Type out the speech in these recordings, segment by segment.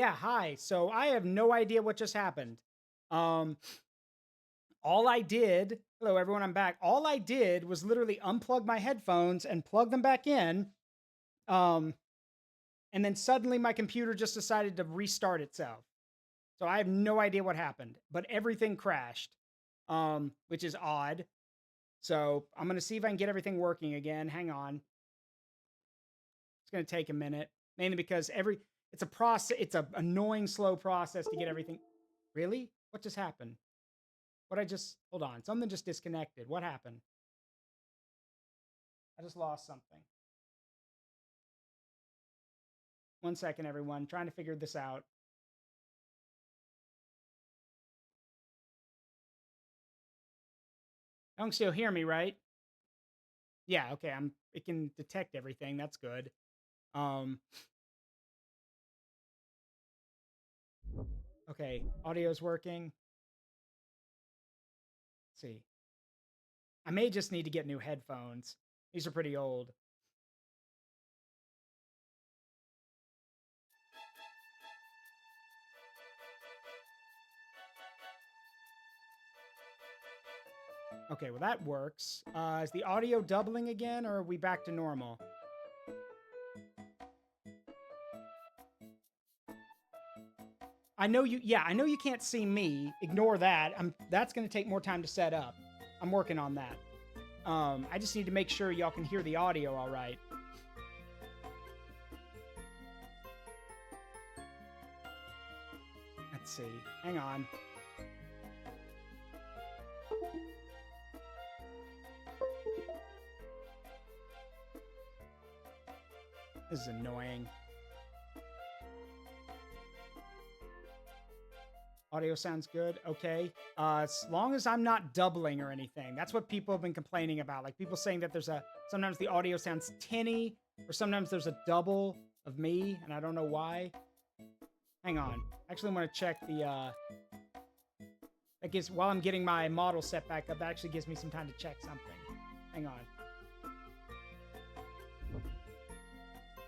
Yeah, hi. So I have no idea what just happened. Um, all I did, hello everyone, I'm back. All I did was literally unplug my headphones and plug them back in. Um, and then suddenly my computer just decided to restart itself. So I have no idea what happened, but everything crashed, which is odd. So I'm gonna see if I can get everything working again. Hang on. It's gonna take a minute, mainly because it's a process. It's a annoying, slow process to get everything. Really? What just happened? Hold on. Something just disconnected. What happened? I just lost something. 1 second, everyone. Trying to figure this out. You can still hear me, right? Yeah, okay. It can detect everything. That's good. Um, okay. Audio's working. Let's see. I may just need to get new headphones. These are pretty old. Okay, well that works. Is the audio doubling again, or are we back to normal? I know you can't see me. Ignore that. That's gonna take more time to set up. I'm working on that. I just need to make sure y'all can hear the audio all right. Let's see. Hang on. This is annoying. Audio sounds good. Okay. As long as I'm not doubling or anything. That's what people have been complaining about. Like people saying that sometimes the audio sounds tinny, or sometimes there's a double of me, and I don't know why. Hang on. Actually, I'm gonna check the while I'm getting my model set back up, that actually gives me some time to check something. Hang on.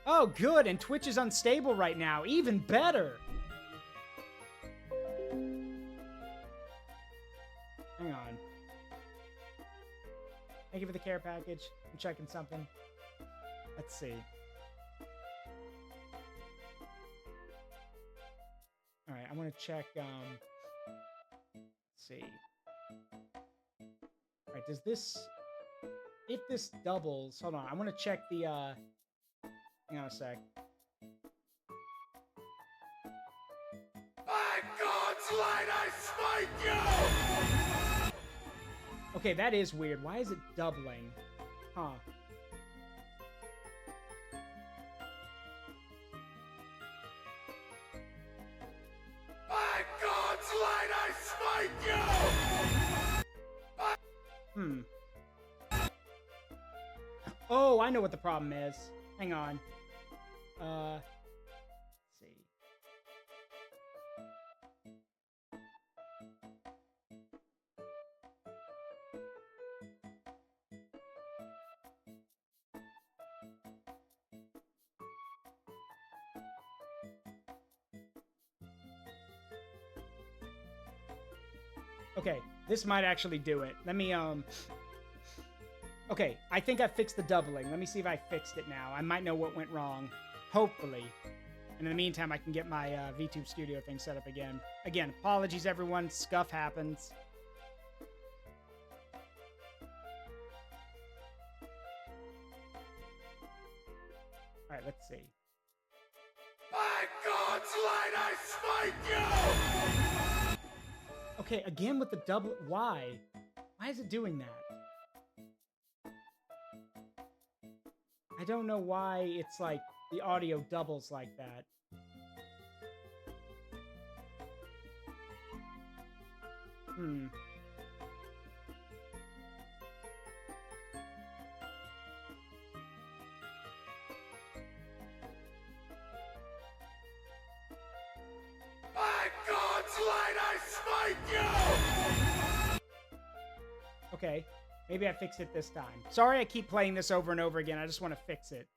Oh, good, and Twitch is unstable right now. Even better. Hang on. Thank you for the care package. I'm checking something. Let's see. All right, I want to check. Let's see. All right, if this doubles, hold on. I want to check the. Hang on a sec. By God's light, I smite you! Okay, that is weird. Why is it doubling? Huh. By God's light, I smite you! Oh, I know what the problem is. Hang on. Let's see. Okay, this might actually do it. Let me, Okay, I think I fixed the doubling. Let me see if I fixed it now. I might know what went wrong. Hopefully. And in the meantime, I can get my VTube Studio thing set up again. Again, apologies, everyone. Scuff happens. All right, let's see. By God's light, I smite you! Okay, again with the double. Why? Why is it doing that? I don't know why it's like the audio doubles like that. By God's light, I smite you! Okay, maybe I fixed it this time. Sorry I keep playing this over and over again. I just want to fix it.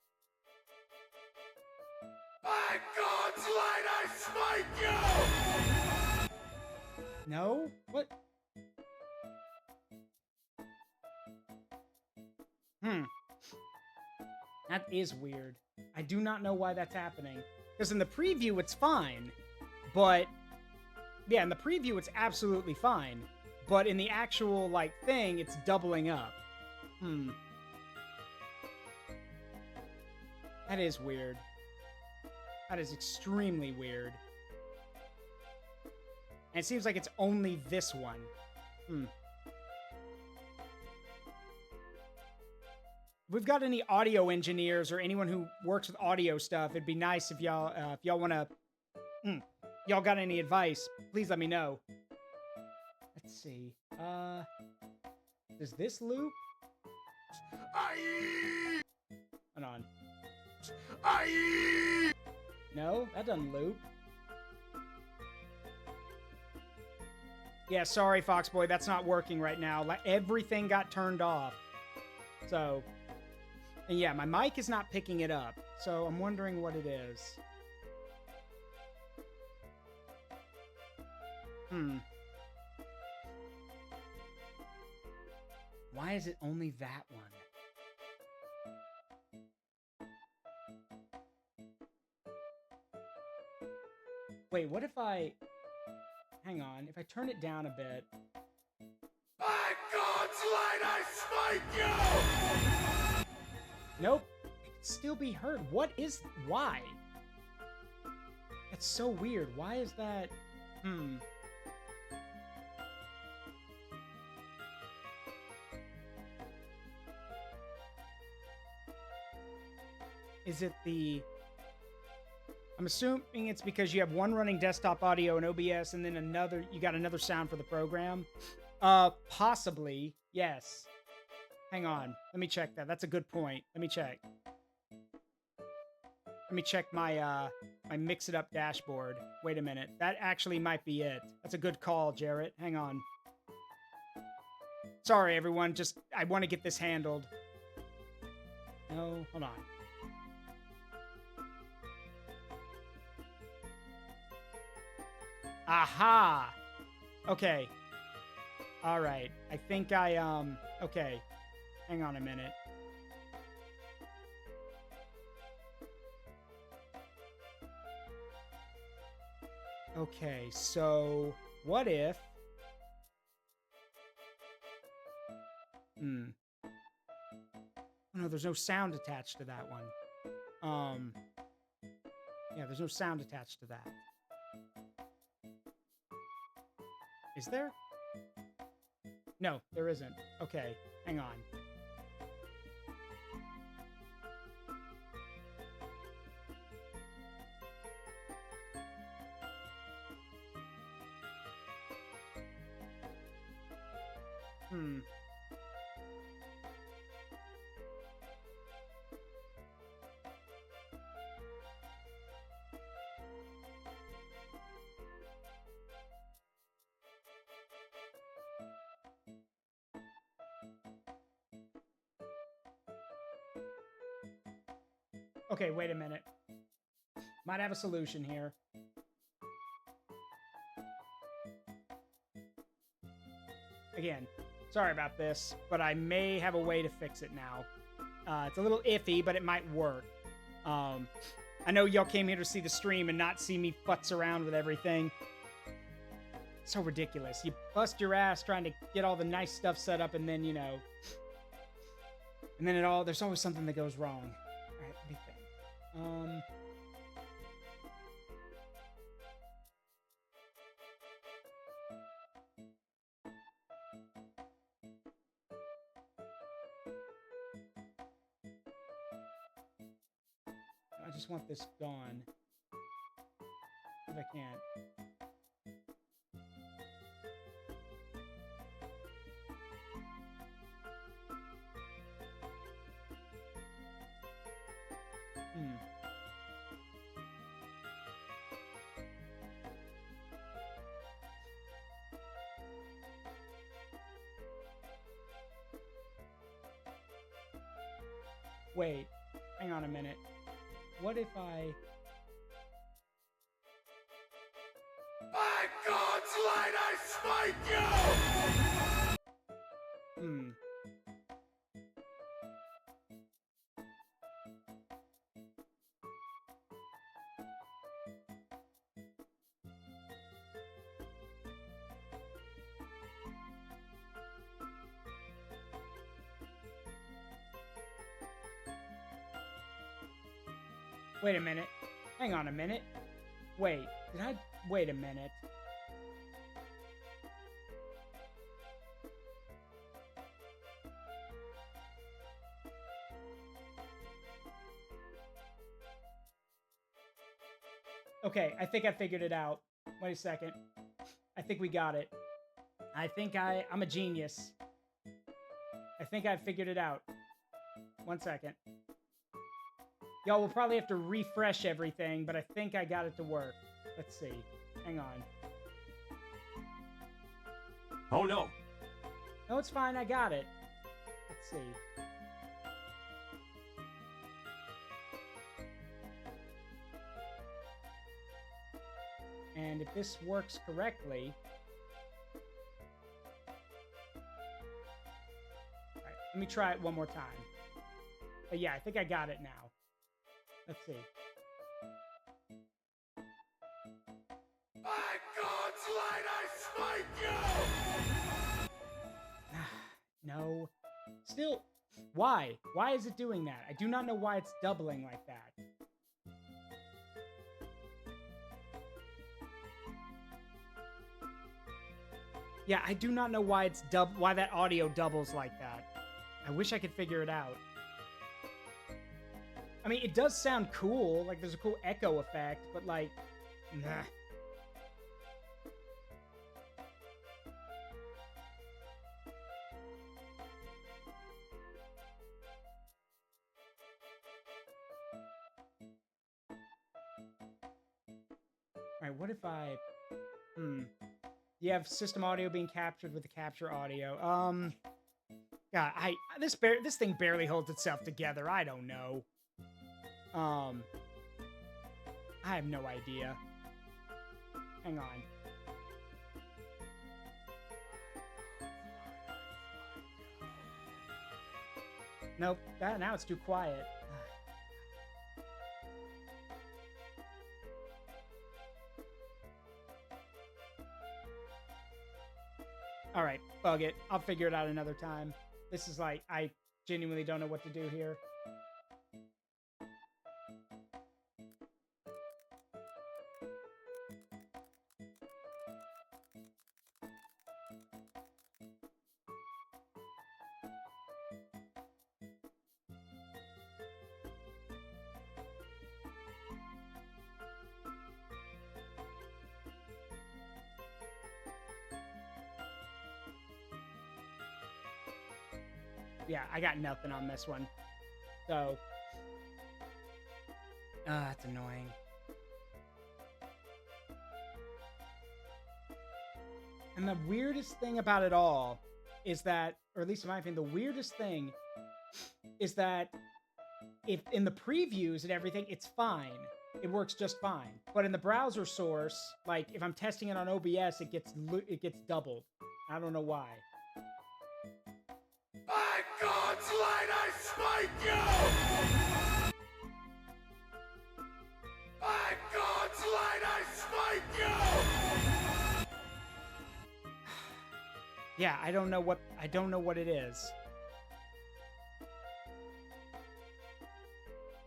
By God's light, I smite No? What? That is weird. I do not know why that's happening. Because in the preview, it's fine. But, yeah, in the preview, it's absolutely fine. But in the actual, like, thing, it's doubling up. That is weird. That is extremely weird. And it seems like it's only this one. If we've got any audio engineers or anyone who works with audio stuff, it'd be nice if y'all want to, y'all got any advice, please let me know. Let's see. Does this loop? Hold on. No, that doesn't loop. Yeah, sorry, Foxboy, that's not working right now. Like, everything got turned off. So, and yeah, my mic is not picking it up. So I'm wondering what it is. Why is it only that one? Wait, what if I... Hang on, if I turn it down a bit... By God's light, I smite you! Nope, it can still be heard. What is... Why? That's so weird. Why is that... Is it the... I'm assuming it's because you have one running desktop audio and OBS and then another, you got another sound for the program. Possibly, yes. Hang on, let me check that. That's a good point. Let me check. Let me check my, my Mix It Up dashboard. Wait a minute, that actually might be it. That's a good call, Jarrett. Hang on. Sorry, everyone, just, I want to get this handled. No, hold on. Aha! Okay. All right. I think I, okay. Hang on a minute. Okay, so what if... Oh, no, there's no sound attached to that one. Yeah, there's no sound attached to that. Is there? No, there isn't. Okay, hang on. Okay, wait a minute. Might have a solution here. Again, sorry about this, but I may have a way to fix it now. It's a little iffy, but it might work. I know y'all came here to see the stream and not see me futz around with everything. So ridiculous. You bust your ass trying to get all the nice stuff set up, and then, you know... And then there's always something that goes wrong. Alright, let me think. I just want this gone. If I can't. Wait, hang on a minute. What if I... By God's light, I smite you! Hmm. Wait a minute. Hang on a minute. Wait, did I... Wait a minute. Okay, I think I figured it out. Wait a second. I think we got it. I think I'm a genius. I think I figured it out. 1 second. Y'all will probably have to refresh everything, but I think I got it to work. Let's see. Hang on. Oh no! No, it's fine. I got it. Let's see. And if this works correctly... Alright, let me try it one more time. But yeah, I think I got it now. Let's see. By God's light, I smite you! No. Still, why? Why is it doing that? I do not know why it's doubling like that. Yeah, I do not know why it's why that audio doubles like that. I wish I could figure it out. I mean, it does sound cool. Like, there's a cool echo effect, but like, nah. Alright, what if I... You have system audio being captured with the capture audio. God, this thing barely holds itself together. I don't know. I have no idea. Hang on. Nope. Now it's too quiet. All right, bug it. I'll figure it out another time. This is like, I genuinely don't know what to do here. Yeah, I got nothing on this one. So, that's annoying. And the weirdest thing about it all is that, or at least in my opinion, the weirdest thing is that if in the previews and everything, it's fine. It works just fine. But in the browser source, like if I'm testing it on OBS, it gets doubled. I don't know why. By God's light, I smite you! By God's light, I smite you! Yeah, I don't know what it is.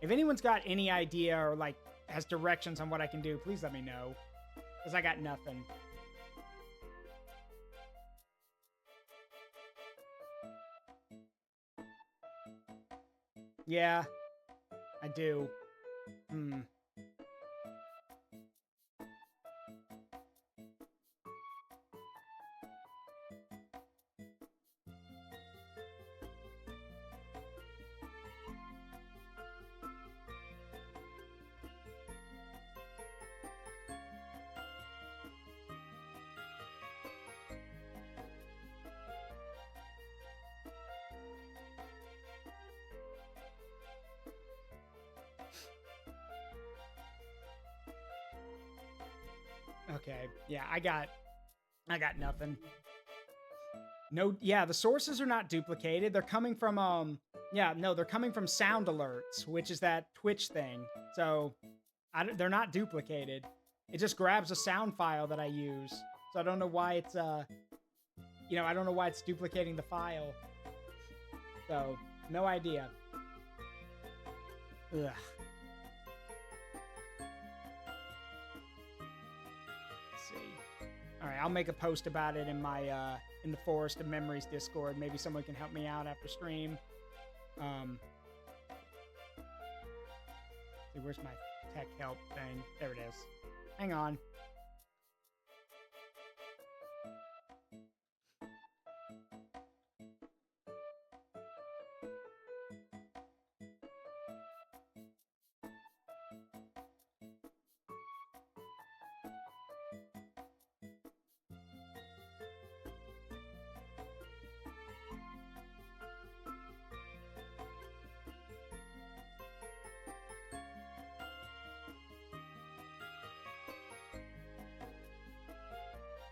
If anyone's got any idea or like has directions on what I can do, please let me know. Because I got nothing. Yeah, I do. Okay. Yeah, I got nothing. No, yeah, the sources are not duplicated. They're coming from yeah, no, they're coming from sound alerts, which is that Twitch thing. So they're not duplicated. It just grabs a sound file that I use. So I don't know why it's I don't know why it's duplicating the file. So, no idea. Ugh. Let's see. All right, I'll make a post about it in my in the Forest of Memories Discord. Maybe someone can help me out after stream. See, where's my tech help thing? There it is. Hang on.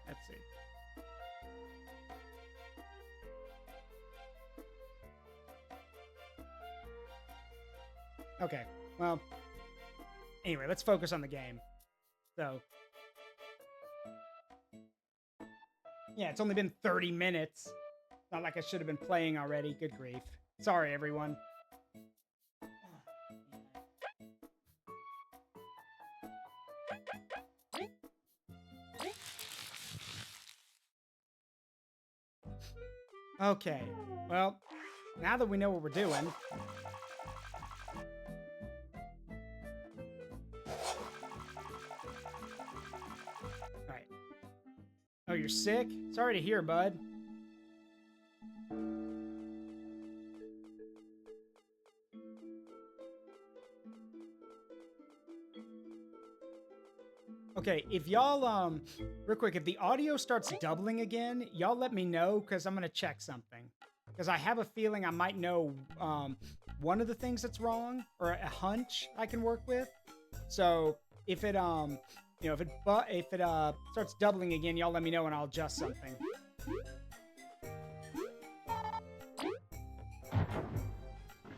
Let's see. Okay, well, anyway, let's focus on the game. So, yeah, it's only been 30 minutes. Not like I should have been playing already. Good grief. Sorry, everyone. Okay, well, now that we know what we're doing... Alright. Oh, you're sick? Sorry to hear, bud. Okay, if y'all, real quick, if the audio starts doubling again, y'all let me know, because I'm going to check something. Because I have a feeling I might know, one of the things that's wrong, or a hunch I can work with. So, if it, if it starts doubling again, y'all let me know and I'll adjust something.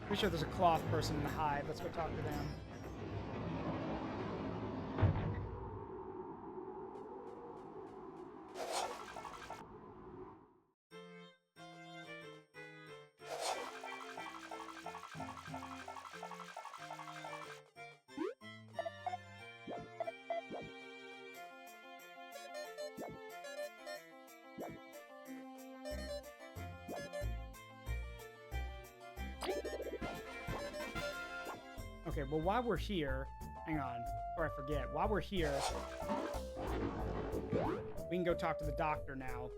Pretty sure there's a cloth person in the hive. Let's go talk to them. Okay, well, while we're here, hang on, before I forget, while we're here, we can go talk to the doctor now.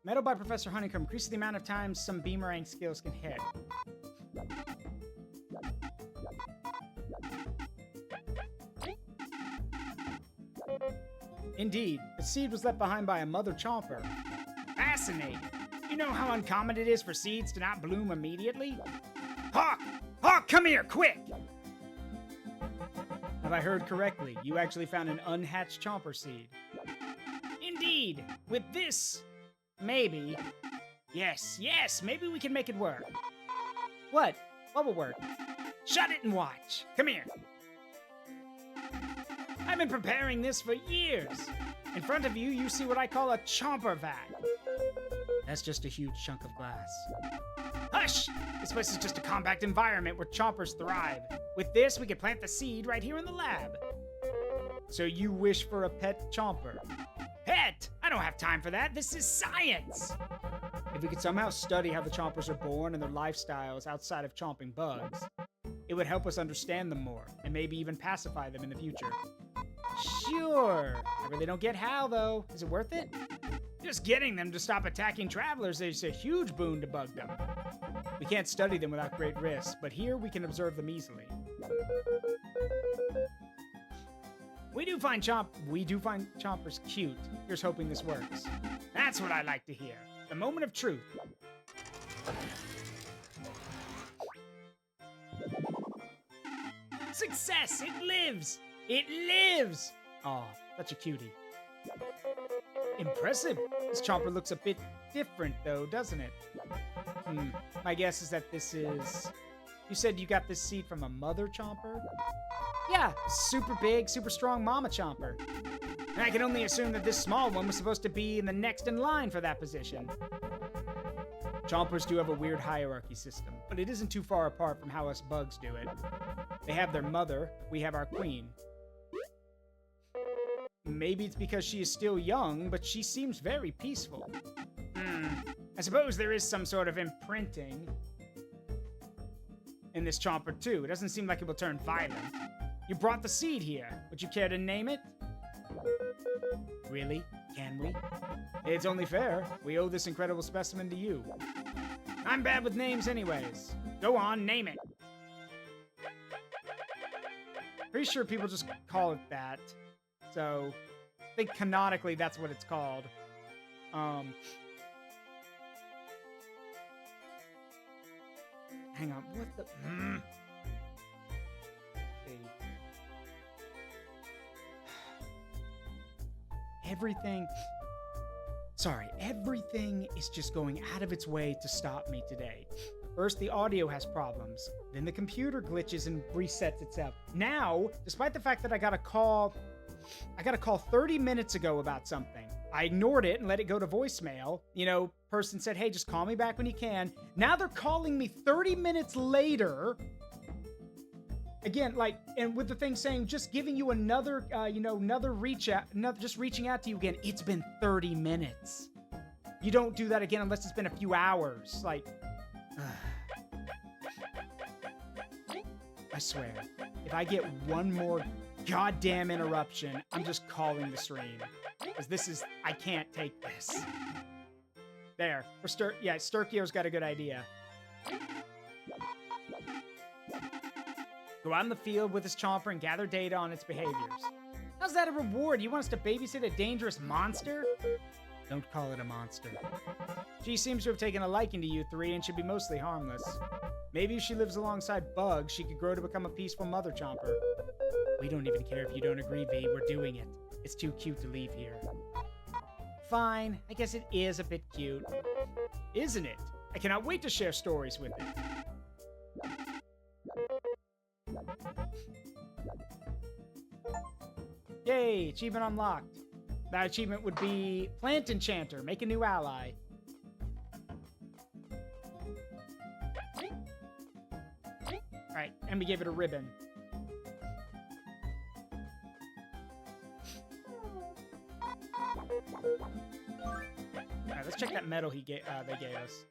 Metal by Professor Honeycomb increases the amount of times some Beamerang skills can hit. Indeed, the seed was left behind by a mother chomper. Fascinating. You know how uncommon it is for seeds to not bloom immediately? Hawk! Hawk, come here, quick! Have I heard correctly? You actually found an unhatched chomper seed. Indeed! With this, maybe... Yes, maybe we can make it work. What? What will work? Shut it and watch. Come here. I've been preparing this for years. In front of you, you see what I call a chomper vat. That's just a huge chunk of glass. Hush! This place is just a compact environment where chompers thrive. With this, we could plant the seed right here in the lab. So you wish for a pet chomper? Pet? I don't have time for that. This is science. If we could somehow study how the chompers are born and their lifestyles outside of chomping bugs, it would help us understand them more, and maybe even pacify them in the future. Sure. I really don't get how, though. Is it worth it? Just getting them to stop attacking travelers is a huge boon to bugdom. We can't study them without great risk, but here we can observe them easily. We do find Chompers cute. Here's hoping this works. That's what I like to hear. The moment of truth. Success! It lives! It lives! Aw, such a cutie. Impressive. This Chomper looks a bit different, though, doesn't it? My guess is that this is... You said you got this seed from a mother Chomper? Yeah, super big, super strong mama Chomper. And I can only assume that this small one was supposed to be in the next in line for that position. Chompers do have a weird hierarchy system, but it isn't too far apart from how us bugs do it. They have their mother, we have our queen. Maybe it's because she is still young, but she seems very peaceful. I suppose there is some sort of imprinting in this Chomper too. It doesn't seem like it will turn violent. You brought the seed here. Would you care to name it? Really? Can we? It's only fair. We owe this incredible specimen to you. I'm bad with names anyways. Go on, name it. Pretty sure people just call it that. So, I think canonically that's what it's called. Hang on, what the... Everything is just going out of its way to stop me today. First, the audio has problems. Then the computer glitches and resets itself. Now, despite the fact that I got a call 30 minutes ago about something. I ignored it and let it go to voicemail. You know, person said, hey, just call me back when you can. Now they're calling me 30 minutes later. Again, and with the thing saying, just giving you another, another reach out, just reaching out to you again. It's been 30 minutes. You don't do that again unless it's been a few hours. I swear, if I get one more goddamn interruption, I'm just calling the stream. Because I can't take this. There. Sturkio's got a good idea. Go out in the field with his Chomper and gather data on its behaviors. How's that a reward? You want us to babysit a dangerous monster? Don't call it a monster. She seems to have taken a liking to you three and should be mostly harmless. Maybe if she lives alongside bugs, she could grow to become a peaceful mother Chomper. We don't even care if you don't agree, V. We're doing it. It's too cute to leave here. Fine. I guess it is a bit cute. Isn't it? I cannot wait to share stories with it. Yay! Achievement unlocked. That achievement would be Plant Enchanter. Make a new ally. Alright, and we gave it a ribbon. Alright, let's check that medal they gave us.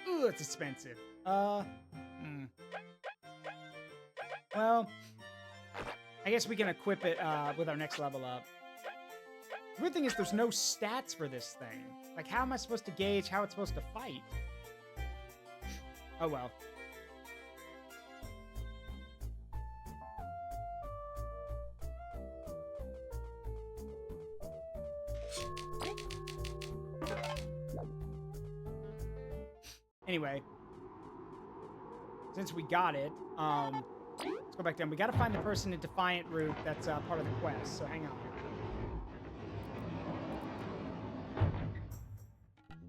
Ooh, it's expensive. Well, I guess we can equip it with our next level up. The weird thing is there's no stats for this thing. Like, how am I supposed to gauge how it's supposed to fight? Oh well. Anyway, since we got it, let's go back down. We gotta find the person in Defiant Route that's part of the quest, so hang on.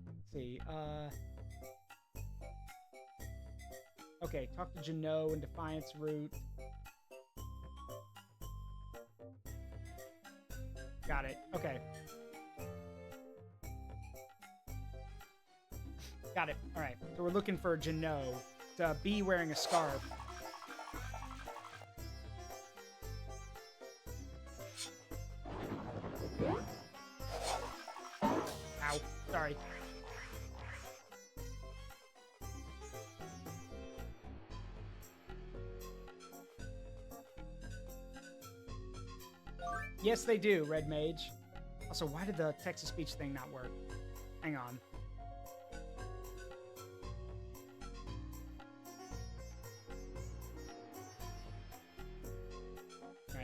Let's see, okay, talk to Jano in Defiance Route. Got it, okay. Got it. All right. So we're looking for Jano to be wearing a scarf. Ow. Sorry. Yes, they do, Red Mage. Also, why did the text-to-speech thing not work? Hang on.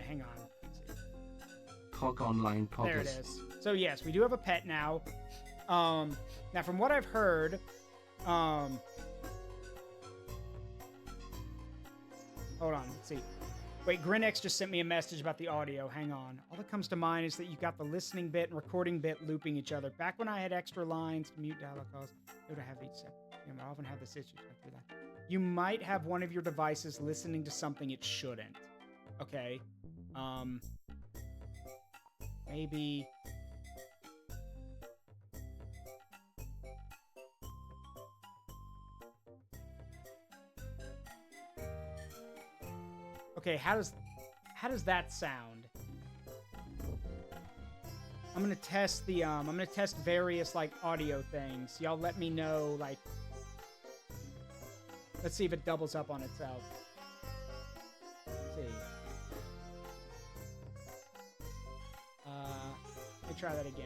Hang on. Cock Online Poggers. There it is. So yes, we do have a pet now. Now from what I've heard, hold on, let's see. Wait, Grinx just sent me a message about the audio. Hang on. All that comes to mind is that you got the listening bit and recording bit looping each other. Back when I had extra lines to mute dialogue calls, it would have each step. I often have this issue. You might have one of your devices listening to something it shouldn't. Okay. Maybe. Okay, how does that sound? I'm gonna test the I'm gonna test various like audio things. Y'all let me know, like, let's see if it doubles up on itself. Let's see. Let me try that again.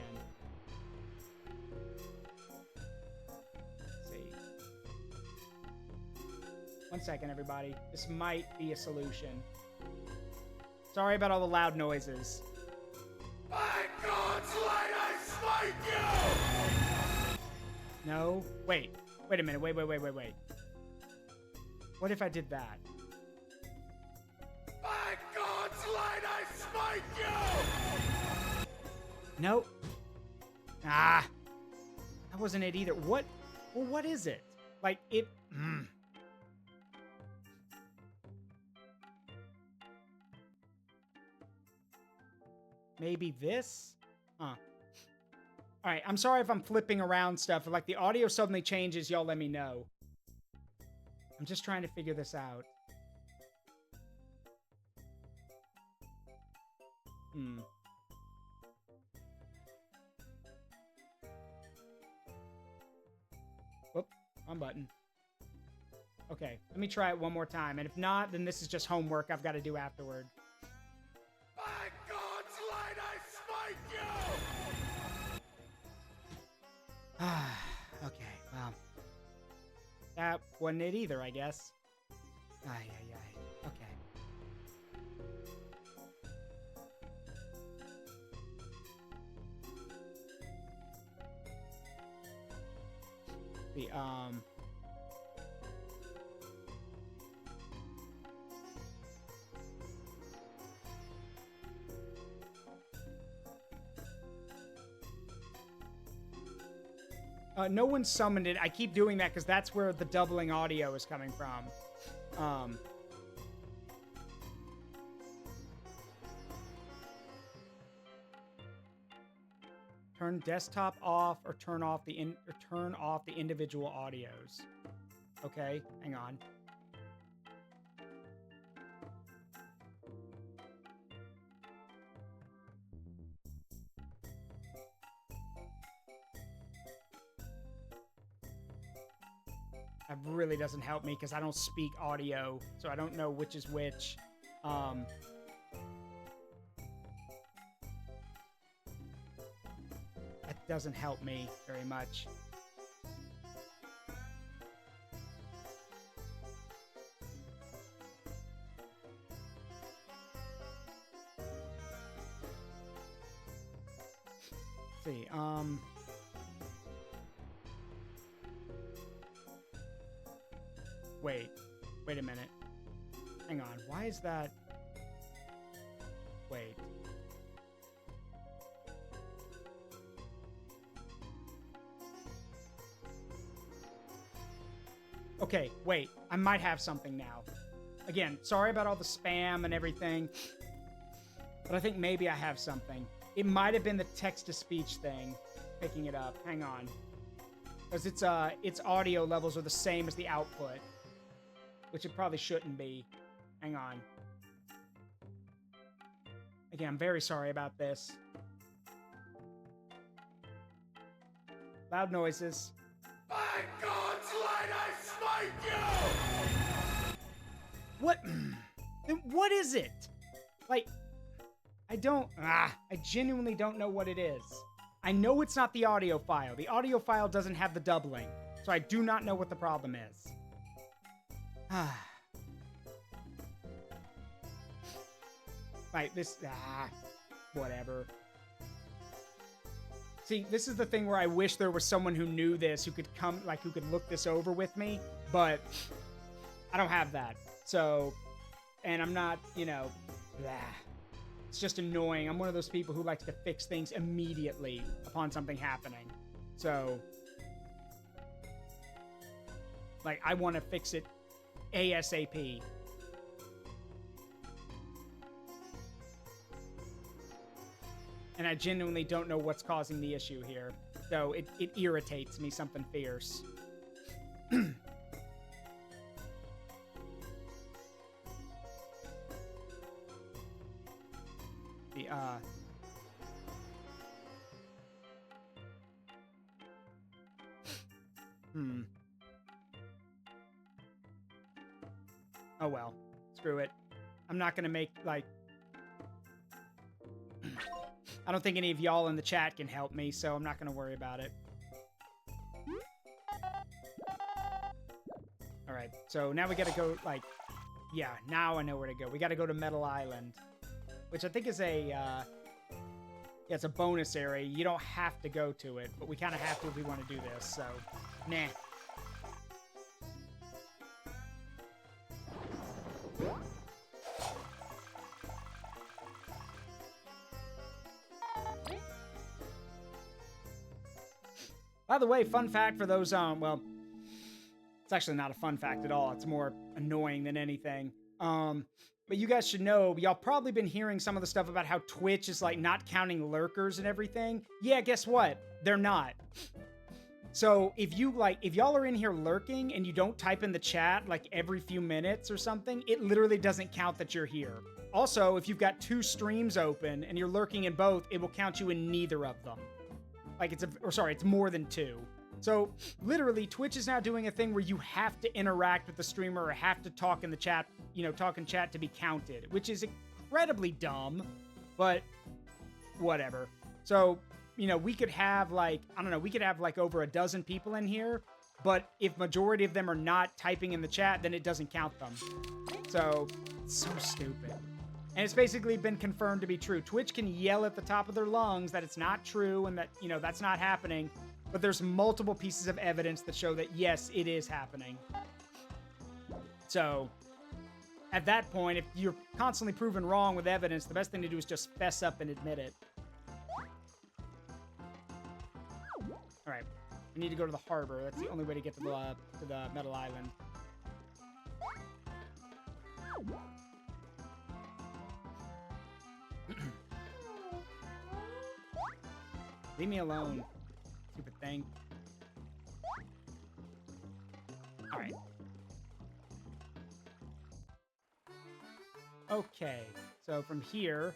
Let's see. 1 second, everybody. This might be a solution. Sorry about all the loud noises. By God's light, I smite you! No? Wait a minute. Wait. What if I did that? By God's light, I smite you! Nope. Ah. That wasn't it either. What? Well, what is it? Like, it... Maybe this? Huh. Alright, I'm sorry if I'm flipping around stuff. If, like, the audio suddenly changes, y'all let me know. I'm just trying to figure this out. Whoop, wrong button. Okay, let me try it one more time. And if not, then this is just homework I've got to do afterward. By God's light, I smite you! Okay, well. That wasn't it either, I guess. Ay. Okay. No one summoned it. I keep doing that because that's where the doubling audio is coming from. Turn desktop off or turn off the individual audios. Okay, hang on. That really doesn't help me because I don't speak audio, so I don't know which is which. That doesn't help me very much. Let's see, Wait a minute. Hang on. Why is that? Wait. Okay, wait. I might have something now. Again, sorry about all the spam and everything, but I think maybe I have something. It might have been the text-to-speech thing picking it up. Hang on. Because its audio levels are the same as the output, which it probably shouldn't be. Hang on. Again, I'm very sorry about this. Loud noises. By God's light, I smite you! What? What is it? Like, I genuinely don't know what it is. I know it's not the audio file. The audio file doesn't have the doubling, so I do not know what the problem is. Right, this... whatever. See, this is the thing where I wish there was someone who knew this, who could come, like, who could look this over with me, but I don't have that. So, and I'm not, you know, blah. It's just annoying. I'm one of those people who likes to fix things immediately upon something happening. So, like, I want to fix it ASAP. And I genuinely don't know what's causing the issue here. So it irritates me something fierce. The, Oh well. Screw it. I'm not gonna make, like... I don't think any of y'all in the chat can help me, so I'm not gonna worry about it. Alright, so now we gotta go, like... Yeah, now I know where to go. We gotta go to Metal Island. Which I think is a, yeah, it's a bonus area. You don't have to go to it, but we kind of have to if we want to do this, so... Nah. By the way, fun fact for those, well, it's actually not a fun fact at all. It's more annoying than anything. But you guys should know, y'all probably been hearing some of the stuff about how Twitch is, like, not counting lurkers and everything. Yeah, guess what? They're not. So if you, like, if y'all are in here lurking and you don't type in the chat, like, every few minutes or something, it literally doesn't count that you're here. Also, if you've got 2 streams open and you're lurking in both, it will count you in neither of them. Like, it's more than 2. So, literally, Twitch is now doing a thing where you have to interact with the streamer or have to talk in the chat, you know, talk in chat to be counted, which is incredibly dumb, but whatever. So, you know, we could have, like, I don't know, we could have, like, over a dozen people in here, but if majority of them are not typing in the chat, then it doesn't count them. So, it's so stupid. And it's basically been confirmed to be true. Twitch can yell at the top of their lungs that it's not true and that, you know, that's not happening. But there's multiple pieces of evidence that show that, yes, it is happening. So, at that point, if you're constantly proven wrong with evidence, the best thing to do is just fess up and admit it. Alright. We need to go to the harbor. That's the only way to get to the Metal Island. Leave me alone, stupid thing. Alright. Okay, so from here...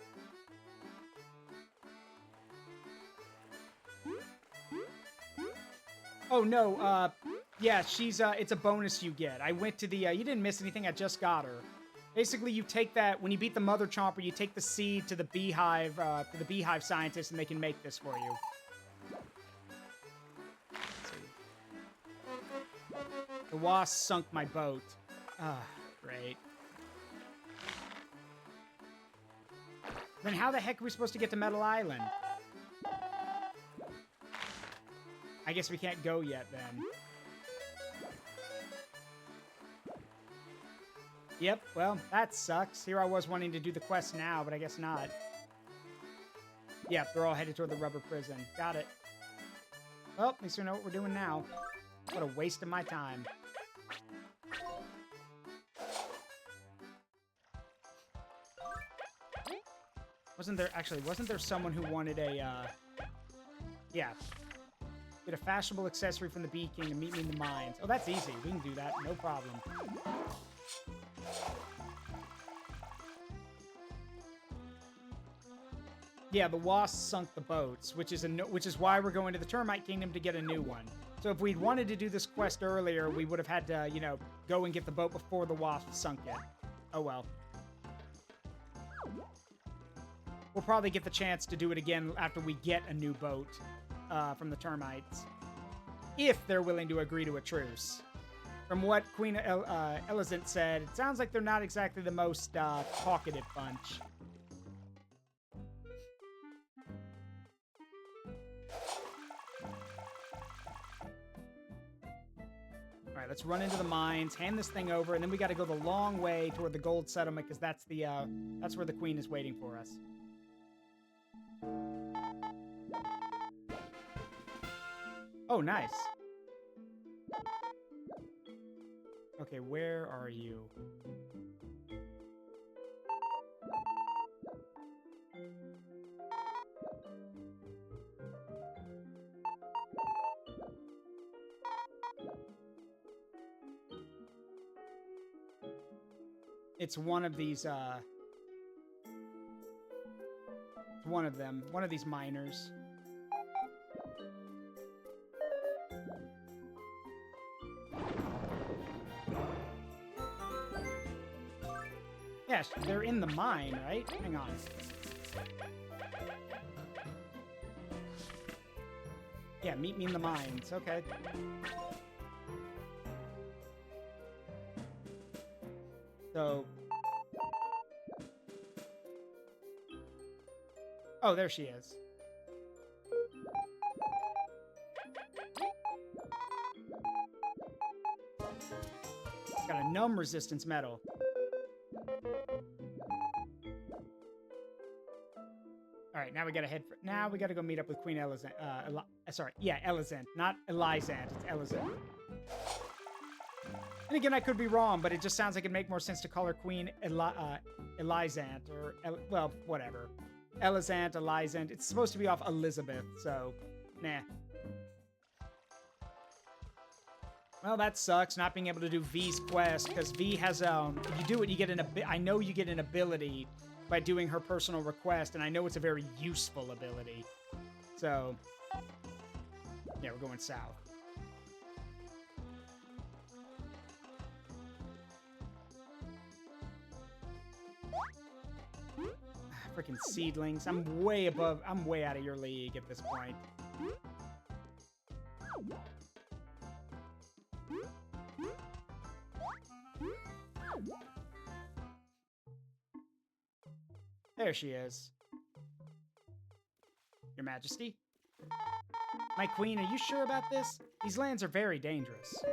Oh, no, yeah, she's, it's a bonus you get. I went to the, you didn't miss anything, I just got her. Basically, you take that, when you beat the Mother Chomper, you take the seed to the beehive, to the beehive scientist, and they can make this for you. The wasp sunk my boat. Ah, great. Then how the heck are we supposed to get to Metal Island? I guess we can't go yet, then. Yep, well, that sucks. Here I was wanting to do the quest now, but I guess not. Yep, they're all headed toward the rubber prison. Got it. Well, at least we know what we're doing now. What a waste of my time. Wasn't there someone who wanted a, yeah. Get a fashionable accessory from the Bee King and meet me in the mines. Oh, that's easy. We can do that. No problem. Yeah, the wasps sunk the boats, which is why we're going to the Termite Kingdom to get a new one. So if we'd wanted to do this quest earlier, we would have had to, you know, go and get the boat before the wasps sunk it. Oh well. We'll probably get the chance to do it again after we get a new boat from the Termites. If they're willing to agree to a truce. From what Queen Elizant said, it sounds like they're not exactly the most talkative bunch. right, let's run into the mines, hand this thing over, and then we got to go the long way toward the gold settlement because that's where the queen is waiting for us. Oh, nice. Okay, where are you? It's one of these, one of them. One of these miners. Yes, they're in the mine, right? Hang on. Yeah, meet me in the mines. Okay. So... Oh, there she is. Got a numb resistance medal. All right, now we gotta head for... Now we gotta go meet up with Queen Elizant. Sorry, yeah, Elizant. Not Elizant, it's Elizant. And again, I could be wrong, but it just sounds like it'd make more sense to call her Queen Elizant, or... well, whatever. Elizant, Elizant. It's supposed to be off Elizabeth, so... Nah. Well, that sucks, not being able to do V's quest, because V has, you do it, you get I know you get an ability by doing her personal request, and I know it's a very useful ability. So, yeah, we're going south. Freaking seedlings. I'm way out of your league at this point. There she is. Your Majesty? My queen, are you sure about this? These lands are very dangerous.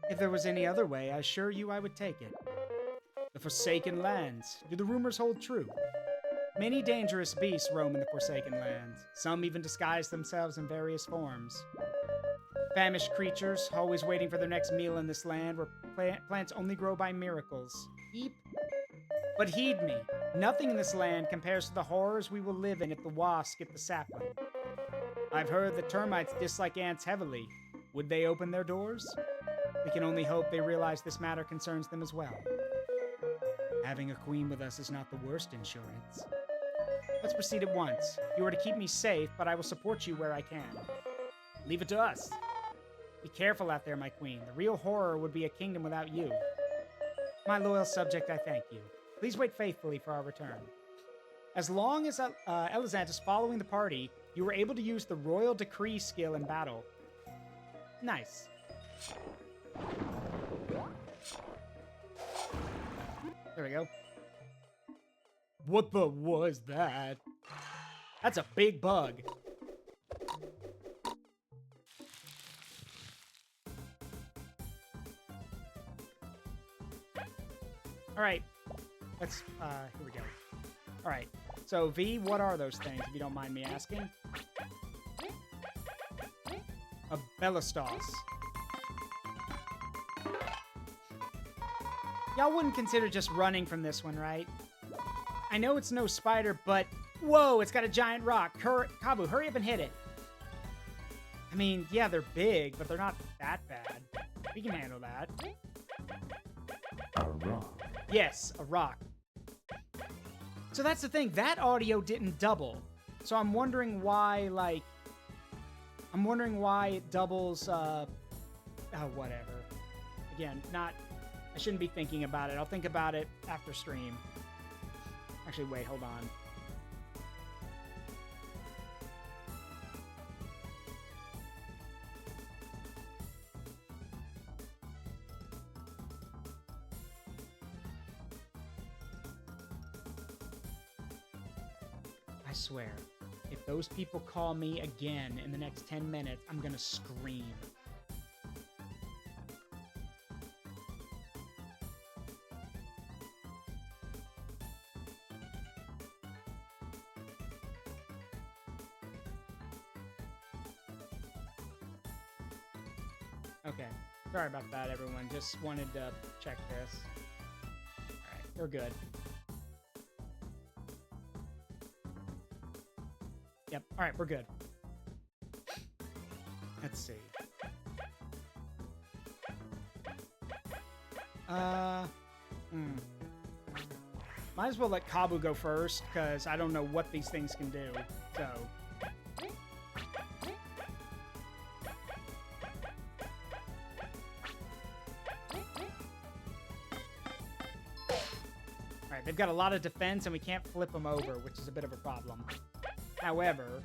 If there was any other way, I assure you I would take it. The Forsaken Lands. Do the rumors hold true? Many dangerous beasts roam in the Forsaken Lands. Some even disguise themselves in various forms. Famished creatures, always waiting for their next meal in this land where plants only grow by miracles. Eep. But heed me, nothing in this land compares to the horrors we will live in if the wasps get the sapling. I've heard the termites dislike ants heavily. Would they open their doors? We can only hope they realize this matter concerns them as well. Having a queen with us is not the worst insurance. Let's proceed at once. You are to keep me safe, but I will support you where I can. Leave it to us. Be careful out there, my queen. The real horror would be a kingdom without you. My loyal subject, I thank you. Please wait faithfully for our return. As long as Elizant is following the party, you were able to use the Royal Decree skill in battle. Nice. There we go. What the was that? That's a big bug. All right. Let's, here we go. All right. So, V, what are those things, if you don't mind me asking? A Bellastos. Y'all wouldn't consider just running from this one, right? I know it's no spider, but... Whoa, it's got a giant rock. Kabu, hurry up and hit it. I mean, yeah, they're big, but they're not that bad. We can handle that. A rock. Yes, a rock. So that's the thing. That audio didn't double. So I'm wondering why, like... I'm wondering why it doubles, oh, whatever. Again, not... I shouldn't be thinking about it. I'll think about it after stream. Actually, wait, hold on. I swear, if those people call me again in the next 10 minutes, I'm gonna scream. Okay. Sorry about that, everyone. Just wanted to check this. All right, we're good. Yep. All right, we're good. Let's see. Might as well let Kabu go first, because I don't know what these things can do. So. Alright, they've got a lot of defense, and we can't flip them over, which is a bit of a problem. However...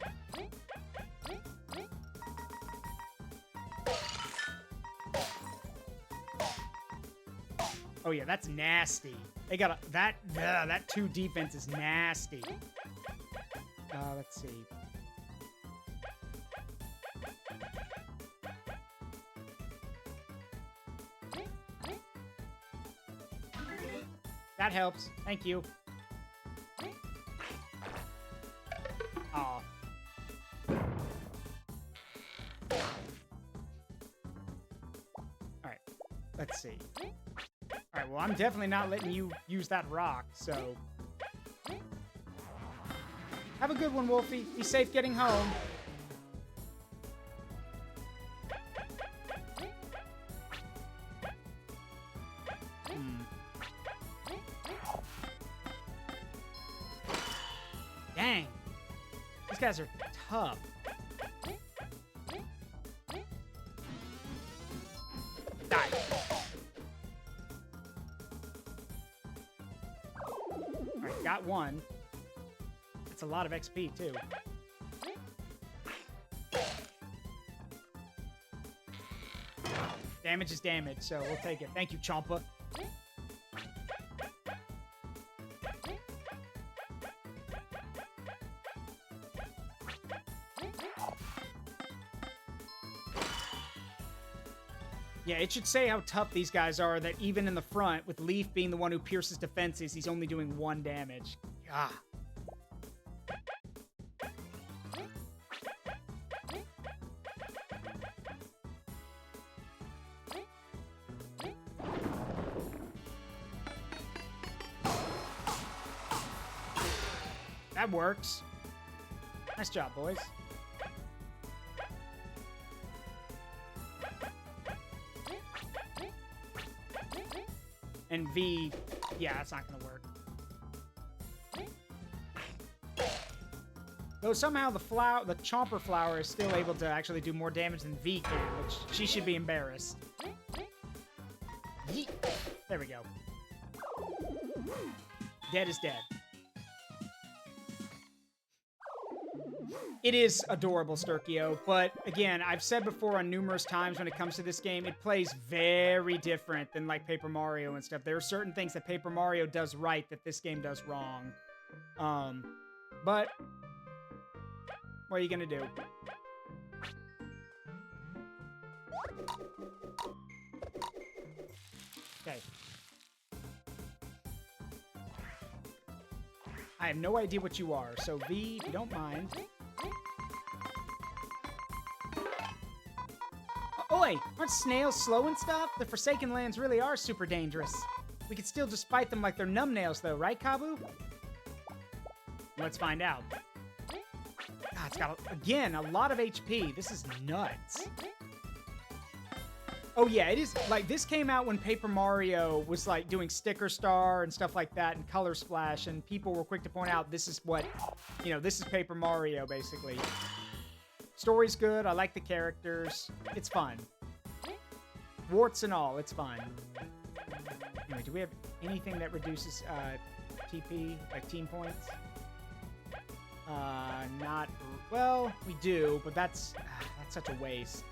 Oh yeah, that's nasty. They got that 2 defense is nasty. Let's see. That helps. Thank you. Aw. Alright, let's see. Alright, well, I'm definitely not letting you use that rock, so... Have a good one, Wolfie. Be safe getting home. Dang. These guys are tough. Die. Alright, got one. That's a lot of XP, too. Damage is damage, so we'll take it. Thank you, Champa. Yeah, it should say how tough these guys are, that even in the front, with Leaf being the one who pierces defenses, he's only doing 1 damage. Ah. That works. Nice job, boys. And V, yeah, that's not gonna work. Though somehow the Chomper flower is still able to actually do more damage than V can, which she should be embarrassed. Yeet. There we go. Dead is dead. It is adorable, Sturkio, but again, I've said before on numerous times when it comes to this game, it plays very different than like Paper Mario and stuff. There are certain things that Paper Mario does right that this game does wrong. But what are you gonna do? Okay. I have no idea what you are, so V, if you don't mind. Oi! Aren't snails slow and stuff? The Forsaken Lands really are super dangerous. We could still just fight them like they're numbnails, though, right, Kabu? Let's find out. God, it's got, again, a lot of HP. This is nuts. Oh, yeah, it is, like, this came out when Paper Mario was, like, doing Sticker Star and stuff like that and Color Splash, and people were quick to point out this is what, you know, this is Paper Mario, basically. Story's good. I like the characters. It's fun. Warts and all, it's fun. Anyway, do we have anything that reduces TP, like team points? Not... Well, we do, but that's such a waste.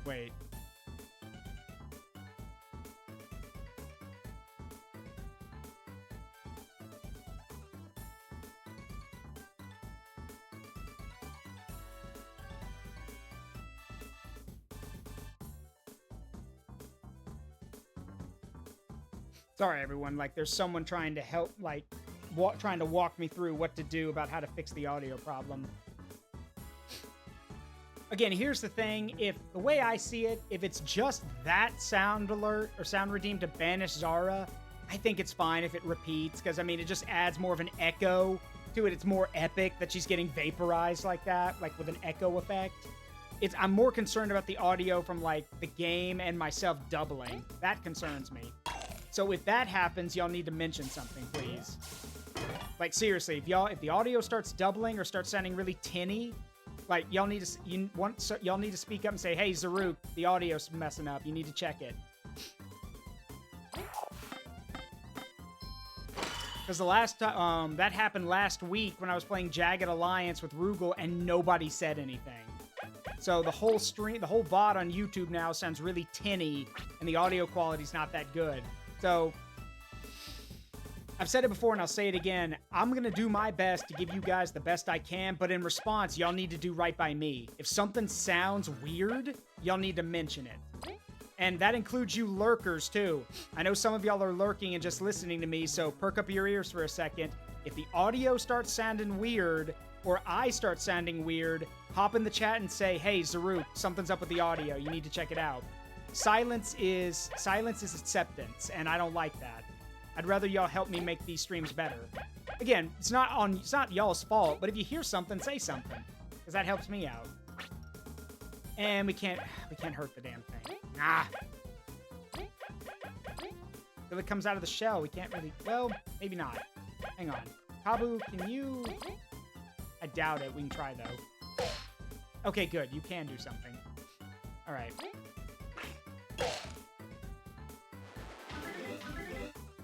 Wait. Sorry, everyone. Like, there's someone trying to help, like, trying to walk me through what to do about how to fix the audio problem. Again, here's the thing. If the way I see it, if it's just that sound alert or sound redeem to banish Zara, I think it's fine if it repeats, because, I mean, it just adds more of an echo to it. It's more epic that she's getting vaporized like that, like with an echo effect. I'm more concerned about the audio from, like, the game and myself doubling. That concerns me. So if that happens, y'all need to mention something, please. Like, seriously, if the audio starts doubling or starts sounding really tinny, like, y'all need to speak up and say, "Hey, Zaruk, the audio's messing up. You need to check it." Because the last time that happened last week when I was playing Jagged Alliance with Rugal and nobody said anything. So the whole VOD on YouTube now sounds really tinny and the audio quality's not that good. So I've said it before and I'll say it again. I'm going to do my best to give you guys the best I can, but in response, y'all need to do right by me. If something sounds weird, y'all need to mention it. And that includes you lurkers, too. I know some of y'all are lurking and just listening to me, so perk up your ears for a second. If the audio starts sounding weird, or I start sounding weird, hop in the chat and say, "Hey, Zaruk, something's up with the audio. You need to check it out." Silence is acceptance, and I don't like that. I'd rather y'all help me make these streams better. Again, it's not y'all's fault, but if you hear something, say something, because that helps me out. And we can't hurt the damn thing. Ah. If it comes out of the shell, we can't really. Well, maybe not. Hang on, Kabu, can you? I doubt it. We can try though. Okay, good. You can do something. All right.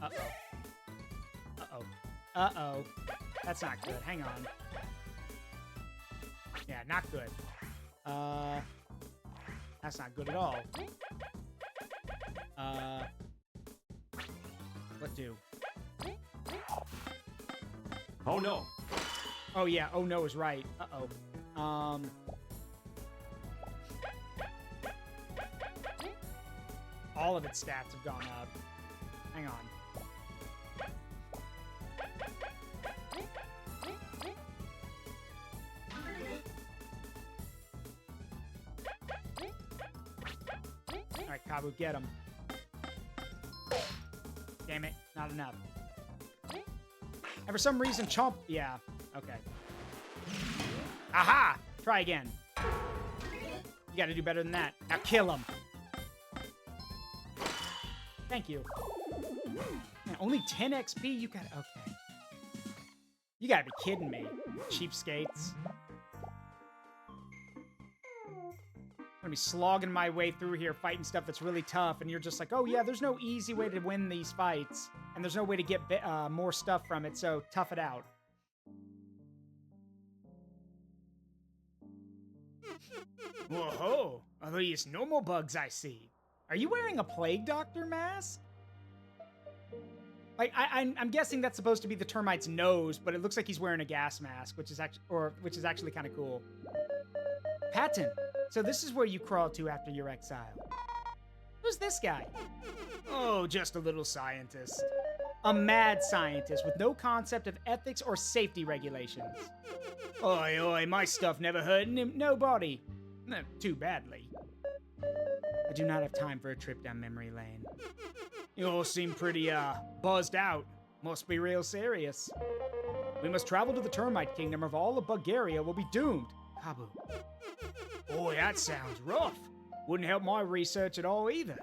Uh-oh. Uh-oh. Uh-oh. That's not good. Hang on. Yeah, not good. That's not good at all. What do? Oh no. Oh yeah, oh no is right. Uh-oh. All of its stats have gone up. Hang on. Alright, Kabu, get him. Damn it, not enough. And for some reason, Chomp... Yeah, okay. Aha! Try again. You gotta do better than that. Now kill him. Thank you. Man, only 10 XP? You gotta... Okay. You gotta be kidding me. Cheapskates. I'm gonna be slogging my way through here fighting stuff that's really tough, and you're just like, oh yeah, there's no easy way to win these fights, and there's no way to get more stuff from it, so tough it out. Whoa, are these normal bugs I see? Are you wearing a plague doctor mask? Like, I'm guessing that's supposed to be the termite's nose, but it looks like he's wearing a gas mask, which is actually kind of cool. Patton, so this is where you crawl to after your exile. Who's this guy? Oh, just a little scientist. A mad scientist with no concept of ethics or safety regulations. Oi, oi, my stuff never hurt nobody. No, too badly. I do not have time for a trip down memory lane. You all seem pretty, buzzed out. Must be real serious. We must travel to the Termite Kingdom or all of Bulgaria will be doomed. Kabu. Boy, that sounds rough. Wouldn't help my research at all either.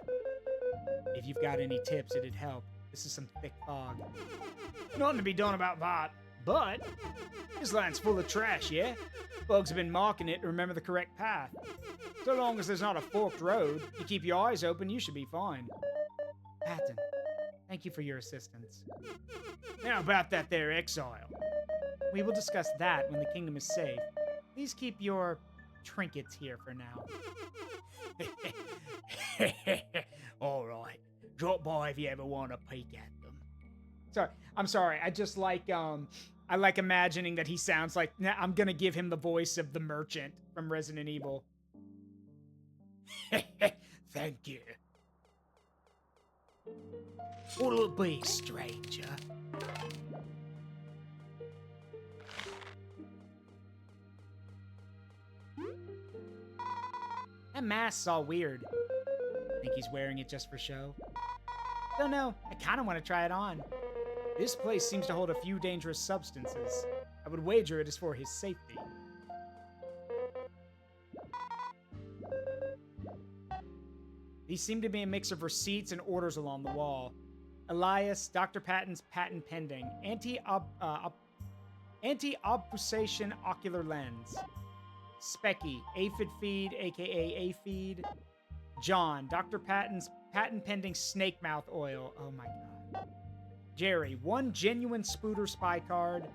If you've got any tips, it'd help. This is some thick fog. Nothing to be done about that. But this land's full of trash, yeah? Bugs have been marking it to remember the correct path. So long as there's not a forked road, you keep your eyes open, you should be fine. Patton, thank you for your assistance. Now about that there exile. We will discuss that when the kingdom is safe. Please keep your trinkets here for now. All right. Drop by if you ever want to peek at them. Sorry, I'm sorry. I just like I like imagining that he sounds like I'm gonna give him the voice of the merchant from Resident Evil. Thank you. What'll it be, stranger? That mask's all weird. Think he's wearing it just for show? Don't know. I kind of want to try it on. This place seems to hold a few dangerous substances. I would wager it is for his safety. These seem to be a mix of receipts and orders along the wall. Elias, Dr. Patton's patent pending. Anti-obfuscation ocular lens. Specky, aphid feed, aka aphid. John, Dr. Patton's patent pending snake mouth oil. Oh my god. Jerry, one genuine Spooter spy card.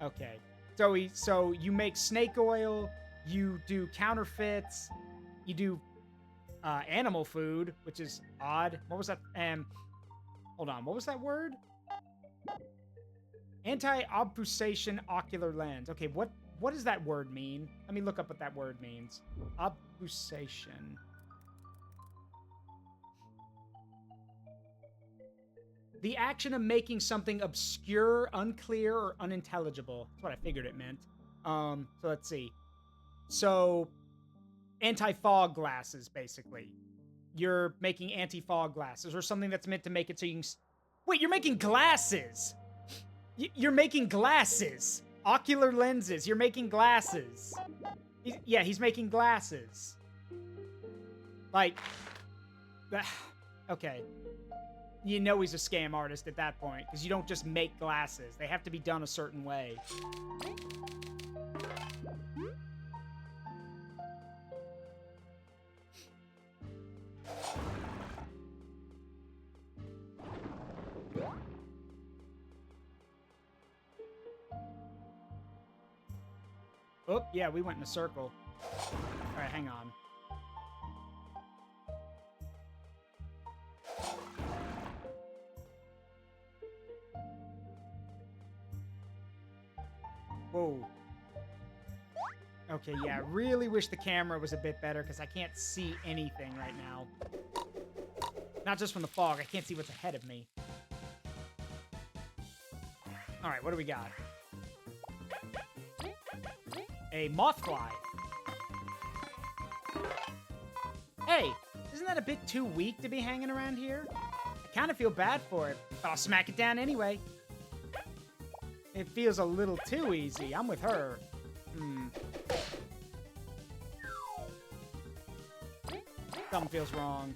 Okay. So you make snake oil, you do counterfeits, you do animal food, which is odd. What was that? Hold on. What was that word? Anti-obfuscation ocular lens. Okay, what does that word mean? Let me look up what that word means. Obfuscation. The action of making something obscure, unclear, or unintelligible. That's what I figured it meant. So let's see. So, anti-fog glasses, basically. You're making anti-fog glasses, or something that's meant to make it so you can... Wait, you're making glasses! You're making glasses! Ocular lenses, you're making glasses. He's making glasses. Like... Okay. You know he's a scam artist at that point, because you don't just make glasses. They have to be done a certain way. Oh, yeah, we went in a circle. All right, hang on. Whoa. Okay, yeah, I really wish the camera was a bit better because I can't see anything right now. Not just from the fog, I can't see what's ahead of me. All right, what do we got? A mothfly. Hey, isn't that a bit too weak to be hanging around here? I kind of feel bad for it, but I'll smack it down anyway. It feels a little too easy. I'm with her. Something feels wrong.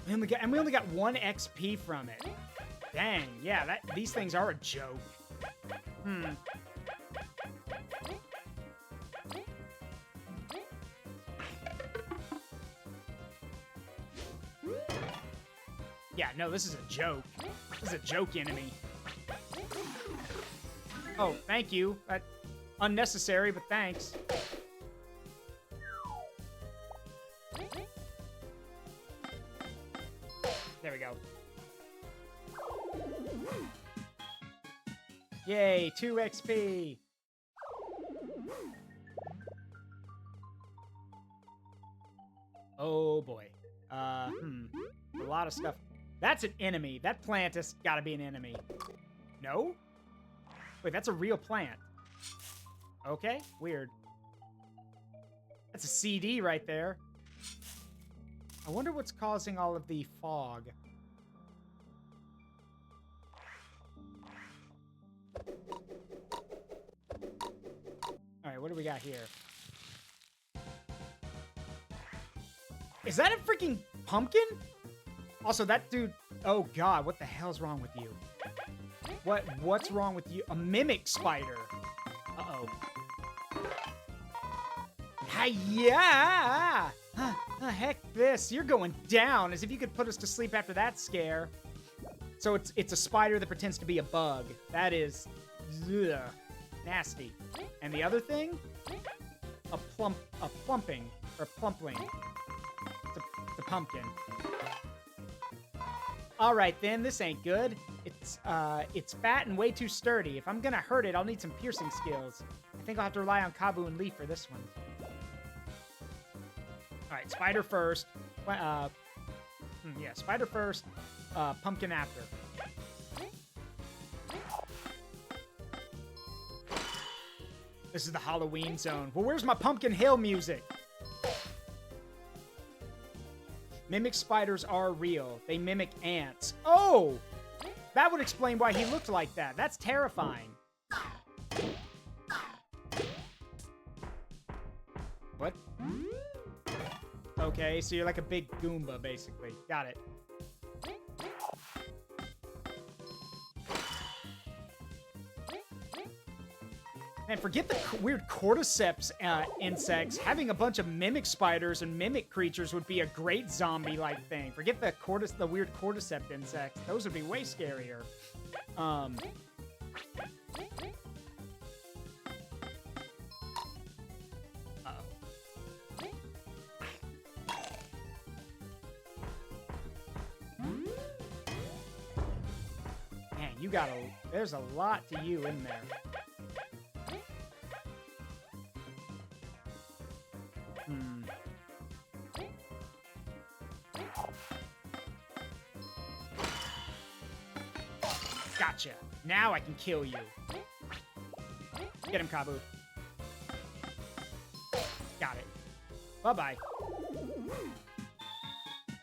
We only got 1 XP from it. Dang, yeah, these things are a joke. Yeah, no, this is a joke. This is a joke enemy. Oh, thank you. Unnecessary, but thanks. There we go. Yay, 2 XP. Oh boy. A lot of stuff. That's an enemy. That plant has got to be an enemy. No? Wait, that's a real plant. Okay, weird. That's a CD right there. I wonder what's causing all of the fog. All right, what do we got here? Is that a freaking pumpkin? Also, that dude... Oh, God, what the hell's wrong with you? What's wrong with you? A mimic spider. Uh-oh. Hi-ya! Heck this. You're going down, as if you could put us to sleep after that scare. So it's a spider that pretends to be a bug. That is... Ugh, nasty. And the other thing? A plumping. Or plumpling. It's a pumpkin. All right, then. This ain't good. It's fat and way too sturdy. If I'm gonna hurt it, I'll need some piercing skills. I think I'll have to rely on Kabu and Lee for this one. Spider first. Yeah, spider first, pumpkin after. This is the Halloween zone. Well, where's my Pumpkin Hill music? Mimic spiders are real. They mimic ants. Oh! That would explain why he looked like that. That's terrifying. What? Okay, so you're like a big Goomba, basically. Got it. Man, forget the weird cordyceps insects. Having a bunch of mimic spiders and mimic creatures would be a great zombie-like thing. Forget the weird cordyceps insects. Those would be way scarier. Uh-oh. Man, you got there's a lot to you in there. Gotcha. Now I can kill you. Get him, Kabu. Got it. Bye-bye.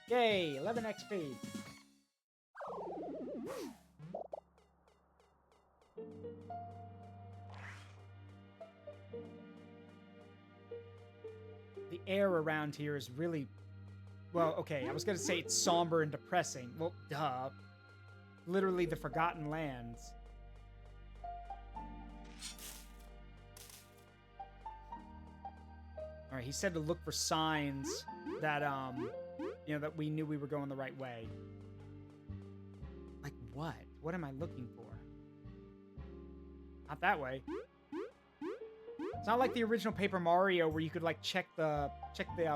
Yay, 11 XP. The air around here is really... Well, okay, I was gonna say it's somber and depressing. Well, duh. Literally the Forgotten Lands. Alright, he said to look for signs that, you know, that we knew we were going the right way. Like what? What am I looking for? Not that way. It's not like the original Paper Mario where you could, like, check the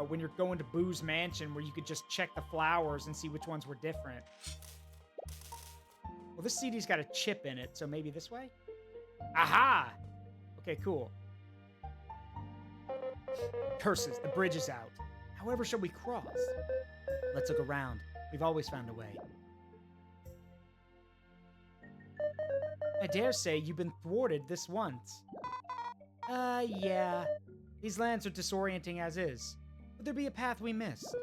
when you're going to Boo's mansion, where you could just check the flowers and see which ones were different. Well, this CD's got a chip in it, so maybe this way? Aha! Okay, cool. Curses, the bridge is out. However shall we cross? Let's look around. We've always found a way. I dare say you've been thwarted this once. Yeah. These lands are disorienting as is. Would there be a path we missed?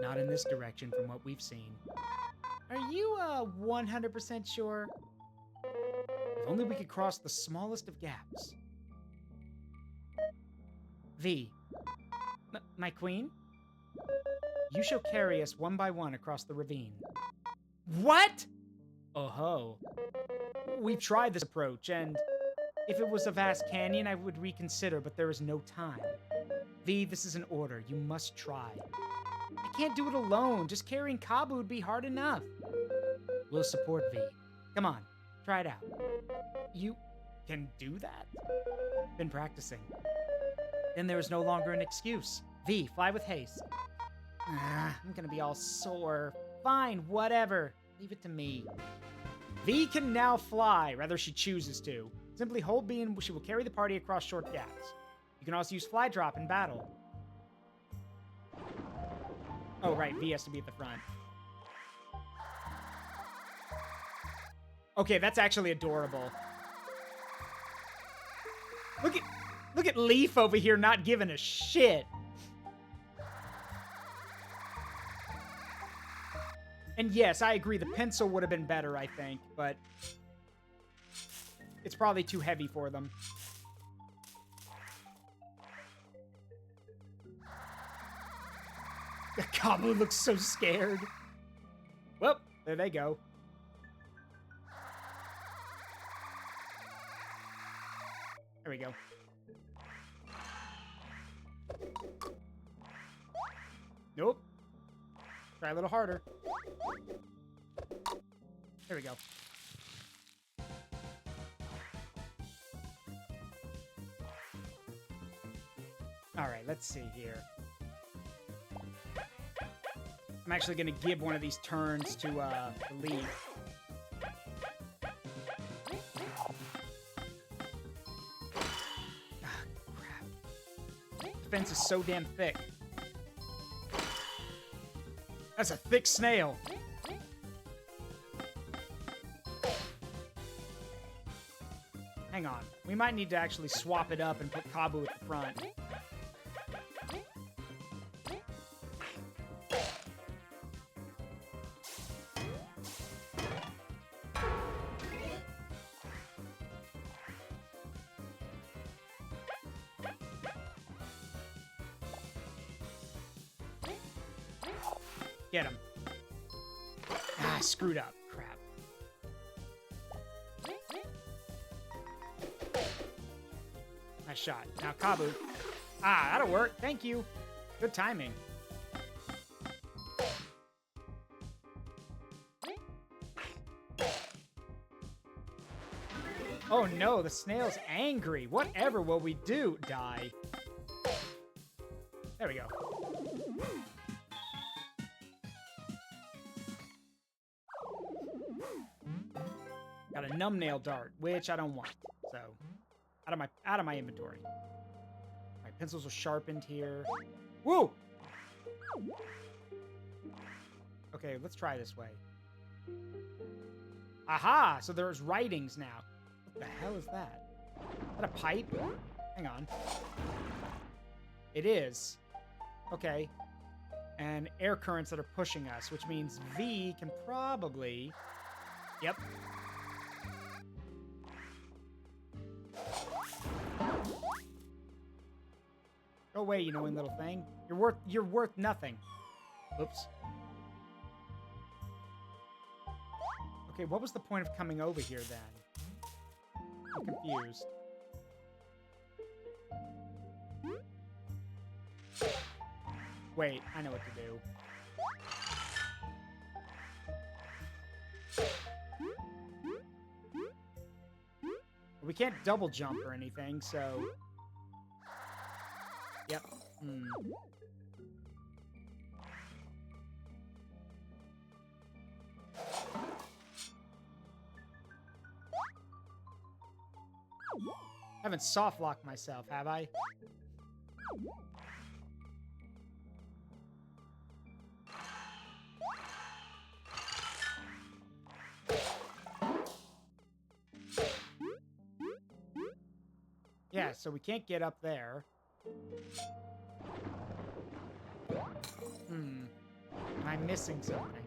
Not in this direction from what we've seen. Are you, 100% sure? If only we could cross the smallest of gaps. V. My queen? You shall carry us one by one across the ravine. What? Oh-ho. We've tried this approach, and if it was a vast canyon, I would reconsider, but there is no time. V, this is an order. You must try. I can't do it alone. Just carrying Kabu would be hard enough. We'll support V. Come on, try it out. You can do that? Been practicing. Then there is no longer an excuse. V, fly with haste. I'm gonna be all sore. Fine, whatever. Leave it to me. V can now fly, rather she chooses to. Simply hold B and she will carry the party across short gaps. You can also use fly drop in battle. Oh, right, V has to be at the front. Okay, that's actually adorable. Look at Leaf over here not giving a shit. And yes, I agree, the pencil would have been better, I think, but it's probably too heavy for them. Kabu looks so scared. Well, there they go. There we go. Nope. Try a little harder. There we go. All right, let's see here. I'm actually going to give one of these turns to Leaf. Ah, crap. The fence is so damn thick. That's a thick snail. Hang on. We might need to actually swap it up and put Kabu at the front. Get him. Ah, screwed up. Crap. Nice shot. Now Kabu. Ah, that'll work. Thank you. Good timing. Oh no, the snail's angry. Whatever will we do? Die. There we go. Got a numbnail dart, which I don't want. So, out of my inventory. My pencils are sharpened here. Woo! Okay, let's try this way. Aha! So there's writings now. What the hell is that? Is that a pipe? Hang on. It is. Okay. And air currents that are pushing us, which means V can probably... Yep. Go away, you annoying little thing. You're worth nothing. Oops. Okay, what was the point of coming over here then? I'm confused. Wait, I know what to do. We can't double jump or anything, so... Yep. Haven't soft locked myself, have I? Yeah, so we can't get up there. Am I missing something?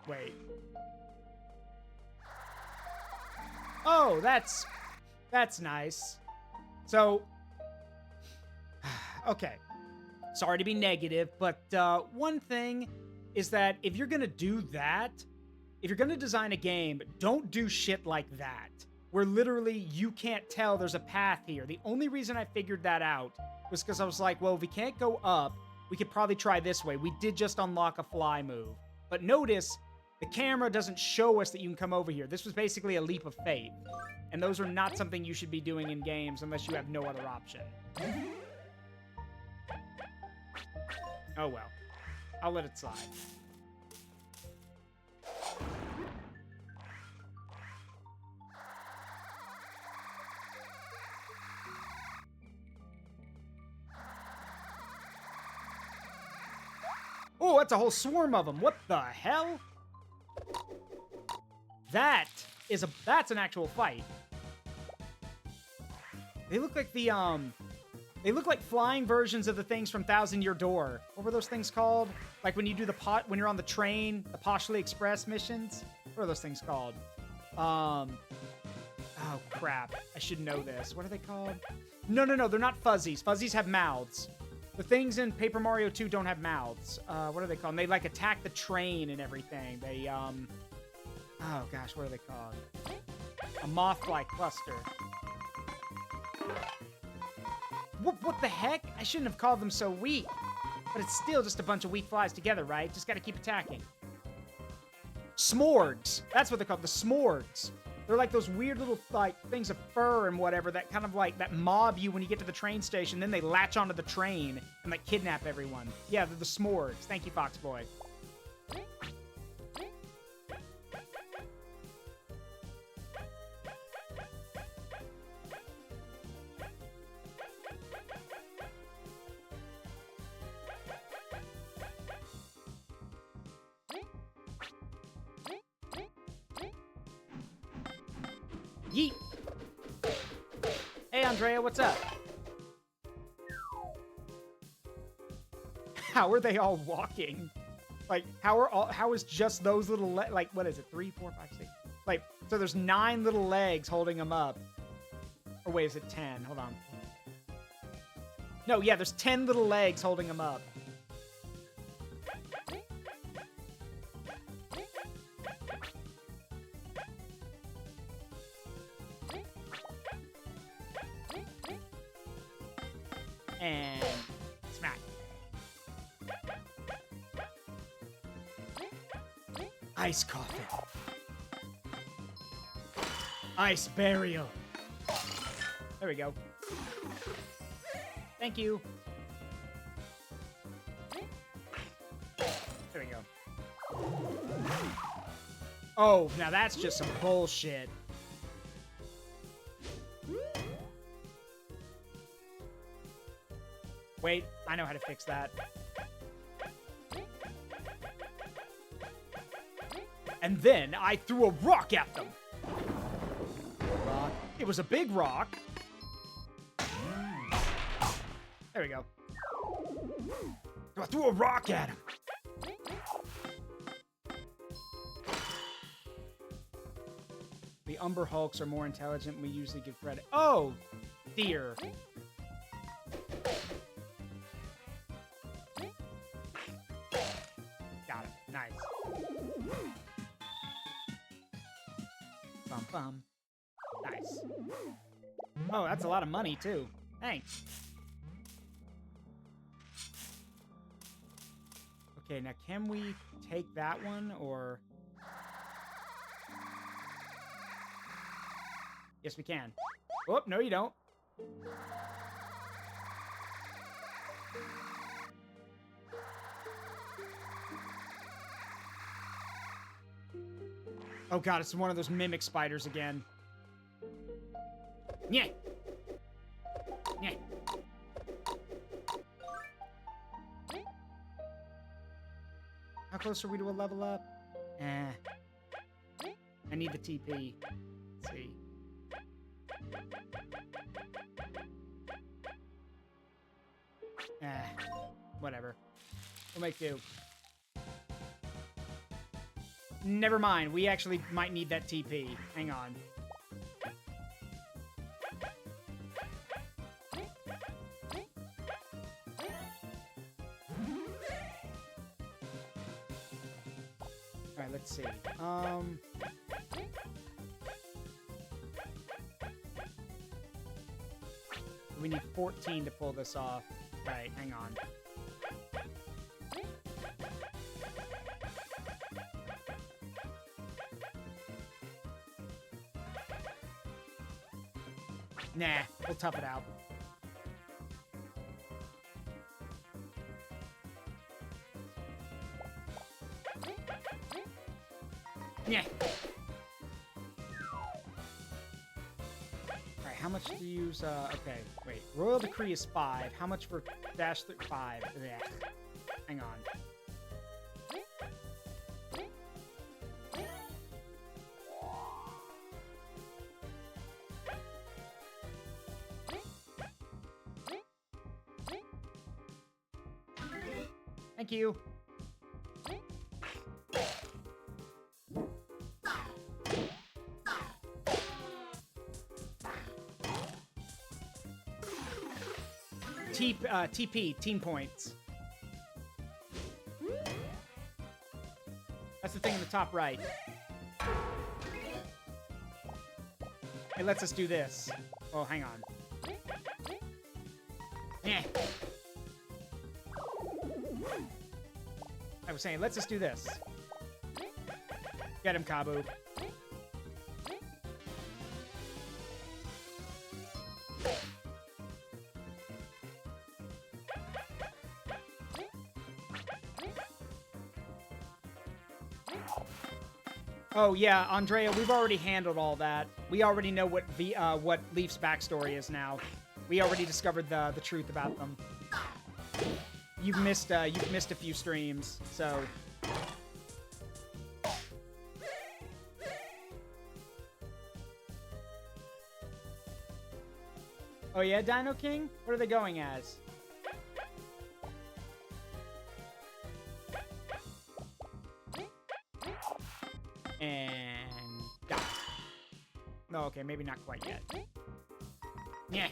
Wait. Oh, that's nice. So, okay. Sorry to be negative, but one thing is that if you're gonna do that, if you're gonna design a game, don't do shit like that, where literally you can't tell there's a path here. The only reason I figured that out was because I was like, well, if we can't go up, we could probably try this way. We did just unlock a fly move. But notice, the camera doesn't show us that you can come over here. This was basically a leap of faith. And those are not something you should be doing in games unless you have no other option. Oh well. I'll let it slide. Oh, that's a whole swarm of them. What the hell? That's an actual fight. They look like they look like flying versions of the things from Thousand Year Door. What were those things called? Like when you do when you're on the train, the Poshly Express missions? What are those things called? Oh crap. I should know this. What are they called? No, they're not fuzzies. Fuzzies have mouths. The things in Paper Mario 2 don't have mouths. What are they called? They like attack the train and everything. They oh gosh, what are they called? A moth-fly cluster. What the heck? I shouldn't have called them so weak. But it's still just a bunch of weak flies together, right? Just gotta keep attacking. Smorgs. That's what they're called, the smorgs. They're like those weird little, like, things of fur and whatever that kind of, like, that mob you when you get to the train station. Then they latch onto the train and, like, kidnap everyone. Yeah, they're the smorgs. Thank you, Foxboy. Andrea, what's up? How are they all walking? Like, how is just those little, like, what is it? 3, 4, 5, 6. Like, so there's 9 little legs holding them up. Or wait, is it 10? Hold on. No, yeah, there's 10 little legs holding them up. And smack. Ice coffin. Ice burial. There we go. Thank you. There we go. Oh, now that's just some bullshit. Wait, I know how to fix that. And then I threw a rock at them. It was a big rock. There we go. So I threw a rock at him. The Umber Hulks are more intelligent than we usually give credit. Oh, dear. Got it. Nice. Bum bum. Nice. Oh, that's a lot of money, too. Thanks. Okay, now can we take that one, or... Yes, we can. Oh, no, you don't. Oh, God, it's one of those mimic spiders again. Yeah. Yeah. How close are we to a level up? I need the TP. Let's see. Whatever. We'll make do. Never mind. We actually might need that TP. Hang on. Alright, let's see. We need 14 to pull this off. Right, hang on. Nah, we'll tough it out. Yeah. Alright, how much to use, okay, wait. Royal Decree is 5. How much for Dash 5? Yeah. Hang on. Thank you. TP, team points. That's the thing in the top right. It lets us do this. Oh, hang on. Yeah. I was saying, let's just do this. Get him, Kabu. Oh yeah, Andrea, we've already handled all that. We already know what Leaf's backstory is now. We already discovered the truth about them. You've missed a few streams, so. Oh yeah, Dino King? What are they going as? And die. No, okay, maybe not quite yet. Yeah.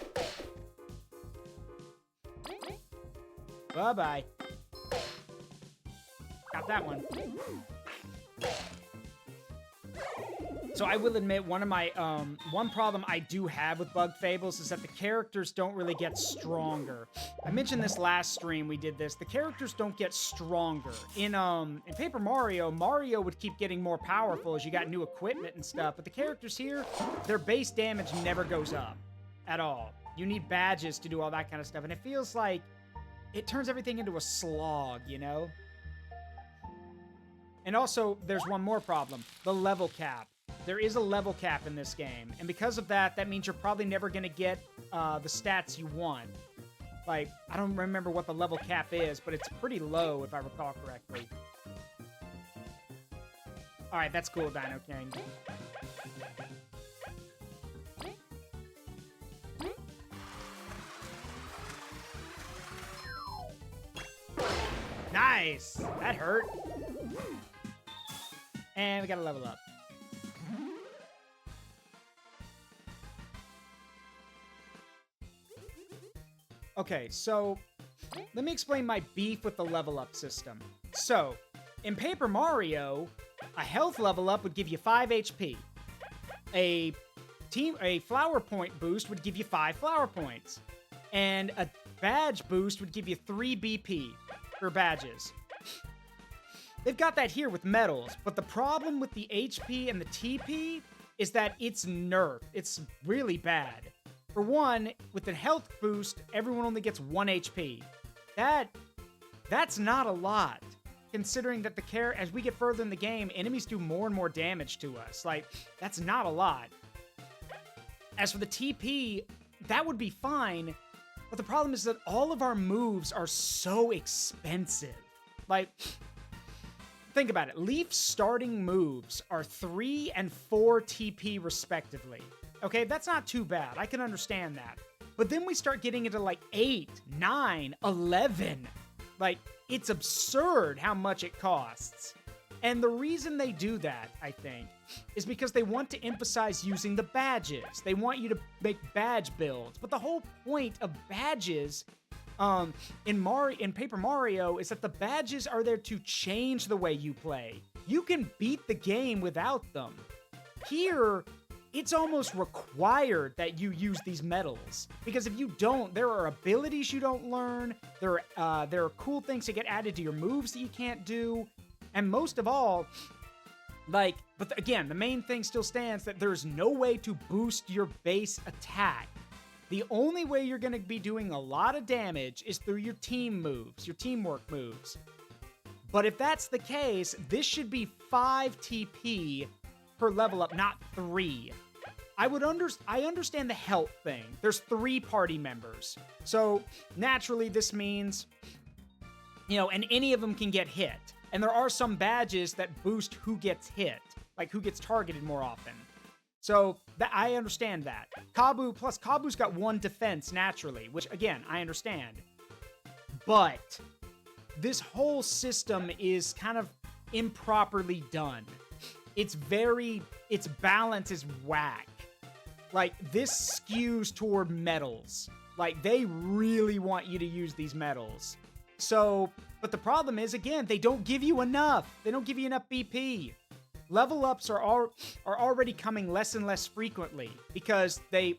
Bye-bye. Got that one. So I will admit, one of my one problem I do have with Bug Fables is that the characters don't really get stronger. I mentioned this last stream we did this. The characters don't get stronger. In Paper Mario, Mario would keep getting more powerful as you got new equipment and stuff, but the characters here, their base damage never goes up at all. You need badges to do all that kind of stuff, and it feels like it turns everything into a slog, you know? And also, there's one more problem, the level cap. There is a level cap in this game, and because of that, that means you're probably never going to get the stats you want. Like, I don't remember what the level cap is, but it's pretty low, if I recall correctly. Alright, that's cool, Dino King. Nice! That hurt. And we gotta level up. Okay, so let me explain my beef with the level up system. So, in Paper Mario, a health level up would give you 5 HP. A flower point boost would give you 5 flower points. And a badge boost would give you 3 BP for badges. They've got that here with medals, but the problem with the HP and the TP is that it's nerfed. It's really bad. For one, with the health boost, everyone only gets 1 HP. That's not a lot, considering that as we get further in the game, enemies do more and more damage to us. Like, that's not a lot. As for the TP, that would be fine, but the problem is that all of our moves are so expensive. Like, think about it. Leaf's starting moves are 3 and 4 TP respectively. Okay, that's not too bad. I can understand that. But then we start getting into like 8, 9, 11. Like, it's absurd how much it costs. And the reason they do that, I think, is because they want to emphasize using the badges. They want you to make badge builds. But the whole point of badges in Paper Mario is that the badges are there to change the way you play. You can beat the game without them. Here, it's almost required that you use these medals, because if you don't, there are abilities you don't learn, there are cool things that get added to your moves that you can't do, and most of all, but again, the main thing still stands that there's no way to boost your base attack. The only way you're going to be doing a lot of damage is through your team moves, your teamwork moves. But if that's the case, this should be 5 TP per level up, not 3. I understand the health thing. There's 3 party members. So naturally this means, and any of them can get hit. And there are some badges that boost who gets hit, like who gets targeted more often. So I understand that. Kabu's got 1 defense naturally, which again, I understand. But this whole system is kind of improperly done. Its balance is whack. Like, this skews toward medals. Like, they really want you to use these medals. So, but the problem is, again, they don't give you enough. They don't give you enough BP. Level ups are already coming less and less frequently because they,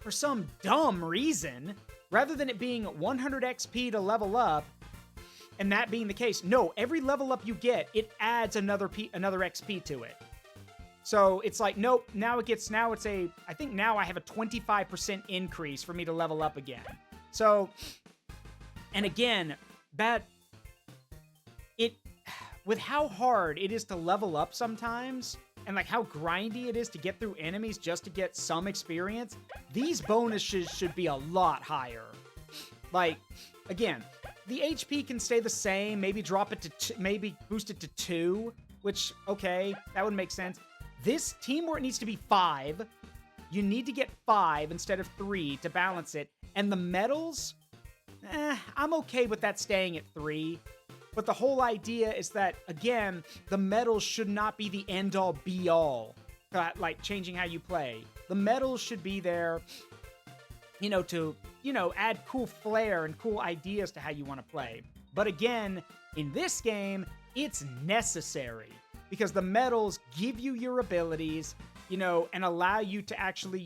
for some dumb reason, rather than it being 100 XP to level up, and that being the case, no, every level up you get, it adds another XP to it. So it's like, nope, I think now I have a 25% increase for me to level up again. So, and again, with how hard it is to level up sometimes, and like how grindy it is to get through enemies just to get some experience, these bonuses should be a lot higher. Like, again, the HP can stay the same, maybe drop it to, maybe boost it to 2, which, okay, that would make sense. This teamwork needs to be 5, You need to get 5 instead of 3 to balance it. And the medals, I'm okay with that staying at 3. But the whole idea is that, again, the medals should not be the end-all, be-all, like changing how you play. The medals should be there, to, add cool flair and cool ideas to how you want to play. But again, in this game, it's necessary because the medals give you your abilities, and allow you to actually,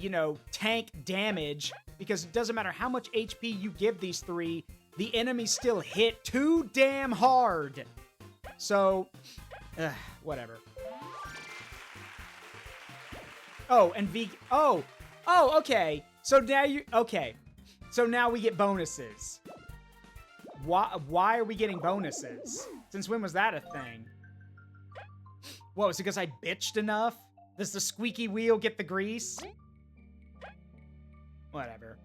tank damage, because it doesn't matter how much HP you give these 3, the enemies still hit too damn hard. So, whatever. Oh, and okay. So now we get bonuses. Why are we getting bonuses? Since when was that a thing? What, was it because I bitched enough? Does the squeaky wheel get the grease? Whatever.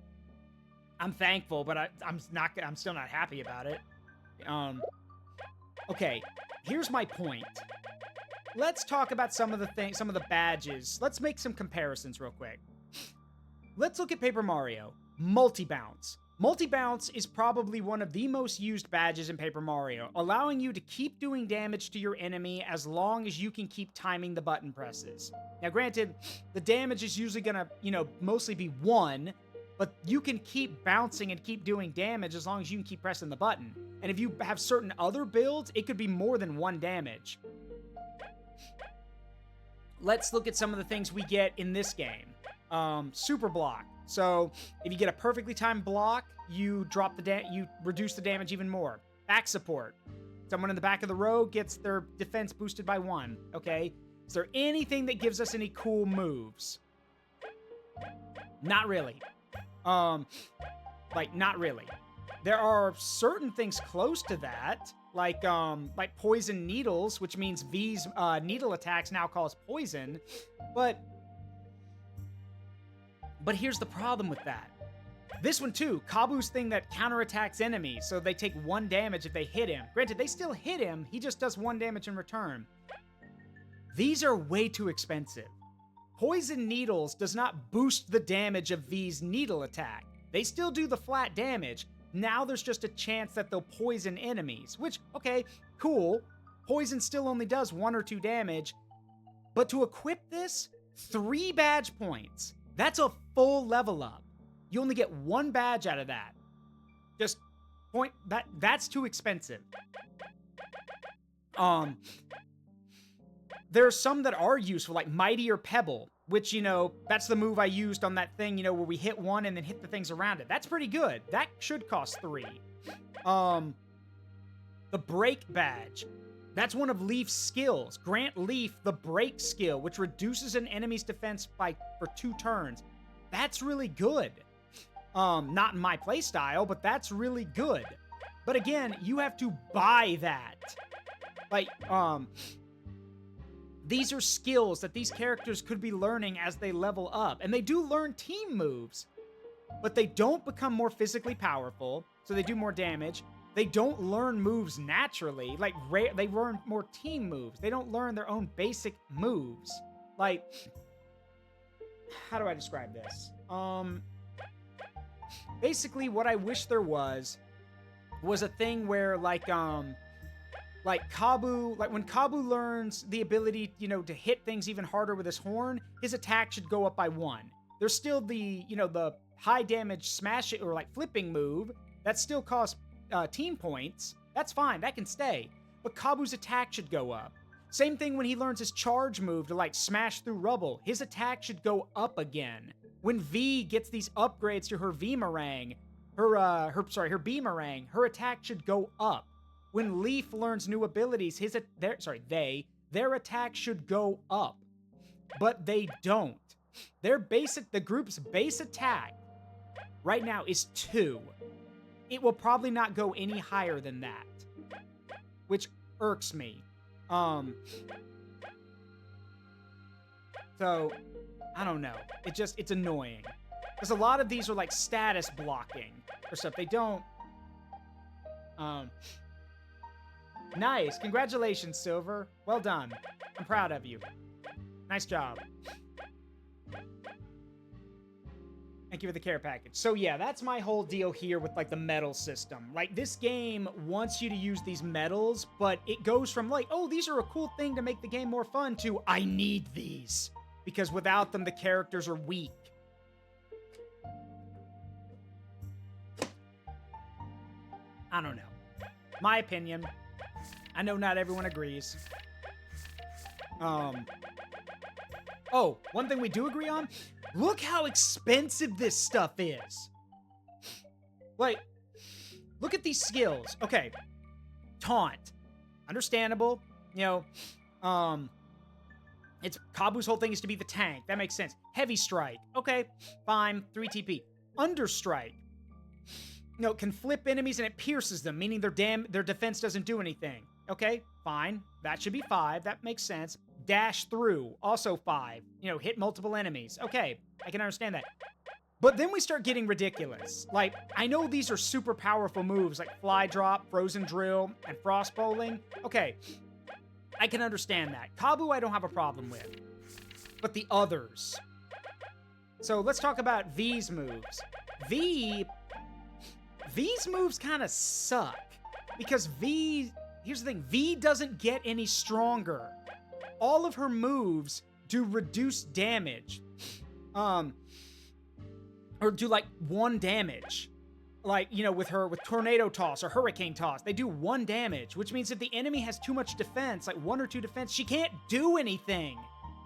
I'm thankful, but I'm still not happy about it. Okay, here's my point. Let's talk about some of the badges. Let's make some comparisons real quick. Let's look at Paper Mario. Multi-bounce. Multi-bounce is probably one of the most used badges in Paper Mario, allowing you to keep doing damage to your enemy as long as you can keep timing the button presses. Now, granted, the damage is usually gonna, mostly be 1, but you can keep bouncing and keep doing damage as long as you can keep pressing the button. And if you have certain other builds, it could be more than 1 damage. Let's look at some of the things we get in this game. Super block. So if you get a perfectly timed block, you reduce the damage even more. Back support. Someone in the back of the row gets their defense boosted by 1. Okay. Is there anything that gives us any cool moves? Not really. Not really. There are certain things close to that, like poison needles, which means V's needle attacks now cause poison, but here's the problem with that. This one too, Kabu's thing that counterattacks enemies, so they take 1 damage if they hit him. Granted, they still hit him, he just does 1 damage in return. These are way too expensive. Poison needles does not boost the damage of V's needle attack. They still do the flat damage. Now there's just a chance that they'll poison enemies, which, okay, cool. Poison still only does 1 or 2 damage, but to equip this, 3 badge points. That's a full level up. You only get 1 badge out of that. Just that's too expensive. There are some that are useful, like Mightier Pebble, which, that's the move I used on that thing, where we hit 1 and then hit the things around it. That's pretty good. That should cost 3. The Break Badge. That's one of Leaf's skills. Grant Leaf the Break skill, which reduces an enemy's defense for 2 turns. That's really good. Not in my playstyle, but that's really good. But again, you have to buy that. These are skills that these characters could be learning as they level up. And they do learn team moves, but they don't become more physically powerful, so they do more damage. They don't learn moves naturally. They learn more team moves. They don't learn their own basic moves. How do I describe this? Basically, what I wish there was a thing where, Kabu, when Kabu learns the ability, to hit things even harder with his horn, his attack should go up by 1. There's still the high damage smash it or flipping move that still costs team points. That's fine, that can stay. But Kabu's attack should go up. Same thing when he learns his charge move to smash through rubble. His attack should go up again. When V gets these upgrades to her V-Meringue, her B-Meringue, her attack should go up. When Leaf learns new abilities, their attack should go up. But they don't. The group's base attack right now is 2. It will probably not go any higher than that, which irks me. So, I don't know. It's annoying. Because a lot of these are status blocking or stuff. They don't... Nice. Congratulations, Silver. Well done. I'm proud of you. Nice job. Thank you for the care package. So yeah, that's my whole deal here with like the medal system. Like this game wants you to use these medals, but it goes from like, oh, these are a cool thing to make the game more fun to I need these because without them the characters are weak. I don't know. My opinion. I know not everyone agrees. Oh, one thing we do agree on, look how expensive this stuff is. Like, look at these skills. Okay, taunt. Understandable. You know, it's Kabu's whole thing is to be the tank. That makes sense. Heavy strike. Okay, fine. 3 TP. Understrike. No, can flip enemies and it pierces them, meaning their defense doesn't do anything. Okay, fine. That should be 5. That makes sense. Dash through, also 5. You know, hit multiple enemies. Okay, I can understand that. But then we start getting ridiculous. Like, I know these are super powerful moves like Fly Drop, Frozen Drill, and Frost Bowling. Okay, I can understand that. Kabu I don't have a problem with. But the others. So let's talk about V's moves. V's moves kind of suck. Because here's the thing, V doesn't get any stronger. All of her moves do reduced damage. Or do like 1 damage. Like, you know, with Tornado Toss or Hurricane Toss, they do 1 damage, which means if the enemy has too much defense, like 1 or 2 defense, she can't do anything.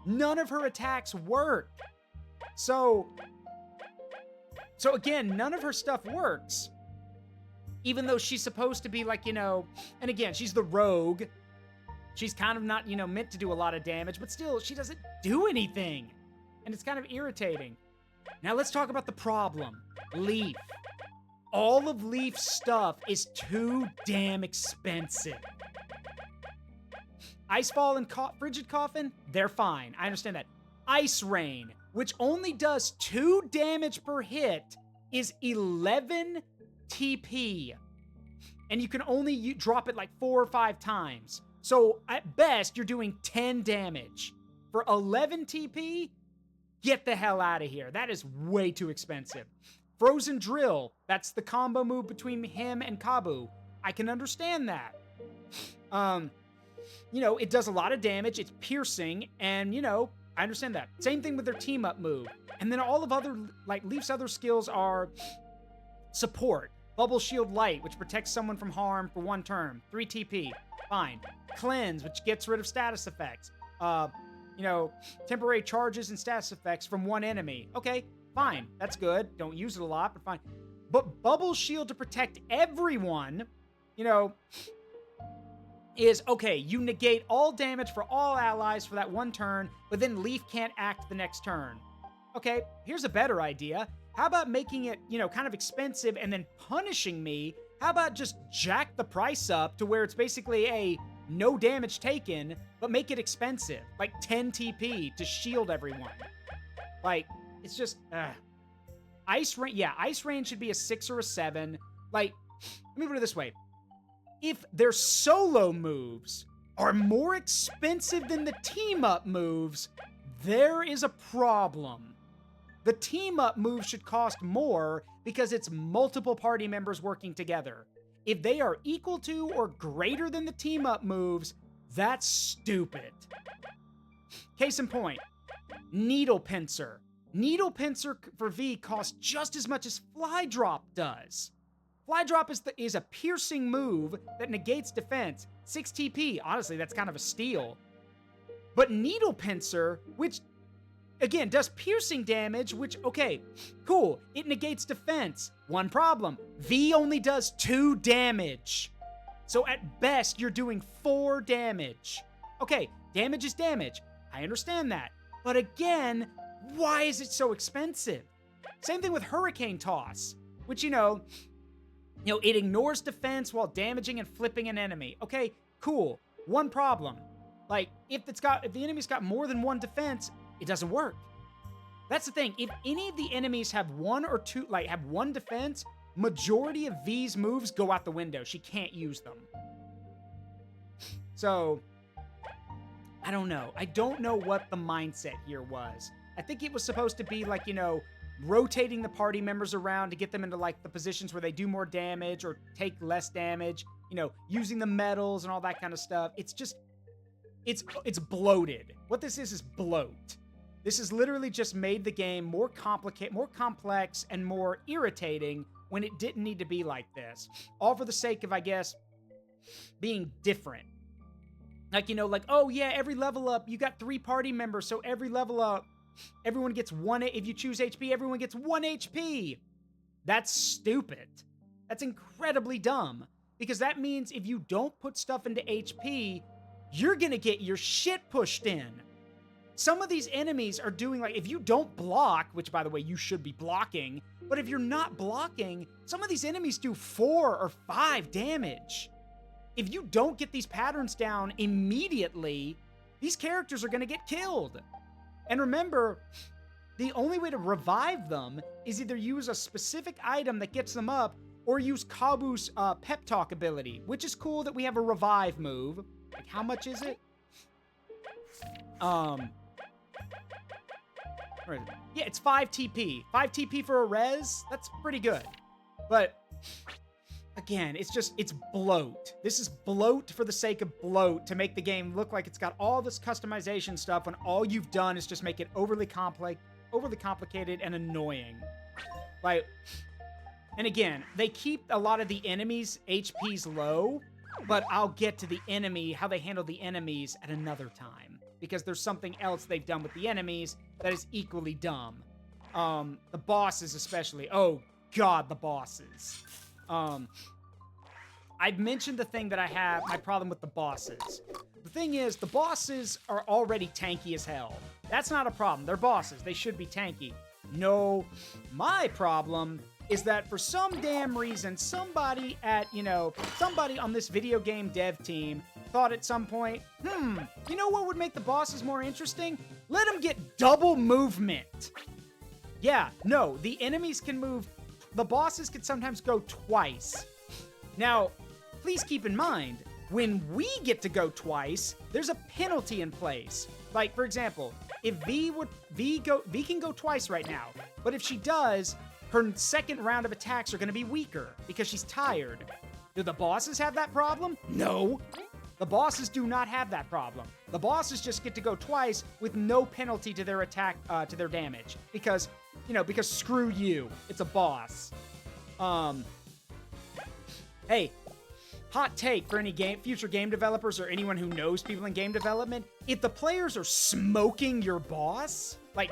None of her attacks work. So again, none of her stuff works. Even though she's supposed to be like, you know, and again, she's the rogue. She's kind of not, you know, meant to do a lot of damage, but still, she doesn't do anything. And it's kind of irritating. Now let's talk about the problem. Leaf. All of Leaf's stuff is too damn expensive. Icefall and Frigid Coffin, they're fine. I understand that. Ice Rain, which only does 2 damage per hit, is 11 TP. And you can only drop it like 4 or 5 times. So at best, you're doing 10 damage. For 11 TP, get the hell out of here. That is way too expensive. Frozen Drill, that's the combo move between him and Kabu. I can understand that. You know, it does a lot of damage, it's piercing, and, you know, I understand that. Same thing with their team-up move. And then all of other, like, Leaf's other skills are support. Bubble Shield Light, which protects someone from harm for 1 turn. 3 TP. Fine. Cleanse, which gets rid of status effects. You know, temporary charges and status effects from 1 enemy. Okay, fine. That's good. Don't use it a lot, but fine. But Bubble Shield to protect everyone, you know, is, okay, you negate all damage for all allies for that 1 turn, but then Leaf can't act the next turn. Okay, here's a better idea. How about making it, you know, kind of expensive and then punishing me? How about just jack the price up to where it's basically a no damage taken, but make it expensive, like 10 TP to shield everyone. Like, it's just, Ice Rain, yeah, Ice Rain should be a 6 or a 7. Like, let me put it this way. If their solo moves are more expensive than the team-up moves, there is a problem. The team-up move should cost more because it's multiple party members working together. If they are equal to or greater than the team-up moves, that's stupid. Case in point, Needle Pincer. Needle Pincer for V costs just as much as Fly Drop does. Fly Drop is a piercing move that negates defense. 6 TP, honestly, that's kind of a steal. But Needle Pincer, which, again, does piercing damage, which, okay, cool, it negates defense. 1 problem, V only does 2 damage. So at best, you're doing 4 damage. Okay, damage is damage. I understand that. But again, why is it so expensive? Same thing with Hurricane Toss, which, you know, it ignores defense while damaging and flipping an enemy. Okay, cool. 1 problem. Like, if the enemy's got more than 1 defense, it doesn't work. That's the thing. If any of the enemies have 1 or 2, like, have 1 defense, majority of V's moves go out the window. She can't use them. So, I don't know. I don't know what the mindset here was. I think it was supposed to be like, you know, rotating the party members around to get them into like the positions where they do more damage or take less damage, you know, using the metals and all that kind of stuff. It's just, it's bloated. What this is bloat. This has literally just made the game more complicated, more complex, and more irritating when it didn't need to be like this. All for the sake of, I guess, being different. Like, you know, like, oh yeah, every level up, you got 3 party members, so every level up, everyone gets 1, if you choose HP, everyone gets 1 HP. That's stupid. That's incredibly dumb. Because that means if you don't put stuff into HP, you're gonna get your shit pushed in. Some of these enemies are doing, like, if you don't block, which by the way, you should be blocking, but if you're not blocking, some of these enemies do 4 or 5 damage. If you don't get these patterns down immediately, these characters are gonna get killed. And remember, the only way to revive them is either use a specific item that gets them up or use Kabu's pep talk ability, which is cool that we have a revive move. Like, how much is it? Where is it? Yeah, it's 5 TP. 5 TP for a res? That's pretty good. But again, it's bloat. This is bloat for the sake of bloat to make the game look like it's got all this customization stuff when all you've done is just make it overly complicated and annoying. Like, and again, they keep a lot of the enemies' HPs low, but I'll get to the enemy, how they handle the enemies at another time. Because there's something else they've done with the enemies that is equally dumb. The bosses especially. Oh god, the bosses. I've mentioned the thing that I have, my problem with the bosses. The thing is, the bosses are already tanky as hell. That's not a problem. They're bosses. They should be tanky. No, my problem is that for some damn reason, somebody on this video game dev team thought at some point, you know what would make the bosses more interesting? Let them get double movement. Yeah, no, the enemies can move. The bosses can sometimes go twice. Now, please keep in mind, when we get to go twice, there's a penalty in place. Like, for example, if V can go twice right now, but if she does, her second round of attacks are going to be weaker because she's tired. Do the bosses have that problem? No. The bosses do not have that problem. The bosses just get to go twice with no penalty to their attack, to their damage. Because screw you. It's a boss. Hey, hot take for any future game developers or anyone who knows people in game development. If the players are smoking your boss, like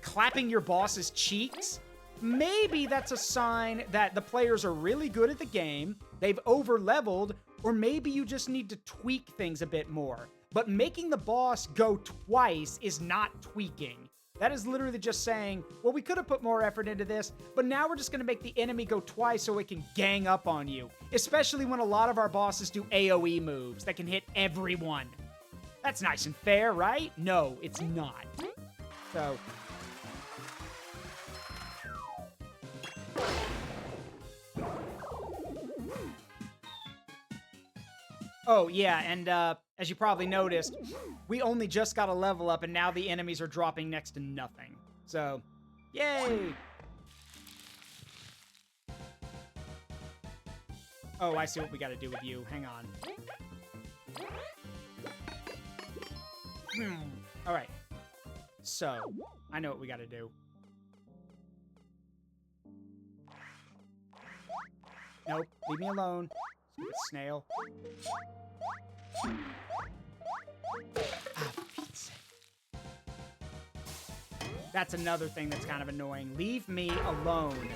clapping your boss's cheeks, maybe that's a sign that the players are really good at the game, they've over-leveled, or maybe you just need to tweak things a bit more. But making the boss go twice is not tweaking. That is literally just saying, well, we could have put more effort into this, but now we're just going to make the enemy go twice so it can gang up on you. Especially when a lot of our bosses do AoE moves that can hit everyone. That's nice and fair, right? No, it's not. So... Oh, yeah, and as you probably noticed, we only just got a level up, and now the enemies are dropping next to nothing. So, yay! Oh, I see what we gotta do with you. Hang on. Alright. So, I know what we gotta do. Nope, leave me alone. Stupid snail. Ah, for Pete's sake. That's another thing that's kind of annoying. Leave me alone.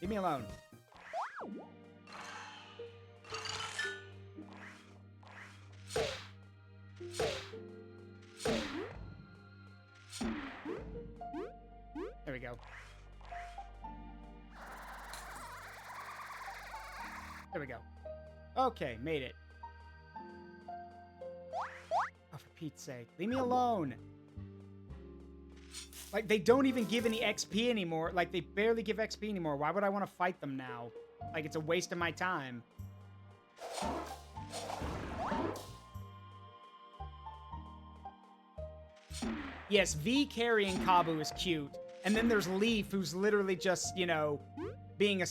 Leave me alone. There we go. There we go. Okay, made it. Oh, for Pete's sake. Leave me alone. Like, they don't even give any XP anymore. Like, they barely give XP anymore. Why would I want to fight them now? Like, it's a waste of my time. Yes, V carrying Kabu is cute. And then there's Leaf, who's literally just, you know, being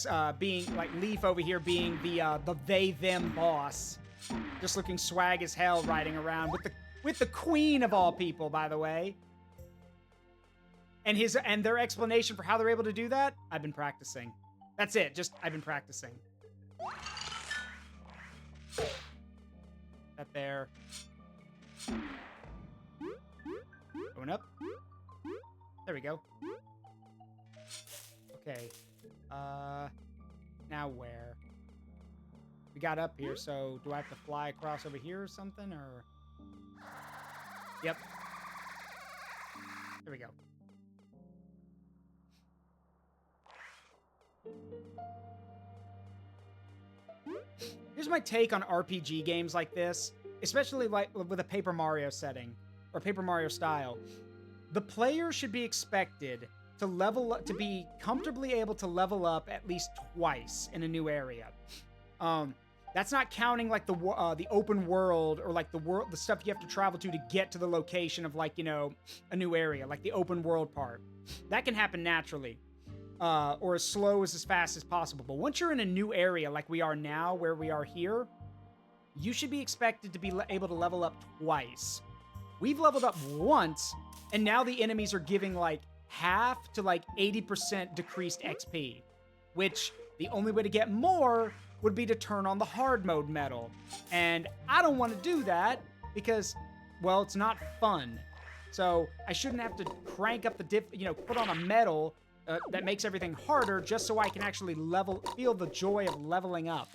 like Leaf over here being the they-them boss. Just looking swag as hell riding around with the queen of all people, by the way. And their explanation for how they're able to do that, I've been practicing. That's it, just I've been practicing. That there. Going up. There we go. Okay. Now where? We got up here, so do I have to fly across over here or something, or? Yep. There we go. Here's my take on RPG games like this, especially like with a Paper Mario setting or Paper Mario style. The player should be expected to be comfortably able to level up at least twice in a new area. That's not counting like the open world or like the stuff you have to travel to get to the location of, like, you know, a new area, like the open world part. That can happen naturally. Or as slow as fast as possible. But once you're in a new area like we are now, where we are here, you should be expected to be able to level up twice. We've leveled up once, and now the enemies are giving like half to like 80% decreased XP, which the only way to get more would be to turn on the hard mode medal. And I don't want to do that because, well, it's not fun. So I shouldn't have to crank up the put on a medal that makes everything harder just so I can actually feel the joy of leveling up.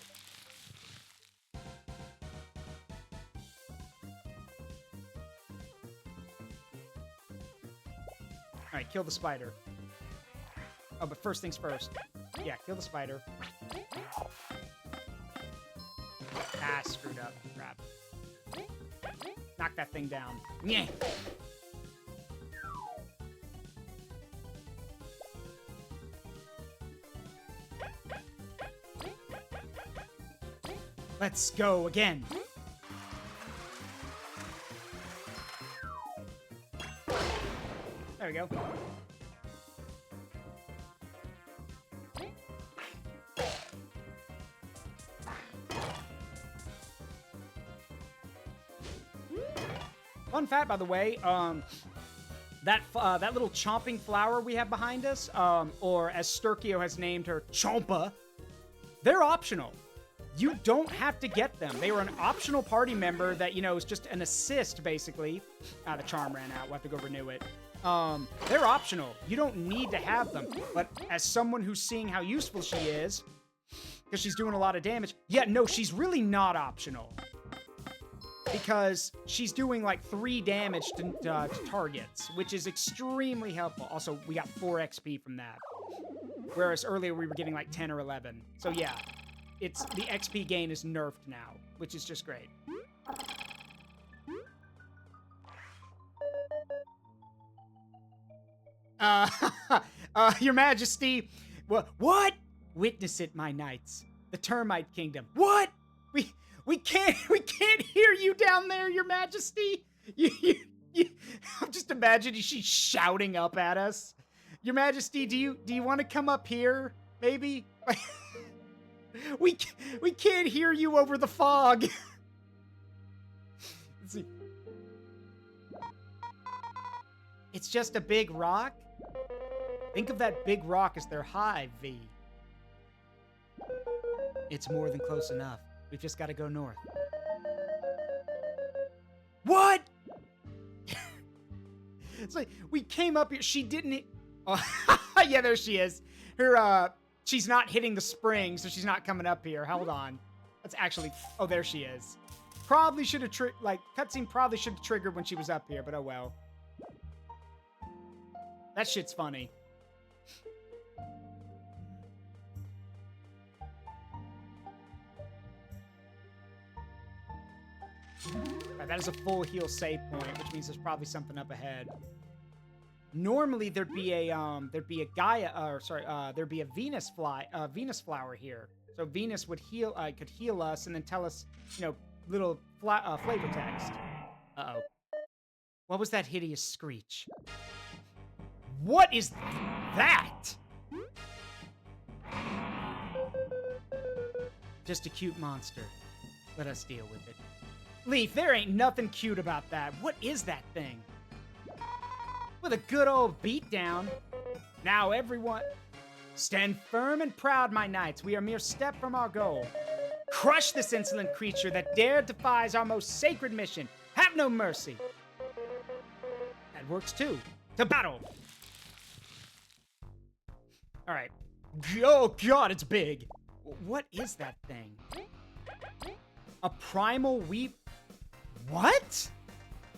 All right, kill the spider. Oh, but first things first. Yeah, kill the spider. Ah, screwed up. Crap. Knock that thing down. Yeah. Let's go again. There we go. Fun fact, by the way, that little chomping flower we have behind us, or as Sturkio has named her, Chompa, they're optional. You don't have to get them. They were an optional party member that, you know, is just an assist, basically. The charm ran out. We'll have to go renew it. They're optional. You don't need to have them. But as someone who's seeing how useful she is, because she's doing a lot of damage, yeah, no, she's really not optional. Because she's doing like 3 damage to targets, which is extremely helpful. Also, we got 4 XP from that. Whereas earlier we were getting like 10 or 11. So yeah. The XP gain is nerfed now, which is just great. Your Majesty, what? Witness it, my knights. The Termite Kingdom. What? We can't hear you down there, Your Majesty. I'm just imagining she's shouting up at us. Your Majesty, do you want to come up here? Maybe. We can't hear you over the fog. Let's see. It's just a big rock? Think of that big rock as their hive, V. It's more than close enough. We've just got to go north. What? It's like, we came up here. She didn't... Oh, yeah, there she is. Her, she's not hitting the spring, so she's not coming up here. Hold on. That's actually... Oh, there she is. Probably should have... cutscene probably should have triggered when she was up here, but oh well. That shit's funny. Right, that is a full heal save point, which means there's probably something up ahead. Normally there'd be a Venus flower here. So Venus would heal, could heal us and then tell us, you know, little flavor text. Uh-oh. What was that hideous screech? What is that? Just a cute monster. Let us deal with it. Leaf, there ain't nothing cute about that. What is that thing? With a good old beatdown. Now everyone... Stand firm and proud, my knights. We are mere step from our goal. Crush this insolent creature that dare defies our most sacred mission. Have no mercy. That works too. To battle. All right. Oh, God, it's big. What is that thing? A primal weave... What?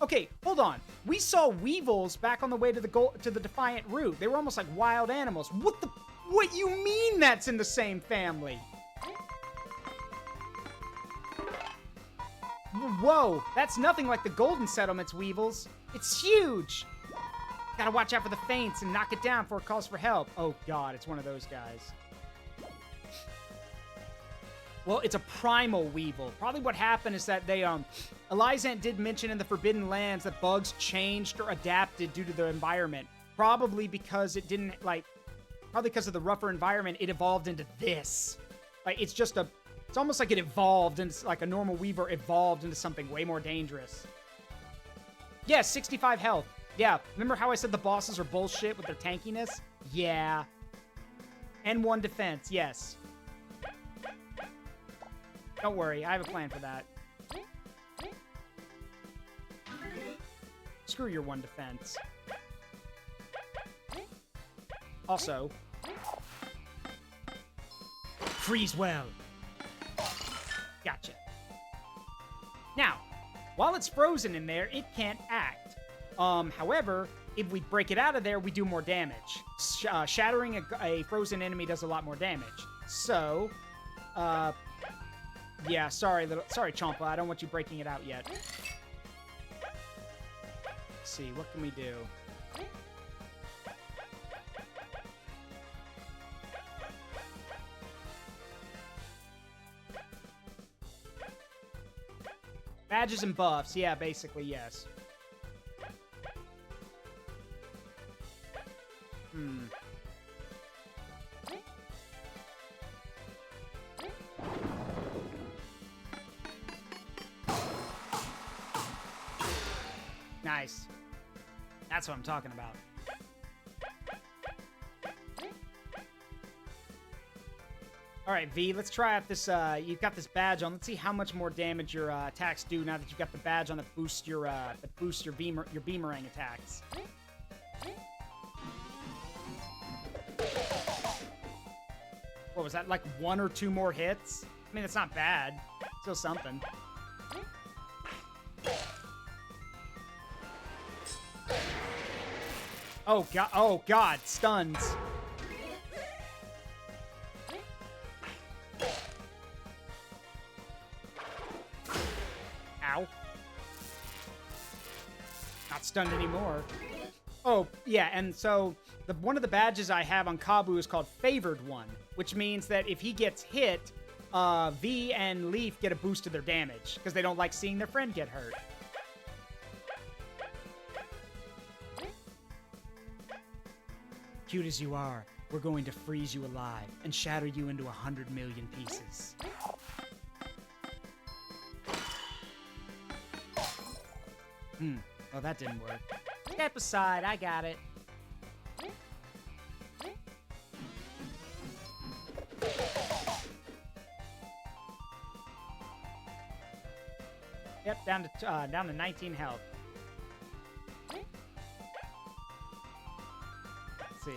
Okay, hold on. We saw weevils back on the way to the Defiant Route. They were almost like wild animals. What you mean that's in the same family? Whoa, that's nothing like the Golden Settlement's weevils. It's huge. Gotta watch out for the feints and knock it down before it calls for help. Oh God, it's one of those guys. Well, it's a primal weevil. Probably what happened is that they, Elizant did mention in the Forbidden Lands that bugs changed or adapted due to the environment. Probably because it didn't, probably because of the rougher environment, it evolved into this. Like, it's almost like it evolved into, like a normal weaver evolved into something way more dangerous. Yeah, 65 health. Yeah, remember how I said the bosses are bullshit with their tankiness? Yeah. And 1 defense, yes. Don't worry, I have a plan for that. Screw your 1 defense. Also, freeze well. Gotcha. Now, while it's frozen in there, it can't act. However, if we break it out of there, we do more damage. Shattering a frozen enemy does a lot more damage. So, yeah, sorry, Chompa. I don't want you breaking it out yet. Let's see, what can we do? Badges and buffs. Yeah, basically, yes. Nice. That's what I'm talking about. All right, V, let's try out this, you've got this badge on. Let's see how much more damage your attacks do now that you've got the badge on that boosts your beamerang attacks. What was that, like 1 or 2 more hits? I mean, it's not bad. Still something. Oh God, stuns. Ow. Not stunned anymore. Oh, yeah, and so one of the badges I have on Kabu is called Favored One, which means that if he gets hit, V and Leaf get a boost to their damage, because they don't like seeing their friend get hurt. Cute as you are, we're going to freeze you alive and shatter you into 100 million pieces. Well, that didn't work. Step aside, I got it. Yep, down to 19 health. Let's see.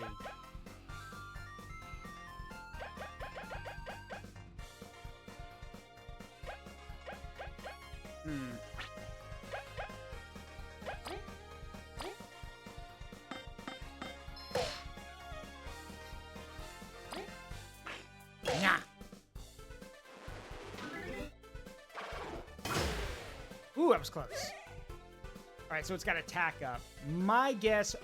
Nah. Ooh, that was close. All right, so it's got attack up. My guess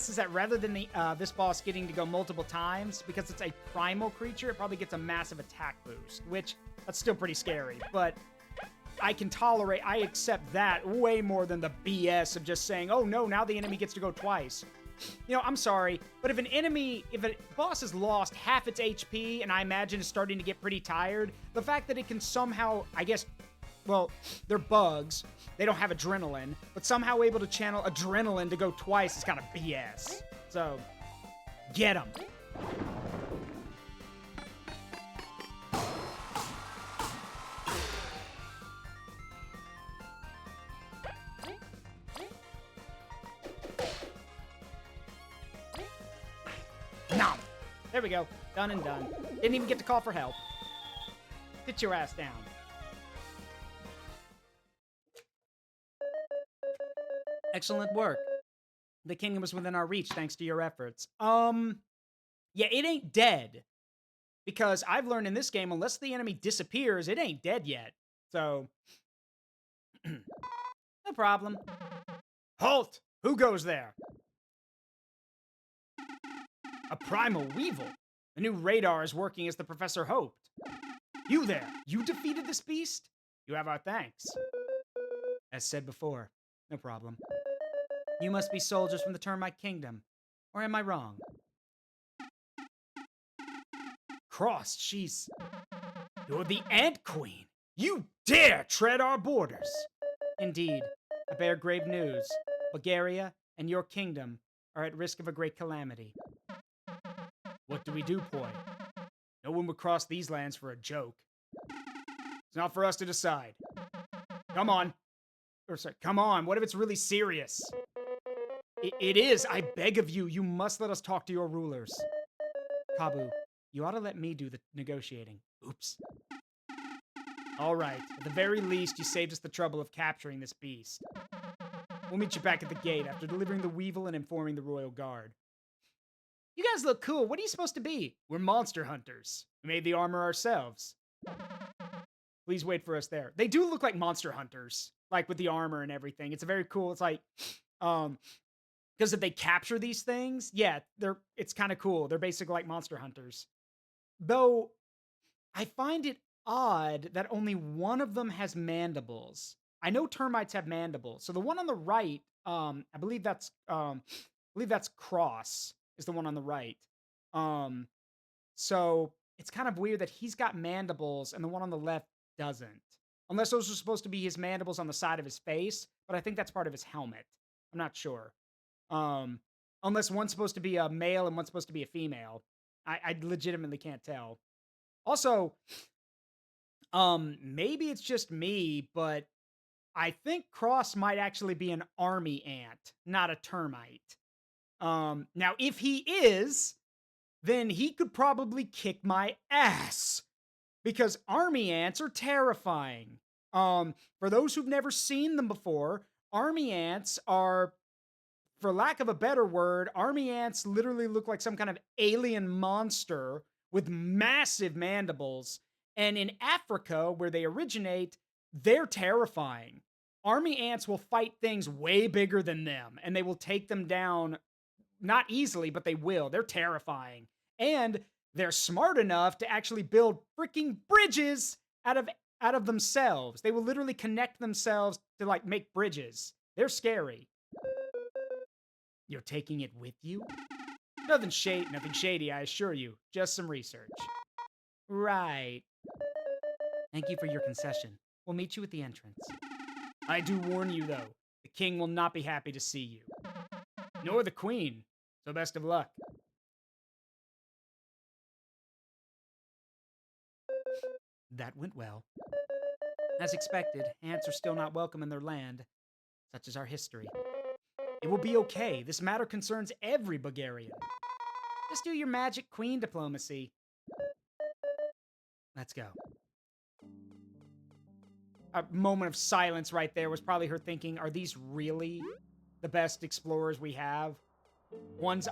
is that rather than this boss getting to go multiple times, because it's a primal creature, it probably gets a massive attack boost, which that's still pretty scary. But I can tolerate, I accept that way more than the BS of just saying, oh no, now the enemy gets to go twice. You know, I'm sorry, but if a boss has lost half its HP, and I imagine is starting to get pretty tired, the fact that it can somehow, I guess, well, they're bugs, they don't have adrenaline, but somehow able to channel adrenaline to go twice is kind of BS. So, get them. Nom. There we go. Done and done. Didn't even get to call for help. Sit your ass down. Excellent work. The kingdom was within our reach thanks to your efforts. Yeah, it ain't dead. Because I've learned in this game, unless the enemy disappears, it ain't dead yet. So, no problem. Halt! Who goes there? A primal weevil. The new radar is working as the professor hoped. You there, you defeated this beast? You have our thanks. As said before, no problem. You must be soldiers from the Termite Kingdom. Or am I wrong? Cross, she's... You're the Ant Queen. You dare tread our borders. Indeed, I bear grave news. Bulgaria and your kingdom are at risk of a great calamity. What do we do, Poi? No one would cross these lands for a joke. It's not for us to decide. Come on. Or sorry, come on, what if it's really serious? It is, I beg of you, you must let us talk to your rulers. Kabu, you ought to let me do the negotiating. Oops. All right, at the very least, you saved us the trouble of capturing this beast. We'll meet you back at the gate after delivering the weevil and informing the royal guard. You guys look cool. What are you supposed to be? We're monster hunters. We made the armor ourselves. Please wait for us there. They do look like monster hunters, like with the armor and everything. It's a very cool. It's like, because if they capture these things, yeah, it's kind of cool. They're basically like monster hunters. Though, I find it odd that only one of them has mandibles. I know termites have mandibles. So the one on the right, I believe that's Cross is the one on the right. So it's kind of weird that he's got mandibles and the one on the left doesn't. Unless those are supposed to be his mandibles on the side of his face, but I think that's part of his helmet. I'm not sure. Unless one's supposed to be a male and one's supposed to be a female. I legitimately can't tell. Also, maybe it's just me, but I think Cross might actually be an army ant, not a termite. Now, if he is, then he could probably kick my ass. Because army ants are terrifying. For those who've never seen them before, army ants are, for lack of a better word, army ants literally look like some kind of alien monster with massive mandibles. And in Africa, where they originate, they're terrifying. Army ants will fight things way bigger than them, and they will take them down, not easily, but they will. They're terrifying. And they're smart enough to actually build freaking bridges out of themselves. They will literally connect themselves to, like, make bridges. They're scary. You're taking it with you? Nothing shady, I assure you. Just some research. Right. Thank you for your concession. We'll meet you at the entrance. I do warn you, though, the king will not be happy to see you. Nor the queen. So best of luck. That went well. As expected, ants are still not welcome in their land. Such is our history. It will be okay. This matter concerns every Bulgarian. Just do your magic queen diplomacy. Let's go. A moment of silence right there was probably her thinking, are these really the best explorers we have? One's,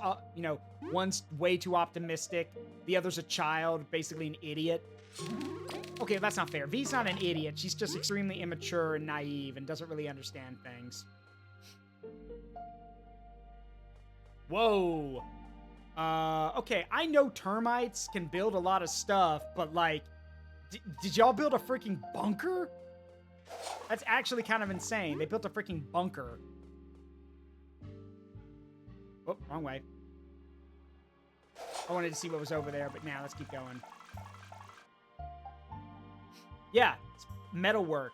one's way too optimistic. The other's a child, basically an idiot. Okay, that's not fair. V's not an idiot. She's just extremely immature and naive and doesn't really understand things. Whoa. Okay, I know termites can build a lot of stuff, but, like, did y'all build a freaking bunker? That's actually kind of insane. They built a freaking bunker. Oh, wrong way. I wanted to see what was over there, but now let's keep going. Yeah, it's metalwork.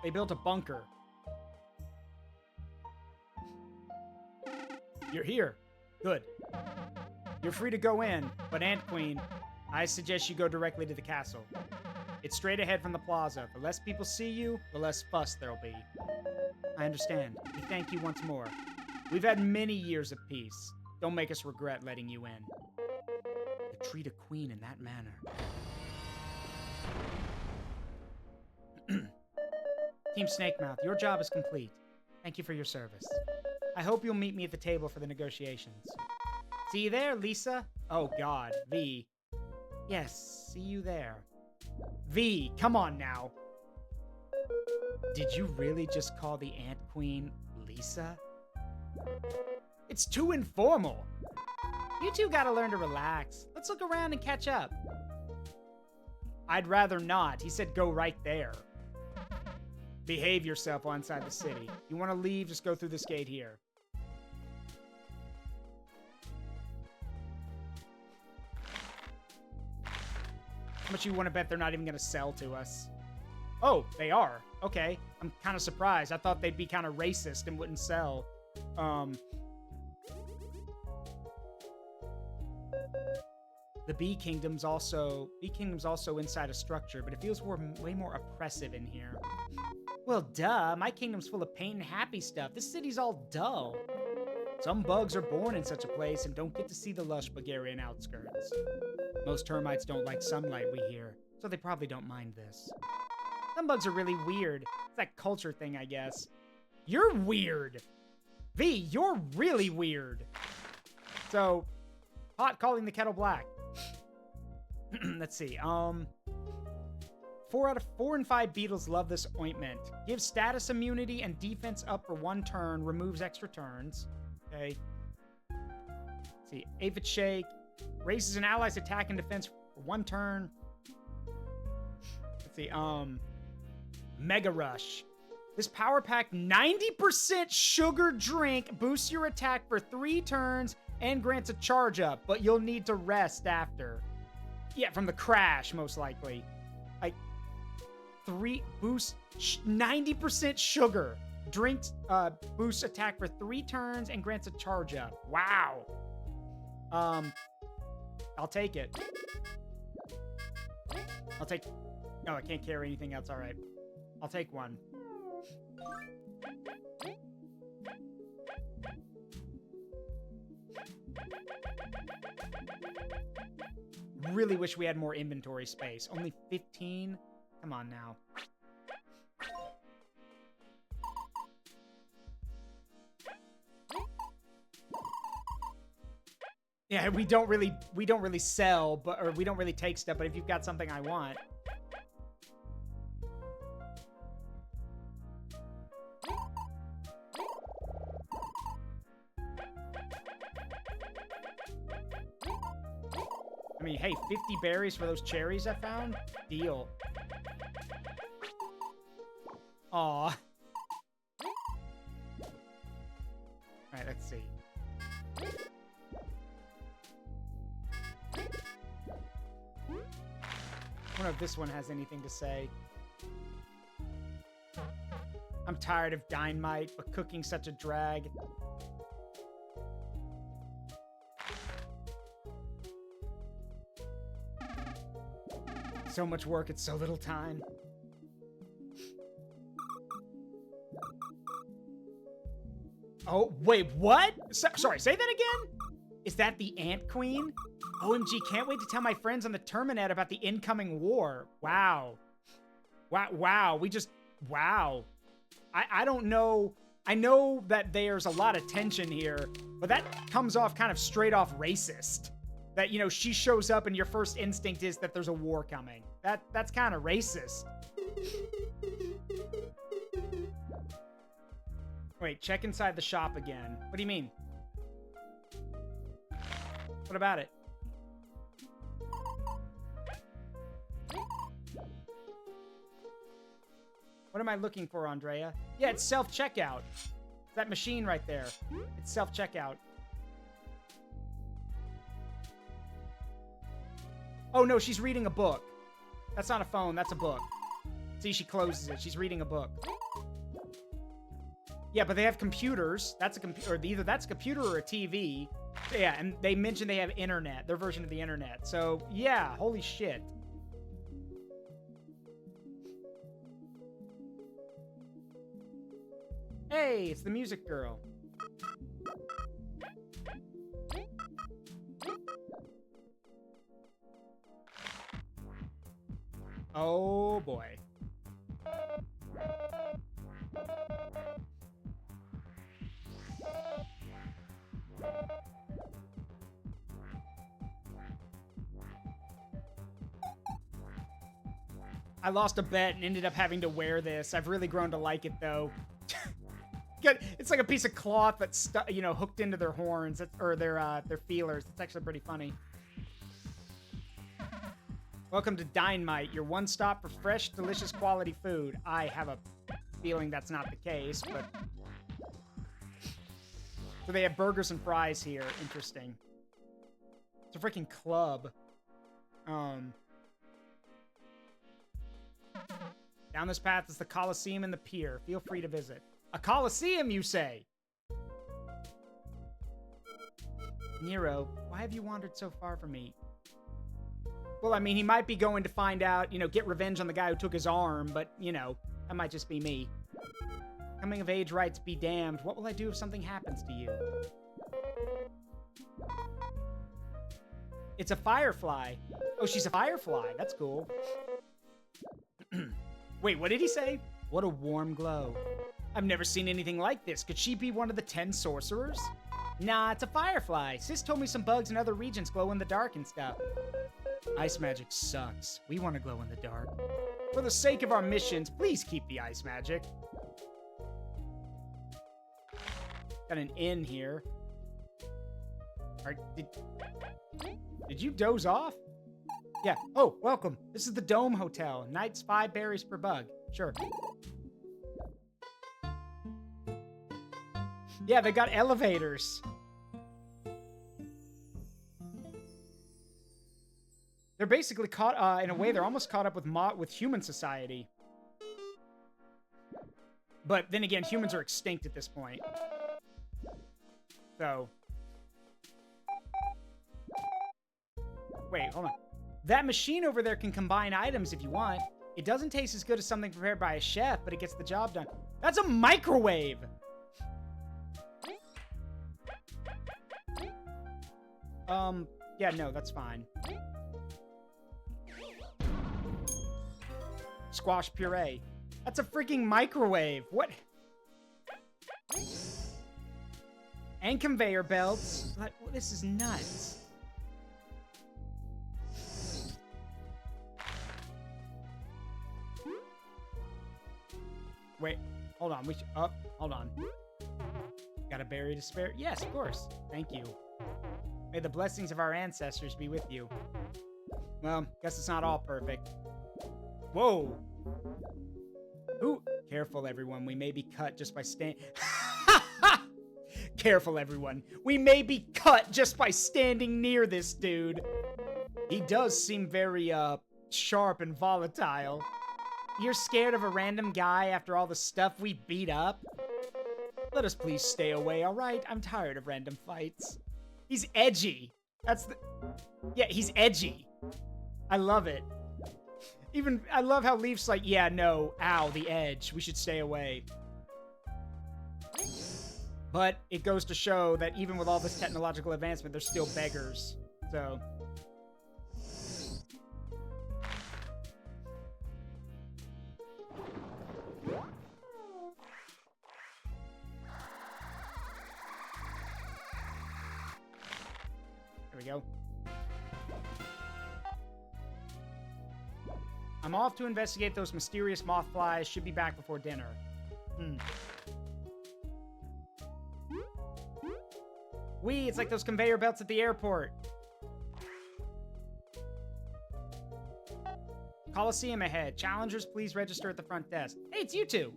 They built a bunker. You're here. Good. You're free to go in, but Ant Queen, I suggest you go directly to the castle. It's straight ahead from the plaza. The less people see you, the less fuss there'll be. I understand. We thank you once more. We've had many years of peace. Don't make us regret letting you in. To treat a queen in that manner. Team Snakemouth, your job is complete. Thank you for your service. I hope you'll meet me at the table for the negotiations. See you there, Lisa? Oh, God. V. Yes, see you there. V, come on now. Did you really just call the Ant Queen Lisa? It's too informal. You two gotta learn to relax. Let's look around and catch up. I'd rather not. He said go right there. Behave yourself while inside the city. You want to leave, just go through this gate here. How much you want to bet they're not even going to sell to us? Oh, they are. Okay. I'm kind of surprised. I thought they'd be kind of racist and wouldn't sell. The Bee Kingdom's also inside a structure, but it feels way more oppressive in here. Well, duh. My kingdom's full of paint and happy stuff. This city's all dull. Some bugs are born in such a place and don't get to see the lush Bulgarian outskirts. Most termites don't like sunlight, we hear, so they probably don't mind this. Some bugs are really weird. It's that culture thing, I guess. You're weird! V, you're really weird! So, hot calling the kettle black. Let's see, 4 and 5 beetles love this ointment. Gives status immunity and defense up for 1 turn. Removes extra turns. Okay. Let's see. Aphid Shake. Raises an ally's attack and defense for 1 turn. Let's see. Mega Rush. This power pack 90% sugar drink boosts your attack for 3 turns and grants a charge up, but you'll need to rest after. Yeah, from the crash, most likely. Like, 3 boost 90% sugar. Drinks boosts attack for 3 turns and grants a charge up. Wow. I'll take it. I'll take... Oh, I can't carry anything else. All right. I'll take 1. Really wish we had more inventory space. Only 15? Come on now. Yeah, we don't really sell, or we don't really take stuff, but if you've got something I want. I mean, hey, 50 berries for those cherries I found? Deal. Aw. Alright, let's see. I wonder if this one has anything to say. I'm tired of dynamite, but cooking's such a drag. So much work, it's so little time. Oh, wait, what? Sorry, say that again? Is that the Ant Queen? OMG, can't wait to tell my friends on the Terminet about the incoming war. Wow. Wow, wow. I don't know. I know that there's a lot of tension here, but that comes off kind of straight off racist. That, you know, she shows up and your first instinct is that there's a war coming. That's kind of racist. Wait, check inside the shop again. What do you mean? What about it? What am I looking for, Andrea? Yeah, it's self-checkout. That machine right there. It's self-checkout. Oh, no, she's reading a book. That's not a phone. That's a book. See, she closes it. She's reading a book. Yeah, but they have computers. That's a computer. Either that's a computer or a TV. Yeah, and they mentioned they have internet. Their version of the internet. So, yeah, holy shit. Hey, it's the music girl. Oh, boy. I lost a bet and ended up having to wear this. I've really grown to like it, though. It's like a piece of cloth that's, you know, hooked into their horns or their feelers. It's actually pretty funny. Welcome to Dynamite, your one stop for fresh, delicious quality food. I have a feeling that's not the case, but... So they have burgers and fries here. Interesting. It's a freaking club. Down this path is the Coliseum and the pier. Feel free to visit. A Coliseum, you say? Nero, why have you wandered so far from me? Well, I mean, he might be going to find out, you know, get revenge on the guy who took his arm, but, you know, that might just be me. Coming of age rights be damned. What will I do if something happens to you? It's a firefly. Oh, she's a firefly. That's cool. Wait, what did he say? What a warm glow. I've never seen anything like this. Could she be one of the 10 sorcerers? Nah, it's a firefly. Sis told me some bugs in other regions glow in the dark and stuff. Ice magic sucks. We want to glow in the dark. For the sake of our missions, please keep the ice magic. Got an inn here. Did you doze off? Yeah. Oh, welcome. This is the Dome Hotel. Nights 5 berries per bug. Sure. Yeah, they got elevators. They're basically caught, in a way, they're almost caught up with human society. But then again, humans are extinct at this point. So. Wait, hold on. That machine over there can combine items if you want. It doesn't taste as good as something prepared by a chef, but it gets the job done. That's a microwave! Yeah, no, that's fine. Squash puree. That's a freaking microwave. What? And conveyor belts. Like, this is nuts. Wait, hold on. Hold on. Got a berry to spare? Yes, of course. Thank you. May the blessings of our ancestors be with you. Well, guess it's not all perfect. Whoa. Ooh. Careful, everyone. We may be cut just by Careful, everyone. We may be cut just by standing near this dude. He does seem very, sharp and volatile. You're scared of a random guy after all the stuff we beat up? Let us please stay away, alright? I'm tired of random fights. He's edgy. Yeah, he's edgy. I love it. I love how Leaf's like, yeah, no, ow, the edge. We should stay away. But it goes to show that even with all this technological advancement, they're still beggars. So. There we go. I'm off to investigate those mysterious moth flies. Should be back before dinner. Wee, it's like those conveyor belts at the airport. Coliseum ahead. Challengers, please register at the front desk. Hey, it's you two.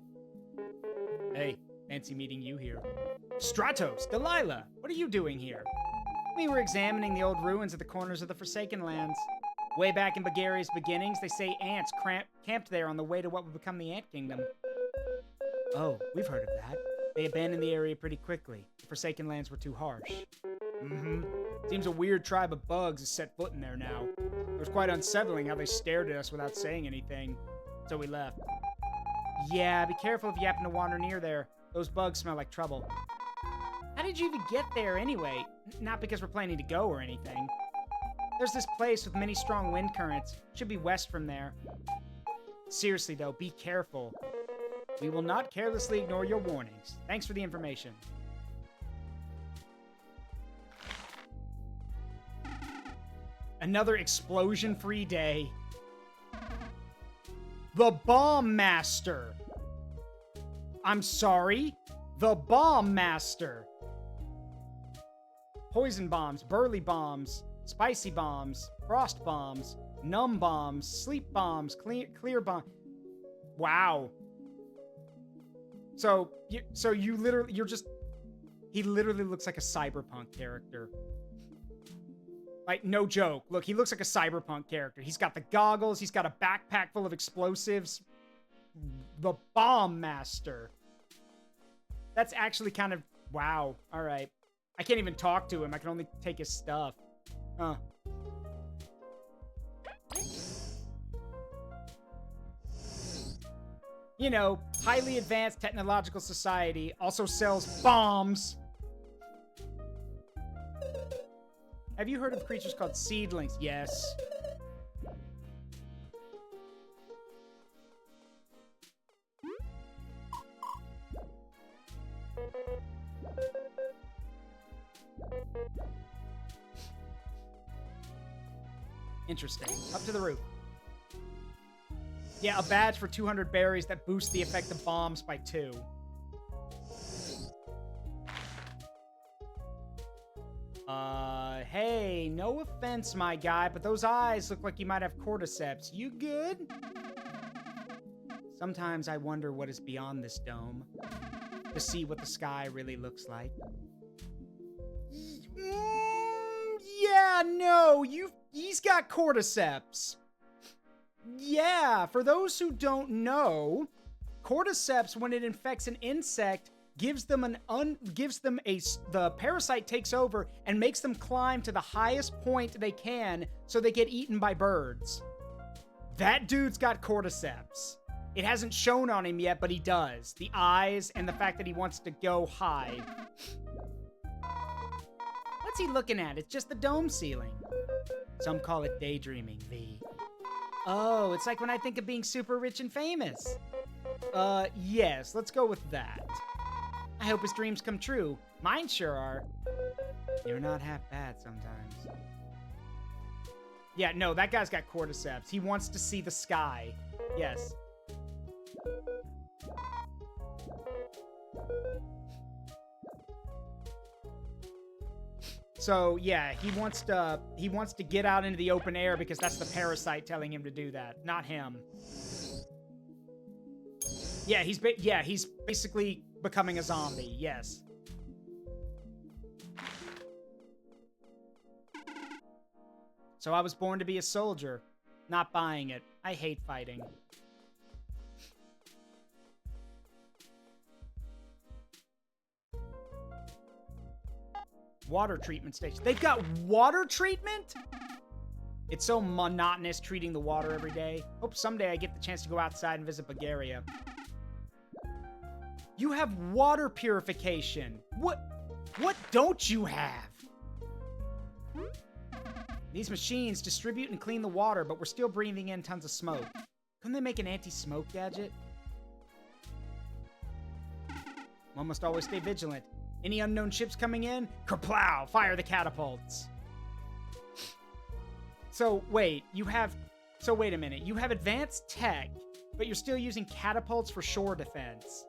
Hey, fancy meeting you here. Stratos, Delilah, what are you doing here? We were examining the old ruins at the corners of the Forsaken Lands. Way back in Bulgaria's beginnings, they say ants camped there on the way to what would become the Ant Kingdom. Oh, we've heard of that. They abandoned the area pretty quickly. The Forsaken Lands were too harsh. Seems a weird tribe of bugs has set foot in there now. It was quite unsettling how they stared at us without saying anything. So we left. Yeah, be careful if you happen to wander near there. Those bugs smell like trouble. How did you even get there anyway? Not because we're planning to go or anything. There's this place with many strong wind currents. Should be west from there. Seriously though, be careful. We will not carelessly ignore your warnings. Thanks for the information. Another explosion-free day. The Bomb Master. I'm sorry? The Bomb Master. Poison bombs, burly bombs, spicy bombs, frost bombs, numb bombs, sleep bombs, clear bomb. Wow. So you literally, he literally looks like a cyberpunk character. Like, no joke. Look, he looks like a cyberpunk character. He's got the goggles. He's got a backpack full of explosives. The Bomb Master. That's actually kind of... Wow. All right. I can't even talk to him. I can only take his stuff. Huh. You know, highly advanced technological society also sells bombs. Have you heard of creatures called seedlings? Yes. Interesting. Up to the roof. Yeah, a badge for 200 berries that boosts the effect of bombs by 2. Hey, no offense, my guy, but those eyes look like you might have cordyceps. You good? Sometimes I wonder what is beyond this dome. To see what the sky really looks like. Yeah, no, he's got cordyceps. Yeah, for those who don't know, cordyceps, when it infects an insect, the parasite takes over and makes them climb to the highest point they can so they get eaten by birds. That dude's got cordyceps. It hasn't shown on him yet, but he does. The eyes and the fact that he wants to go high. What's he looking at? It's just the dome ceiling. Some call it daydreaming, V. Oh, it's like when I think of being super rich and famous. Yes, let's go with that. I hope his dreams come true. Mine sure are. You're not half bad sometimes. Yeah, no, that guy's got cordyceps. He wants to see the sky. Yes. So, yeah, he wants to get out into the open air because that's the parasite telling him to do that, not him. Yeah, he's basically becoming a zombie. Yes. So I was born to be a soldier. Not buying it. I hate fighting. Water treatment station. They've got water treatment? It's so monotonous treating the water every day. Hope someday I get the chance to go outside and visit Bulgaria. You have water purification. What don't you have? These machines distribute and clean the water, but we're still breathing in tons of smoke. Couldn't they make an anti-smoke gadget? One must always stay vigilant. Any unknown ships coming in? Kerplow! Fire the catapults! So, wait a minute. You have advanced tech, but you're still using catapults for shore defense.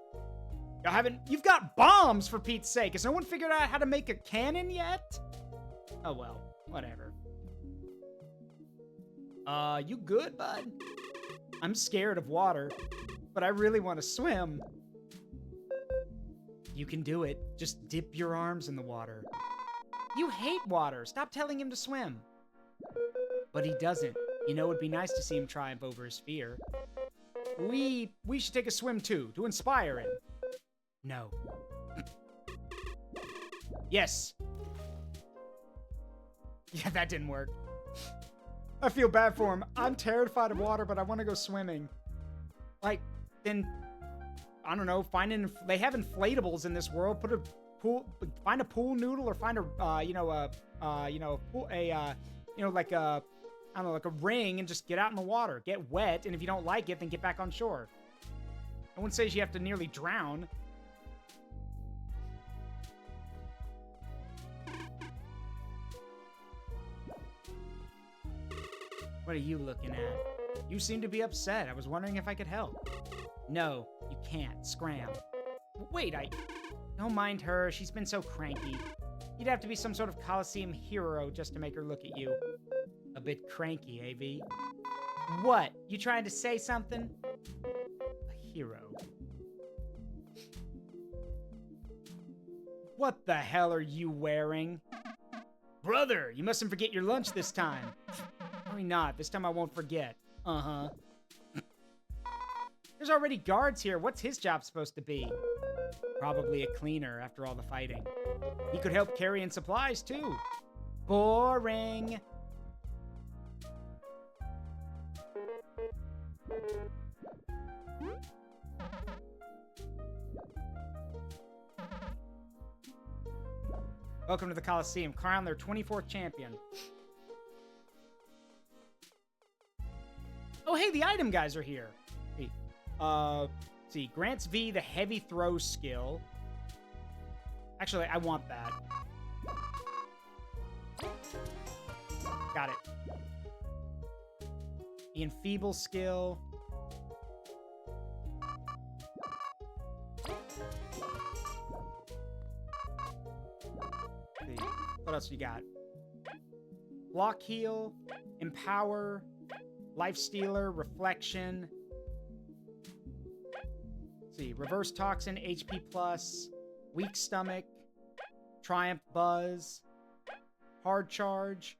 You've got bombs, for Pete's sake! Has no one figured out how to make a cannon yet? Oh well, whatever. You good, bud? I'm scared of water, but I really want to swim. You can do it. Just dip your arms in the water. You hate water. Stop telling him to swim. But he doesn't. You know, it'd be nice to see him triumph over his fear. We should take a swim too, to inspire him. No. Yes. Yeah, that didn't work. I feel bad for him. I'm terrified of water, but I want to go swimming. Like, then, I don't know, they have inflatables in this world. Find a pool noodle or find like a ring and just get out in the water. Get wet, and if you don't like it, then get back on shore. No one says you have to nearly drown. What are you looking at? You seem to be upset. I was wondering if I could help. No, you can't. Scram. Wait, don't mind her. She's been so cranky. You'd have to be some sort of Coliseum hero just to make her look at you. A bit cranky, AV. What? You trying to say something? A hero. What the hell are you wearing? Brother, you mustn't forget your lunch this time. Probably not. This time I won't forget. Uh-huh. There's already guards here. What's his job supposed to be? Probably a cleaner after all the fighting. He could help carrying supplies, too. Boring. Welcome to the Coliseum. Crown their 24th champion. Oh, hey, the item guys are here. Hey, let's see. Grants V the heavy throw skill. Actually, I want that. Got it. The enfeeble skill. Let's see. What else you got? Block heal, empower, life stealer, reflection. Let's see, reverse toxin, HP plus, weak stomach, triumph buzz, hard charge.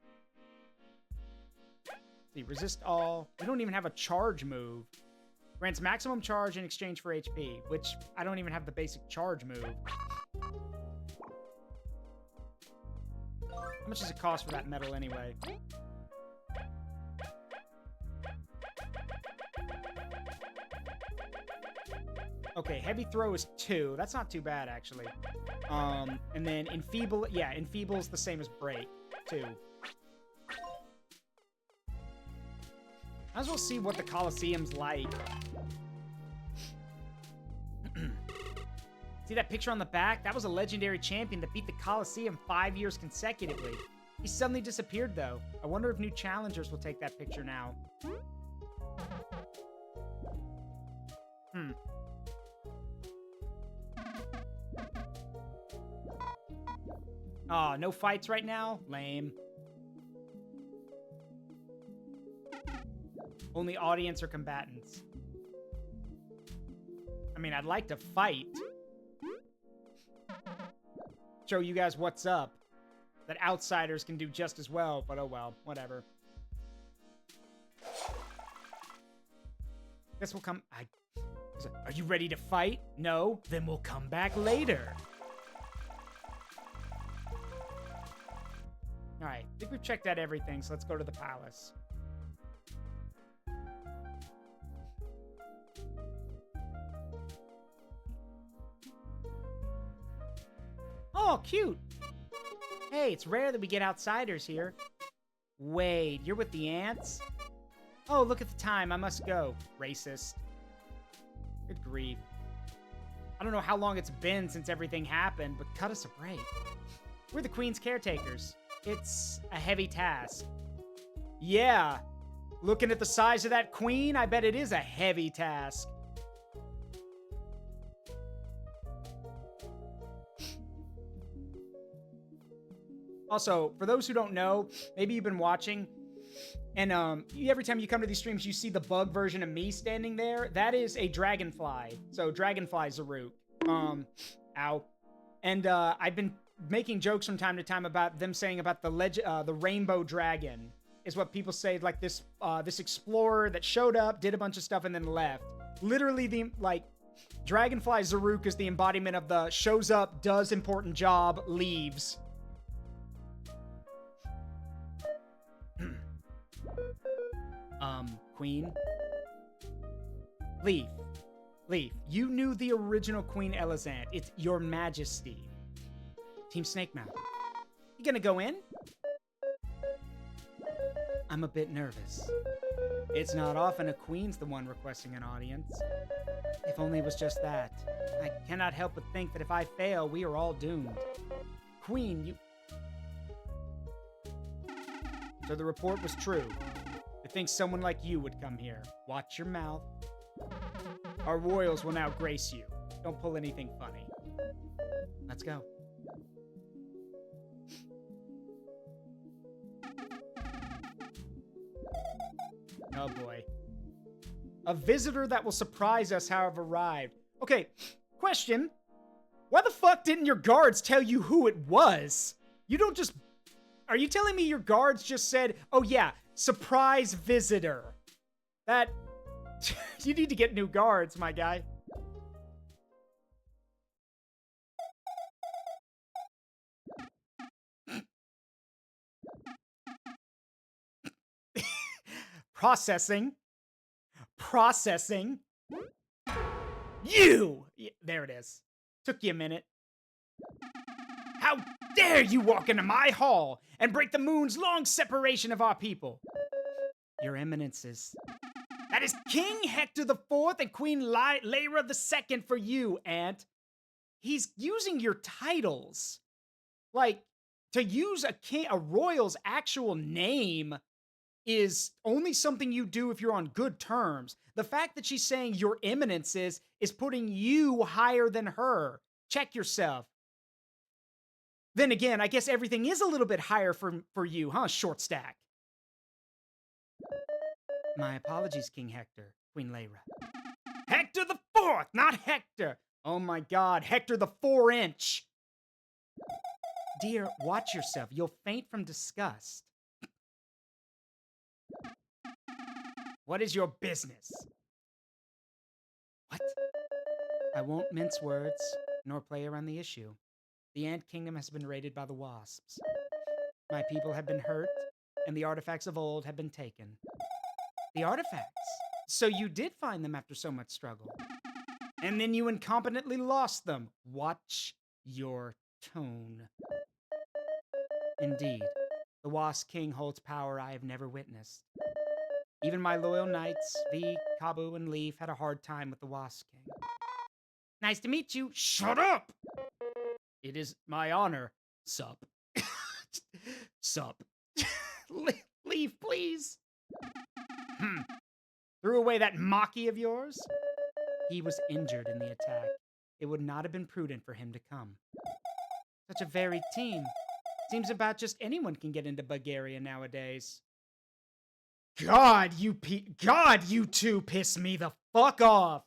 Let's see, resist all. We don't even have a charge move. Grants maximum charge in exchange for HP, which I don't even have the basic charge move. How much does it cost for that medal anyway? Okay, heavy throw is 2. That's not too bad, actually. And then enfeeble, yeah, enfeeble is the same as break, 2. Might as well see what the Coliseum's like. See that picture on the back? That was a legendary champion that beat the Coliseum 5 years consecutively. He suddenly disappeared, though. I wonder if new challengers will take that picture now. Oh, no fights right now? Lame. Only audience or combatants. I mean, I'd like to fight. Show you guys what's up. That outsiders can do just as well, but oh well, whatever. Guess we'll come... Are you ready to fight? No? Then we'll come back later. Alright, I think we've checked out everything, so let's go to the palace. Oh, cute! Hey, it's rare that we get outsiders here. Wait, you're with the ants? Oh, look at the time, I must go. Racist. Good grief. I don't know how long it's been since everything happened, but cut us a break. We're the Queen's caretakers. It's a heavy task. Yeah. Looking at the size of that queen, I bet it is a heavy task. Also, for those who don't know, maybe you've been watching, And every time you come to these streams, you see the bug version of me standing there. That is a dragonfly. So dragonfly Zaruk. Ow. And I've been making jokes from time to time about them saying about the rainbow dragon is what people say, like this explorer that showed up, did a bunch of stuff, and then left. Literally, Dragonfly Zaruk is the embodiment of the shows up, does important job, leaves. Queen? Leaf. You knew the original Queen Elizant. It's Your Majesty. Team Snake Mouth. You gonna go in? I'm a bit nervous. It's not often a queen's the one requesting an audience. If only it was just that. I cannot help but think that if I fail, we are all doomed. Queen, you... So the report was true. To think someone like you would come here. Watch your mouth. Our royals will now grace you. Don't pull anything funny. Let's go. Oh boy. A visitor that will surprise us have arrived. Okay, question. Why the fuck didn't your guards tell you who it was? You don't just... Are you telling me your guards just said, oh yeah, surprise visitor? That... You need to get new guards, my guy. Processing. You! Yeah, there it is. Took you a minute. How dare you walk into my hall and break the moon's long separation of our people? Your Eminences. That is King Hector IV and Queen Lyra II for you, Aunt. He's using your titles. Like, to use a royal's actual name is only something you do if you're on good terms. The fact that she's saying your Eminences is putting you higher than her. Check yourself. Then again, I guess everything is a little bit higher for you, huh, Short Stack? My apologies, King Hector, Queen Lyra. Hector the Fourth, not Hector! Oh my god, Hector the 4-inch! Dear, watch yourself. You'll faint from disgust. What is your business? What? I won't mince words, nor play around the issue. The Ant Kingdom has been raided by the wasps. My people have been hurt, and the artifacts of old have been taken. The artifacts? So you did find them after so much struggle. And then you incompetently lost them. Watch your tone. Indeed, the Wasp King holds power I have never witnessed. Even my loyal knights, V, Kabu, and Leaf, had a hard time with the Wasp King. Nice to meet you. Shut up! It is my honor. Sup. Sup. Leave, please. Threw away that Maki of yours? He was injured in the attack. It would not have been prudent for him to come. Such a varied team. Seems about just anyone can get into Bulgaria nowadays. God, you two piss me the fuck off.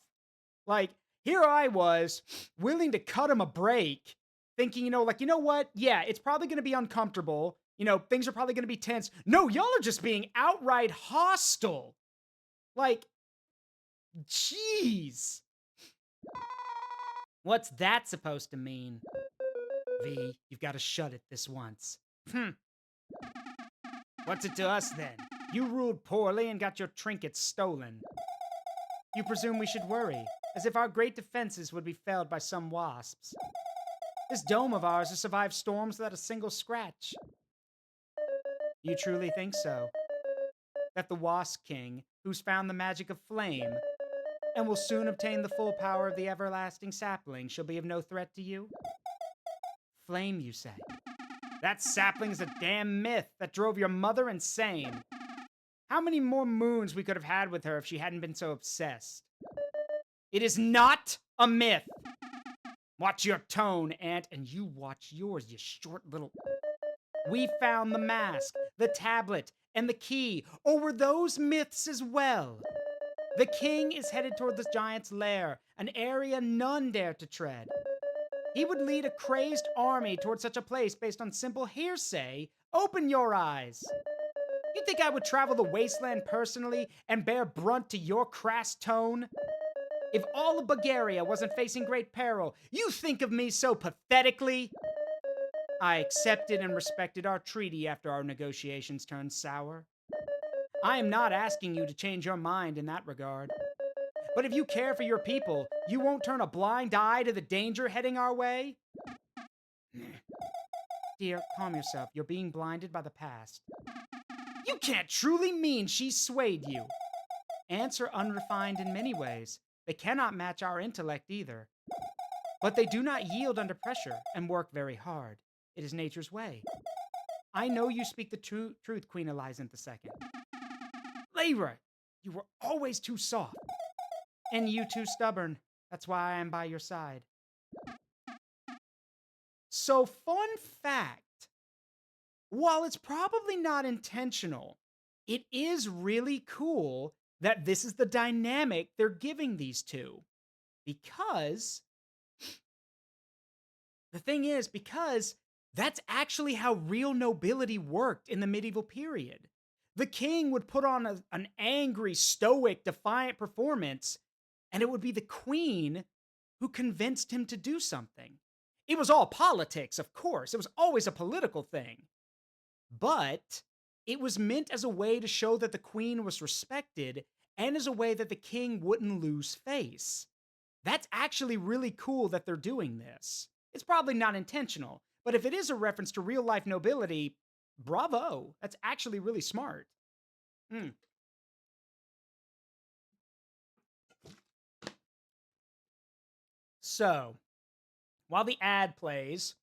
Like, here I was, willing to cut him a break, thinking, you know what? Yeah, it's probably going to be uncomfortable. You know, things are probably going to be tense. No, y'all are just being outright hostile. Like, jeez. What's that supposed to mean? V, you've got to shut it this once. What's it to us, then? You ruled poorly and got your trinkets stolen. You presume we should worry, as if our great defenses would be felled by some wasps. This dome of ours has survived storms without a single scratch. You truly think so? That the Wasp King, who's found the magic of flame, and will soon obtain the full power of the everlasting sapling, shall be of no threat to you? Flame, you say? That sapling's a damn myth that drove your mother insane. How many more moons we could have had with her if she hadn't been so obsessed? It is not a myth. Watch your tone, Aunt, and you watch yours, you short little... We found the mask, the tablet, and the key, or were those myths as well? The king is headed toward the giant's lair, an area none dare to tread. He would lead a crazed army toward such a place based on simple hearsay. Open your eyes. You think I would travel the wasteland personally and bear brunt to your crass tone? If all of Bulgaria wasn't facing great peril, you think of me so pathetically? I accepted and respected our treaty after our negotiations turned sour. I am not asking you to change your mind in that regard. But if you care for your people, you won't turn a blind eye to the danger heading our way? Dear, calm yourself. You're being blinded by the past. You can't truly mean she swayed you. Ants are unrefined in many ways. They cannot match our intellect either. But they do not yield under pressure and work very hard. It is nature's way. I know you speak the truth, Queen Elizabeth II. Lyra, you were always too soft. And you too stubborn. That's why I am by your side. So, fun fact. While it's probably not intentional, it is really cool that this is the dynamic they're giving these two. Because the thing is, because that's actually how real nobility worked in the medieval period. The king would put on an angry, stoic, defiant performance, and it would be the queen who convinced him to do something. It was all politics, of course. It was always a political thing. But it was meant as a way to show that the queen was respected and as a way that the king wouldn't lose face. That's actually really cool that they're doing this. It's probably not intentional, but if it is a reference to real life nobility, bravo. That's actually really smart. Mm. So, while the ad plays,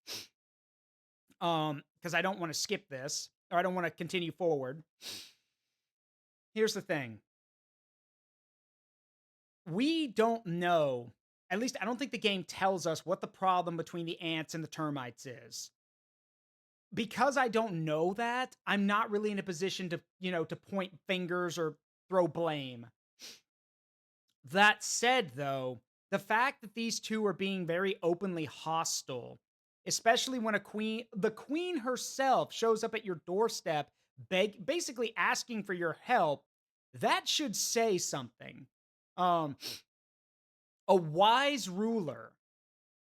because I don't want to skip this, or I don't want to continue forward, here's the thing. We don't know, at least I don't think the game tells us what the problem between the ants and the termites is. Because I don't know that, I'm not really in a position to, to point fingers or throw blame. That said, though, the fact that these two are being very openly hostile, especially when the queen herself shows up at your doorstep, basically asking for your help, that should say something. Um, a wise ruler,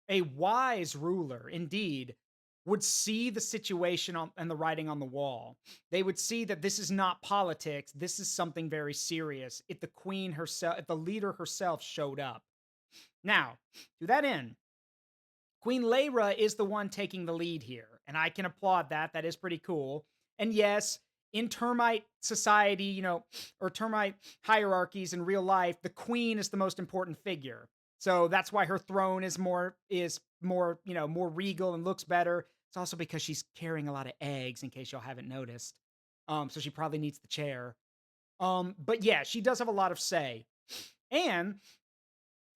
a wise ruler, indeed, would see the situation and the writing on the wall. They would see that this is not politics. This is something very serious. If the queen herself, if the leader herself showed up. Now, to that end, Queen Lyra is the one taking the lead here, and I can applaud that. That is pretty cool. And yes, in termite society, or termite hierarchies in real life, the queen is the most important figure. So that's why her throne is more, more regal and looks better. It's also because she's carrying a lot of eggs, in case y'all haven't noticed. So she probably needs the chair. But yeah, she does have a lot of say. And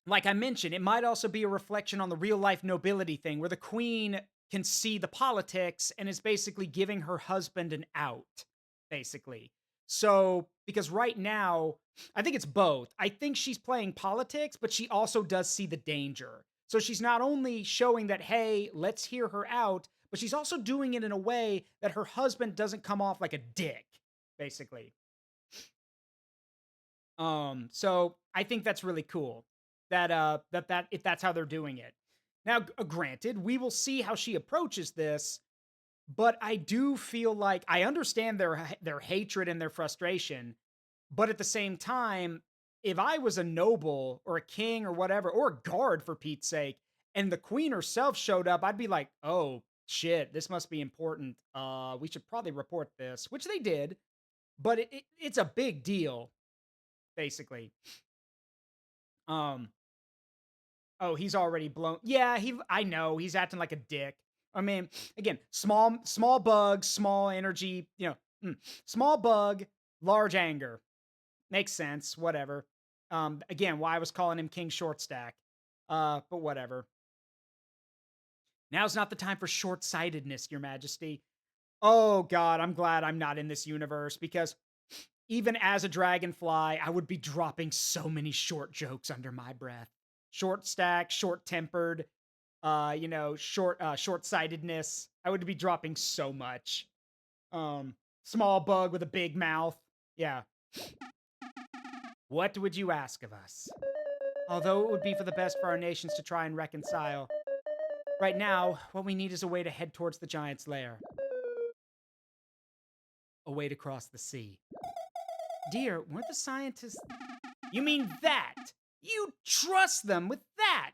like I mentioned, it might also be a reflection on the real life nobility thing where the queen can see the politics and is basically giving her husband an out, basically. So, because right now, I think it's both. I think she's playing politics, but she also does see the danger. So she's not only showing that, hey, let's hear her out, but she's also doing it in a way that her husband doesn't come off like a dick, basically. So I think that's really cool that if that's how they're doing it. Now, granted, we will see how she approaches this, but I do feel like I understand their hatred and their frustration, but at the same time, if I was a noble or a king or whatever, or a guard for Pete's sake, and the queen herself showed up, I'd be like, "Oh shit, this must be important. We should probably report this," which they did, but it's a big deal, basically. Um, Oh, he's already blown. Yeah, I know he's acting like a dick. I mean, again, small bug, small energy, small bug, large anger. Makes sense, whatever. Again, why I was calling him King Short Stack. But whatever. Now's not the time for short-sightedness, Your Majesty. Oh god, I'm glad I'm not in this universe because even as a dragonfly, I would be dropping so many short jokes under my breath. Short stack, short tempered, short-sightedness. I would be dropping so much. Small bug with a big mouth. Yeah. What would you ask of us? Although it would be for the best for our nations to try and reconcile. Right now, what we need is a way to head towards the giant's lair. A way to cross the sea. Dear, weren't the scientists... You mean that? You trust them with that?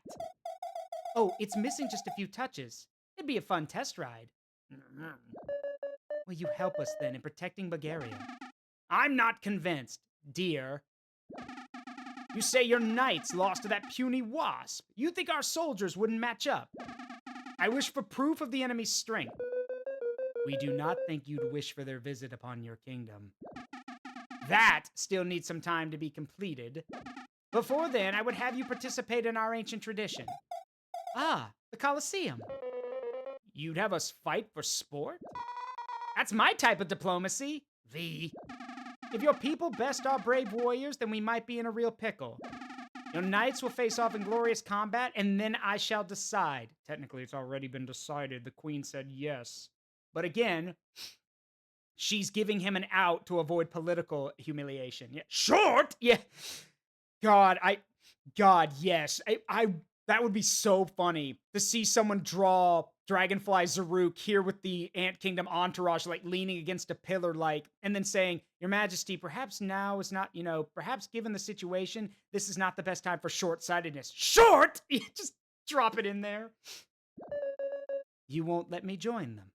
Oh, it's missing just a few touches. It'd be a fun test ride. Will you help us then in protecting Bulgaria? I'm not convinced, dear. You say your knights lost to that puny wasp. You think our soldiers wouldn't match up? I wish for proof of the enemy's strength. We do not think you'd wish for their visit upon your kingdom. That still needs some time to be completed. Before then, I would have you participate in our ancient tradition. Ah, the Colosseum. You'd have us fight for sport? That's my type of diplomacy, V. If your people best our brave warriors, then we might be in a real pickle. Your knights will face off in glorious combat, and then I shall decide. Technically, it's already been decided. The queen said yes. But again, she's giving him an out to avoid political humiliation. Yeah. Short? Yeah. God, yes. That would be so funny to see someone draw Dragonfly Zaruk here with the Ant Kingdom entourage, like leaning against a pillar, like, and then saying, Your Majesty, perhaps now is not, perhaps given the situation, this is not the best time for short-sightedness. Short? Just drop it in there. You won't let me join them.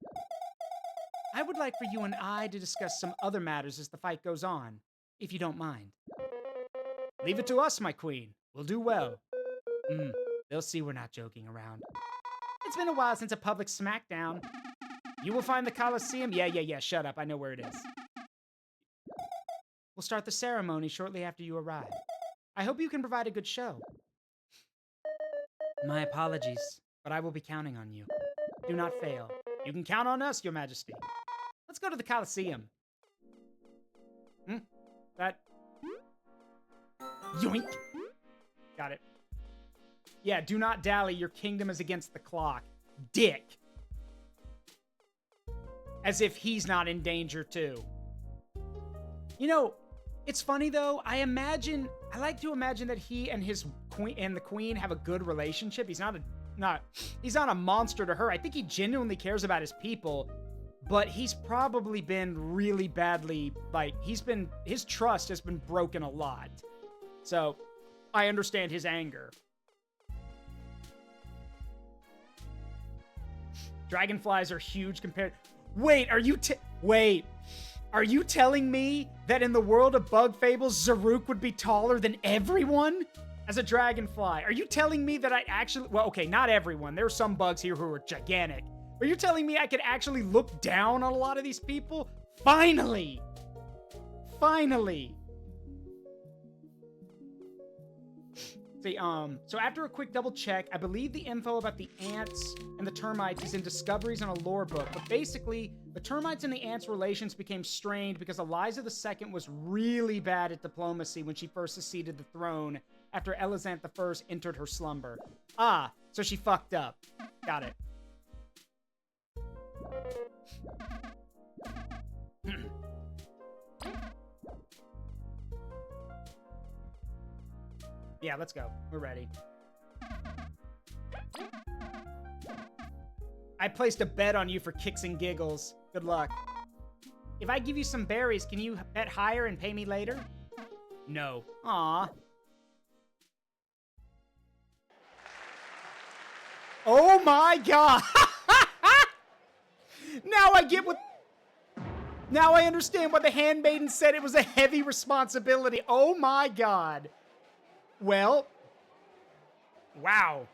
I would like for you and I to discuss some other matters as the fight goes on, if you don't mind. Leave it to us, my queen. We'll do well. They'll see we're not joking around. It's been a while since a public smackdown. You will find the Colosseum. Yeah, shut up. I know where it is. We'll start the ceremony shortly after you arrive. I hope you can provide a good show. My apologies, but I will be counting on you. Do not fail. You can count on us, Your Majesty. Let's go to the Colosseum. That... Yoink! Got it. Yeah, do not dally. Your kingdom is against the clock. Dick. As if he's not in danger, too. It's funny, though. I like to imagine that he and his queen and the queen have a good relationship. He's not a monster to her. I think he genuinely cares about his people, but he's probably been really badly, his trust has been broken a lot. So, I understand his anger. Dragonflies are huge compared... Wait, are you telling me that in the world of bug fables, Zaruk would be taller than everyone as a dragonfly? Are you telling me that I actually... Well, okay, not everyone. There are some bugs here who are gigantic. But you're telling me I could actually look down on a lot of these people? Finally! Finally! See, so after a quick double check, I believe the info about the ants and the termites is in Discoveries in a lore book. But basically, the termites and the ants' relations became strained because Eliza II was really bad at diplomacy when she first succeeded the throne after Elizant I entered her slumber. Ah, so she fucked up. Got it. Yeah, let's go. We're ready. I placed a bet on you for kicks and giggles. Good luck. If I give you some berries, can you bet higher and pay me later? No. Aw. Oh my god! Now I understand why the handmaiden said it was a heavy responsibility. Oh my god. Well, wow.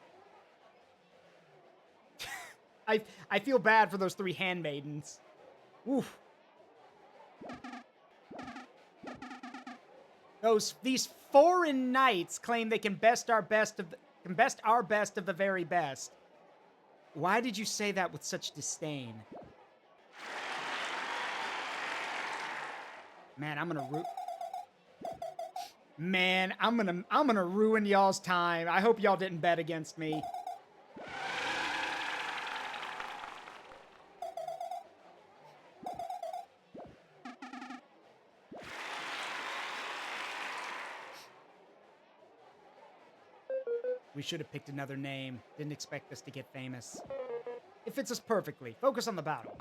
I feel bad for those 3 handmaidens. Oof. These foreign knights claim they can best our best of the very best. Why did you say that with such disdain? Man, Man, I'm gonna ruin y'all's time. I hope y'all didn't bet against me. We should have picked another name. Didn't expect this to get famous. It fits us perfectly. Focus on the battle.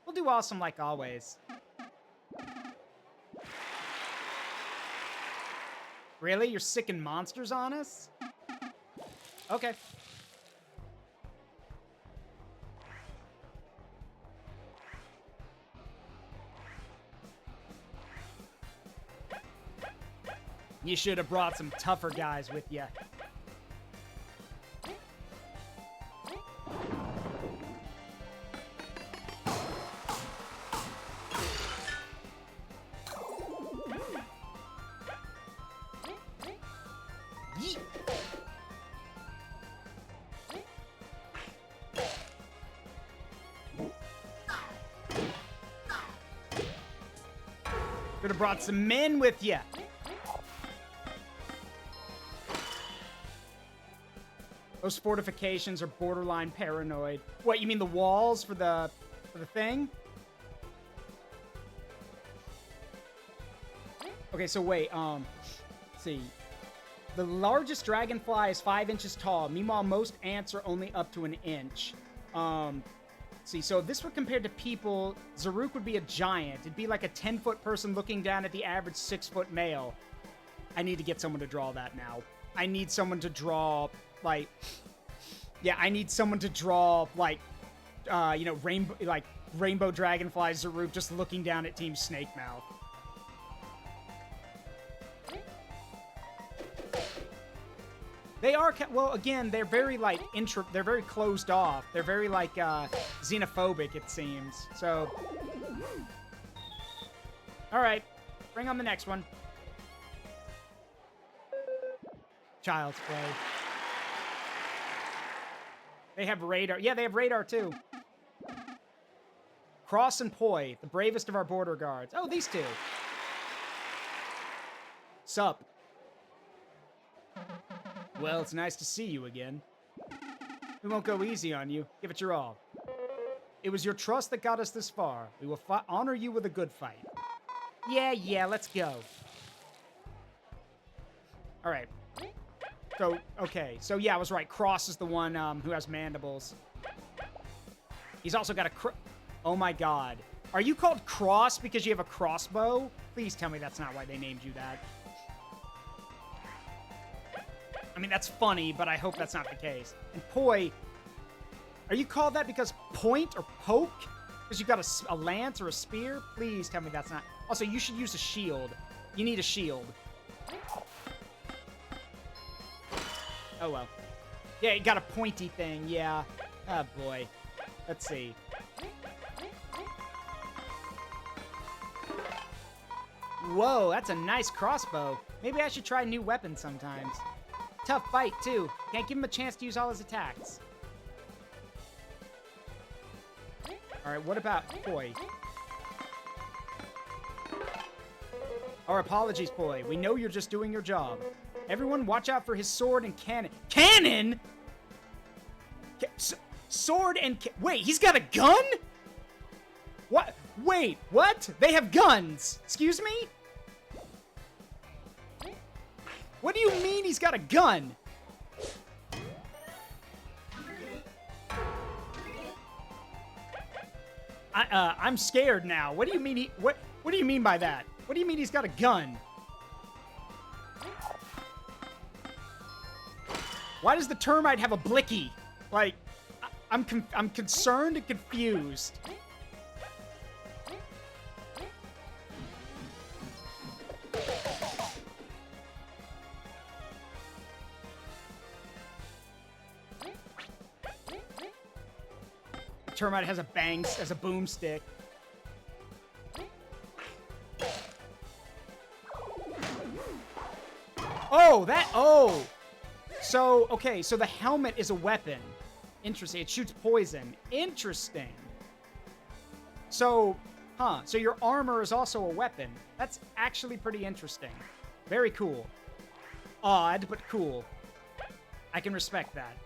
We'll do awesome like always. Really? You're sicking monsters on us? Okay. You should have brought some tougher guys with you. Yeet. Could have brought some men with you. Those fortifications are borderline paranoid. What, you mean the walls for the thing? Okay, so wait, let's see. The largest dragonfly is 5 inches tall. Meanwhile, most ants are only up to an inch. See, so if this were compared to people, Zaruk would be a giant. It'd be like a 10-foot person looking down at the average 6-foot male. I need to get someone to draw that now. I need someone to draw, like... Yeah, I need someone to draw, like, you know, rainbow dragonfly Zaruk just looking down at Team Snake Mouth. They are, well, again, they're very, like, they're very closed off. They're very, like, xenophobic, it seems. So, all right, bring on the next one. Child's Play. They have radar. Yeah, they have radar, too. Cross and Poi, the bravest of our border guards. Oh, these two. Sup? Well, it's nice to see you again. We won't go easy on you. Give it your all. It was your trust that got us this far. We will honor you with a good fight. Yeah, let's go. All right. So, okay. So, yeah, I was right. Cross is the one who has mandibles. He's also got a oh, my God. Are you called Cross because you have a crossbow? Please tell me that's not why they named you that. I mean, that's funny, but I hope that's not the case. And Poi, are you called that because point or poke? Because you got a lance or a spear? Please tell me that's not. Also, you should use a shield. You need a shield. Oh, well. Yeah, you got a pointy thing, yeah. Oh, boy. Let's see. Whoa, that's a nice crossbow. Maybe I should try new weapons sometimes. Tough fight, too. Can't give him a chance to use all his attacks. Alright, what about Poi? Our apologies, Poi. We know you're just doing your job. Everyone, watch out for his sword and cannon. Cannon?! Sword and wait, he's got a gun?! What? Wait, what? They have guns! Excuse me? What do you mean he's got a gun? I'm scared now. What do you mean what do you mean by that? What do you mean he's got a gun? Why does the termite have a blicky? Like, I'm concerned and confused. Termite has a boomstick. Oh! So, okay, so the helmet is a weapon. Interesting. It shoots poison. Interesting. So, Huh, so your armor is also a weapon. That's actually pretty interesting. Very cool. Odd, but cool. I can respect that.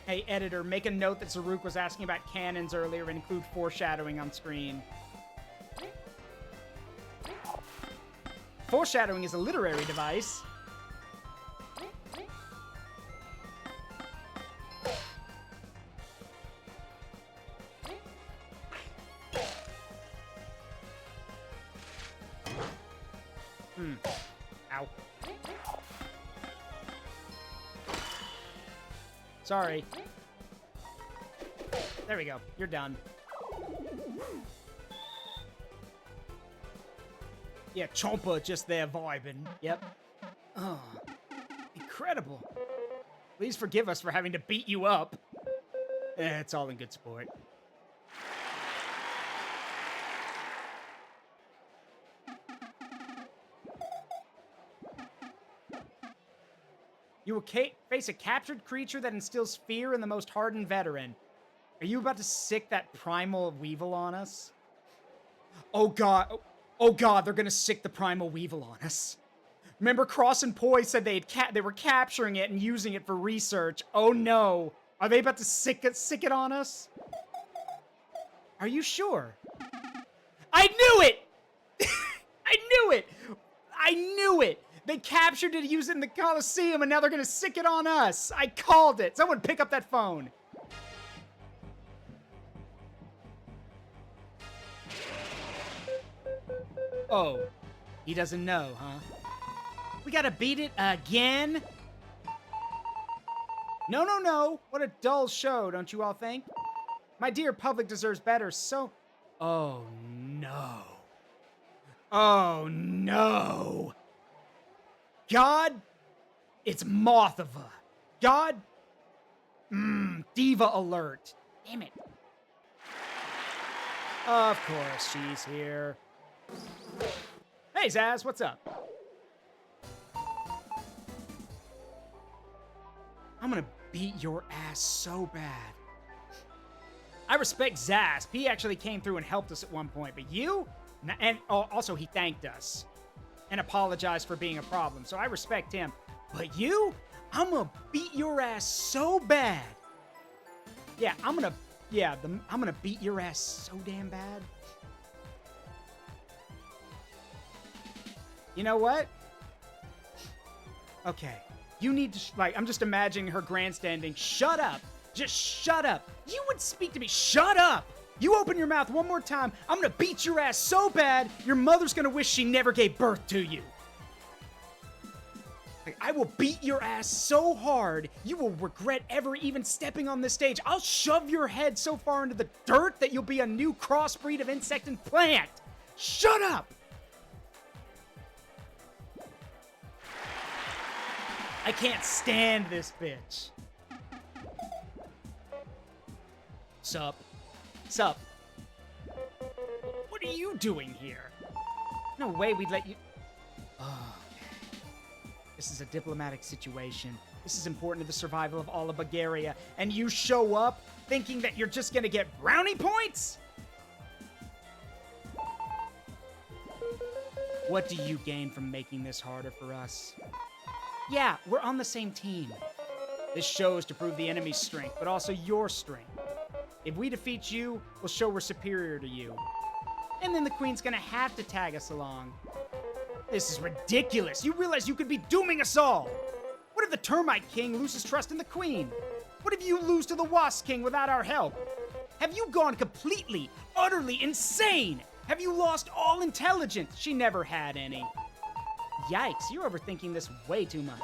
Hey, editor, make a note that Zaruk was asking about cannons earlier and include foreshadowing on screen. Foreshadowing is a literary device. Ow. Sorry. There we go. You're done. Yeah, Chompa just there vibing. Yep. Oh, incredible. Please forgive us for having to beat you up. It's all in good sport. You will face a captured creature that instills fear in the most hardened veteran. Are you about to sick that primal weevil on us? Oh god. Oh god, they're gonna sick the primal weevil on us. Remember, Cross and Poi said they were capturing it and using it for research. Oh no. Are they about to sick it on us? Are you sure? I knew it! I knew it! I knew it! They captured it, used it in the Coliseum, and now they're gonna sick it on us! I called it! Someone pick up that phone! Oh. He doesn't know, huh? We gotta beat it again? No, no, no! What a dull show, don't you all think? My dear public deserves better, so... Oh, no. Oh, no! God, it's Mothova. God, Diva alert. Damn it. Of course, she's here. Hey, Zaz, what's up? I'm gonna beat your ass so bad. I respect Zaz. He actually came through and helped us at one point, but you? And also, he thanked us and apologized for being a problem, so I respect him. But you? I'm gonna beat your ass so bad. Yeah, I'm gonna beat your ass so damn bad. You know what? Okay. You need to, I'm just imagining her grandstanding. Shut up. Just shut up. You would speak to me. Shut up. You open your mouth one more time, I'm gonna beat your ass so bad, your mother's gonna wish she never gave birth to you. I will beat your ass so hard, you will regret ever even stepping on this stage. I'll shove your head so far into the dirt that you'll be a new crossbreed of insect and plant. Shut up. I can't stand this bitch. Sup? Sup? What are you doing here? No way we'd let you... Oh, this is a diplomatic situation. This is important to the survival of all of Bulgaria. And you show up thinking that you're just gonna get brownie points? What do you gain from making this harder for us? Yeah, we're on the same team. This shows to prove the enemy's strength, but also your strength. If we defeat you, we'll show we're superior to you. And then the Queen's gonna have to tag us along. This is ridiculous. You realize you could be dooming us all. What if the Termite King loses trust in the Queen? What if you lose to the Wasp King without our help? Have you gone completely, utterly insane? Have you lost all intelligence? She never had any. Yikes, you're overthinking this way too much.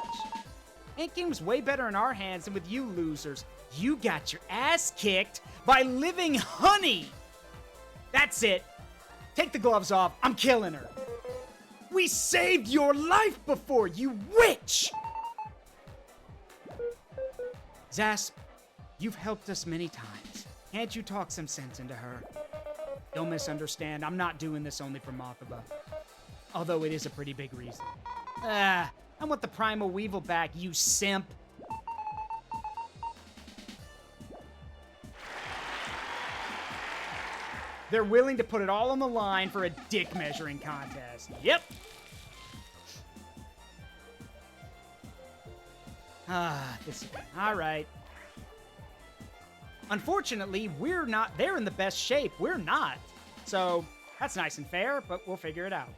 Ant Game's way better in our hands than with you losers. You got your ass kicked by living honey. That's it. Take the gloves off. I'm killing her. We saved your life before, you witch! Zasp, you've helped us many times. Can't you talk some sense into her? Don't misunderstand. I'm not doing this only for Mothova. Although it is a pretty big reason. I want the Primal Weevil back, you simp. They're willing to put it all on the line for a dick measuring contest. Yep. All right. Unfortunately, we're not. They're in the best shape. We're not. So that's nice and fair, but we'll figure it out.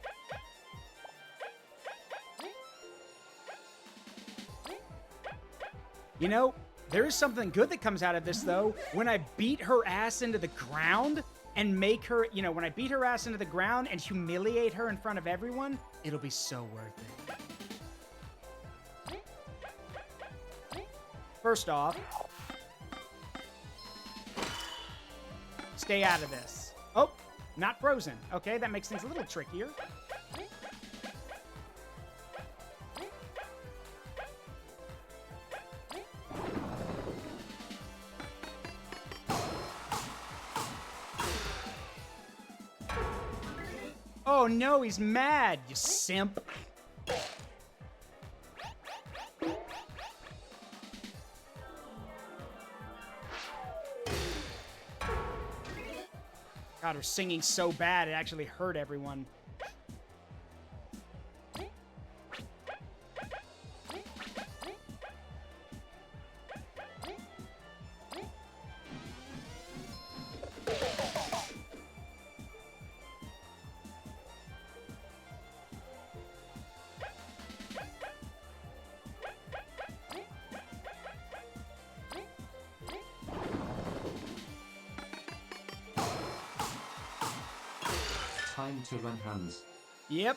You know, there is something good that comes out of this, though. When I beat her ass into the ground and make her, you know, when I beat her ass into the ground and humiliate her in front of everyone, it'll be so worth it. First off, stay out of this. Oh, not frozen. Okay, that makes things a little trickier. Oh no, he's mad, you simp. God, her singing's so bad, it actually hurt everyone. Time to run hands. Yep.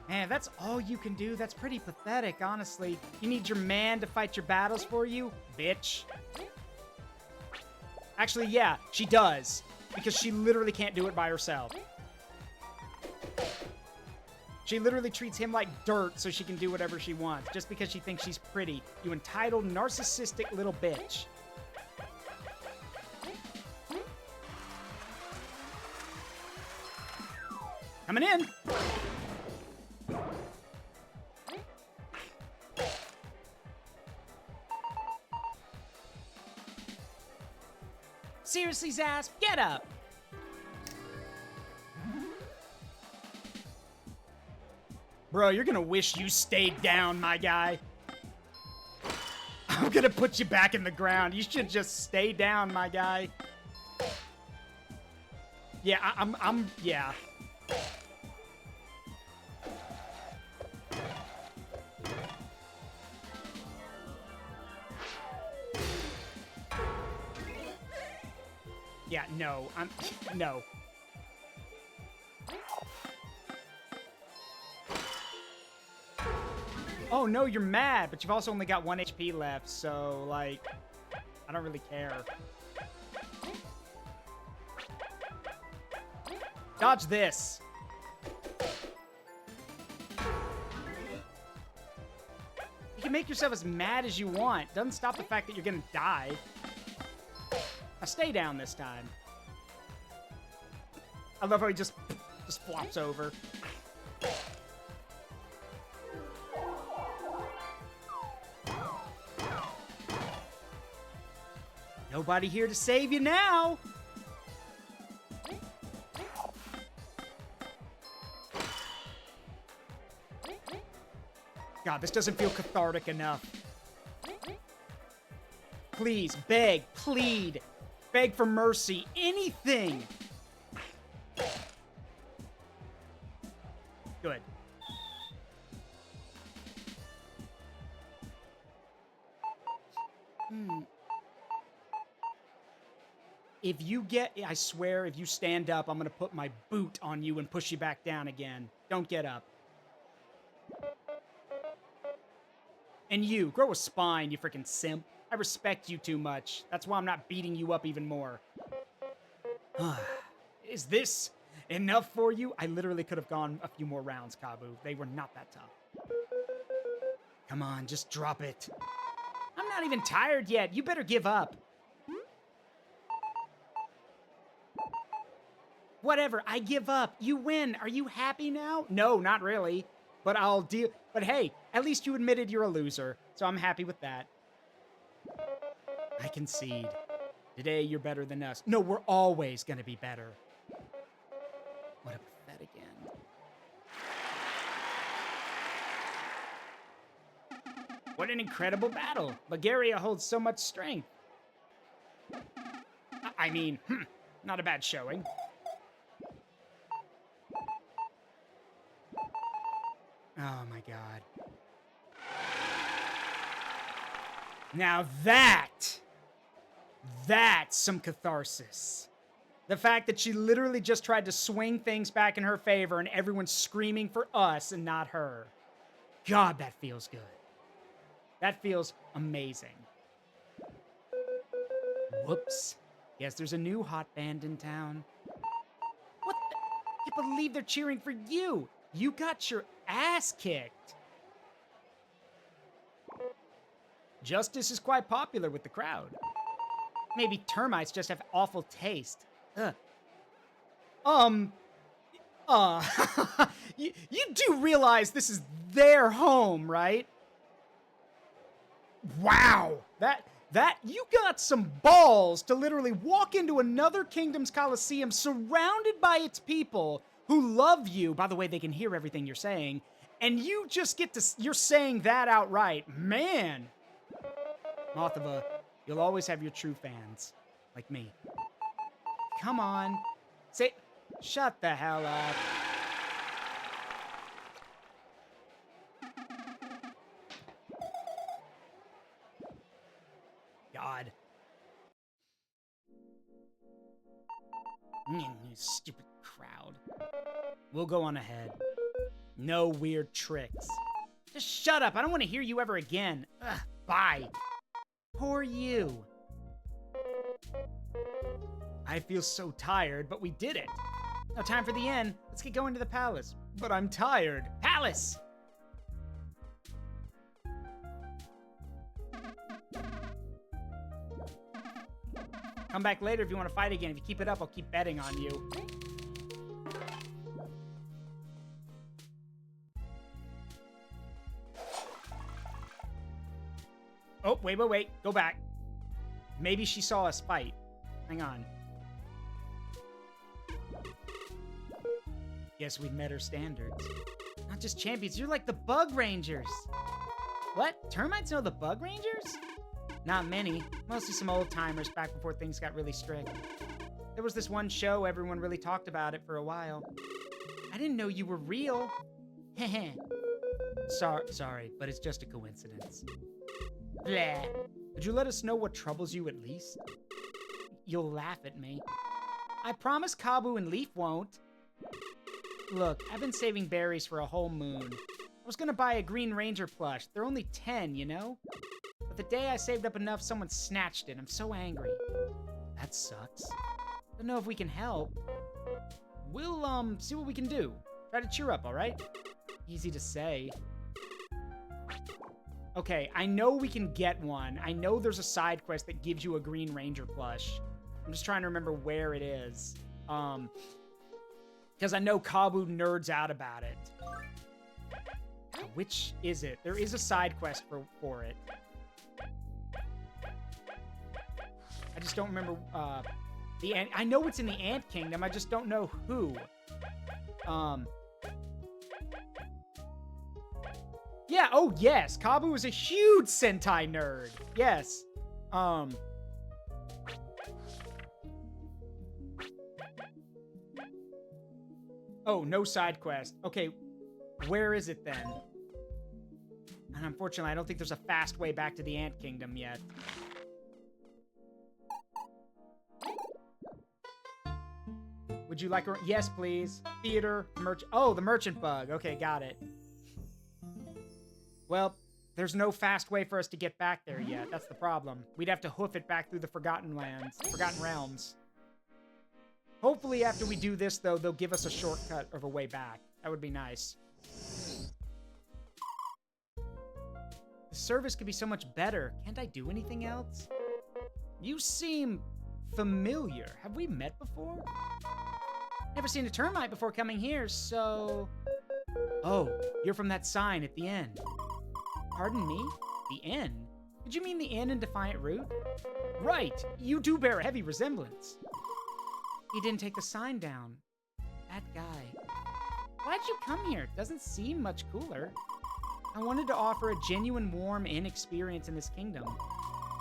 Man, that's all you can do. That's pretty pathetic, honestly. You need your man to fight your battles for you? Bitch. Actually, yeah, she does. Because she literally can't do it by herself. She literally treats him like dirt so she can do whatever she wants, just because she thinks she's pretty. You entitled, narcissistic little bitch. Coming in. Seriously, Zaz, get up. Bro, you're gonna wish you stayed down, my guy. I'm gonna put you back in the ground. You should just stay down, my guy. Yeah, yeah. Yeah, no, no. Oh, no, you're mad, but you've also only got 1 HP left, so, like, I don't really care. Dodge this. You can make yourself as mad as you want. Doesn't stop the fact that you're gonna die. Now stay down this time. I love how he just flops over. Nobody here to save you now. God, this doesn't feel cathartic enough. Please, beg, plead, beg for mercy, anything. Good. If you get, I swear, if you stand up, I'm gonna put my boot on you and push you back down again. Don't get up. And you, grow a spine, you freaking simp. I respect you too much. That's why I'm not beating you up even more. Is this enough for you? I literally could have gone a few more rounds, Kabu. They were not that tough. Come on, just drop it. I'm not even tired yet. You better give up. Whatever, I give up. You win. Are you happy now? No, not really. but I'll deal. But hey, at least you admitted you're a loser, so I'm happy with that. I concede. Today you're better than us. No, we're always gonna be better. What a pathetic end. What an incredible battle. Bulgaria holds so much strength. I mean, not a bad showing. Oh my god. Now that's some catharsis. The fact that she literally just tried to swing things back in her favor and everyone's screaming for us and not her. God, that feels good. That feels amazing. Whoops. Guess there's a new hot band in town. What the? I can't believe they're cheering for you. You got your ass kicked. Justice is quite popular with the crowd. Maybe termites just have awful taste. Ugh. you do realize this is their home, right? Wow, that you got some balls to literally walk into another kingdom's coliseum surrounded by its people who love you. By the way, they can hear everything you're saying, and you just you're saying that outright. Man. Mothava, you'll always have your true fans, like me. Come on. Shut the hell up. God. Stupid crowd. We'll go on ahead. No weird tricks. Just shut up. I don't want to hear you ever again. Ugh, bye. Poor you. I feel so tired, but we did it. Now time for the end. Let's get going to the palace. But I'm tired. Palace! Come back later if you want to fight again. If you keep it up, I'll keep betting on you. Oh, wait. Go back. Maybe she saw us fight. Hang on. Guess we've met her standards. Not just champions, you're like the Bug Rangers. What? Termites know the Bug Rangers? Not many. Mostly some old-timers back before things got really strict. There was this one show, everyone really talked about it for a while. I didn't know you were real. Heh. Sorry, but it's just a coincidence. Blah. Could you let us know what troubles you at least? You'll laugh at me. I promise Kabu and Leaf won't. Look, I've been saving berries for a whole moon. I was gonna buy a Green Ranger plush. They're only 10, you know? But the day I saved up enough, someone snatched it. I'm so angry. That sucks. Don't know if we can help. We'll, see what we can do. Try to cheer up, alright? Easy to say. Okay, I know we can get one. I know there's a side quest that gives you a Green Ranger plush. I'm just trying to remember where it is. Because I know Kabu nerds out about it. Which is it? There is a side quest for it. I just don't remember, I know it's in the Ant Kingdom, I just don't know who. Yeah, oh yes, Kabu is a huge Sentai nerd. Yes. Oh, no side quest. Okay, where is it then? And unfortunately, I don't think there's a fast way back to the Ant Kingdom yet. Would you like a... Yes, please. Theater, Oh, the merchant bug. Okay, got it. Well, there's no fast way for us to get back there yet. That's the problem. We'd have to hoof it back through the Forgotten Realms. Hopefully, after we do this, though, they'll give us a shortcut of a way back. That would be nice. The service could be so much better. Can't I do anything else? You seem familiar. Have we met before? Never seen a termite before coming here, so... Oh, you're from that sign at the inn. Pardon me? The inn? Did you mean the inn in Defiant Root? Right, you do bear a heavy resemblance. He didn't take the sign down. That guy. Why'd you come here? It doesn't seem much cooler. I wanted to offer a genuine warm inn experience in this kingdom.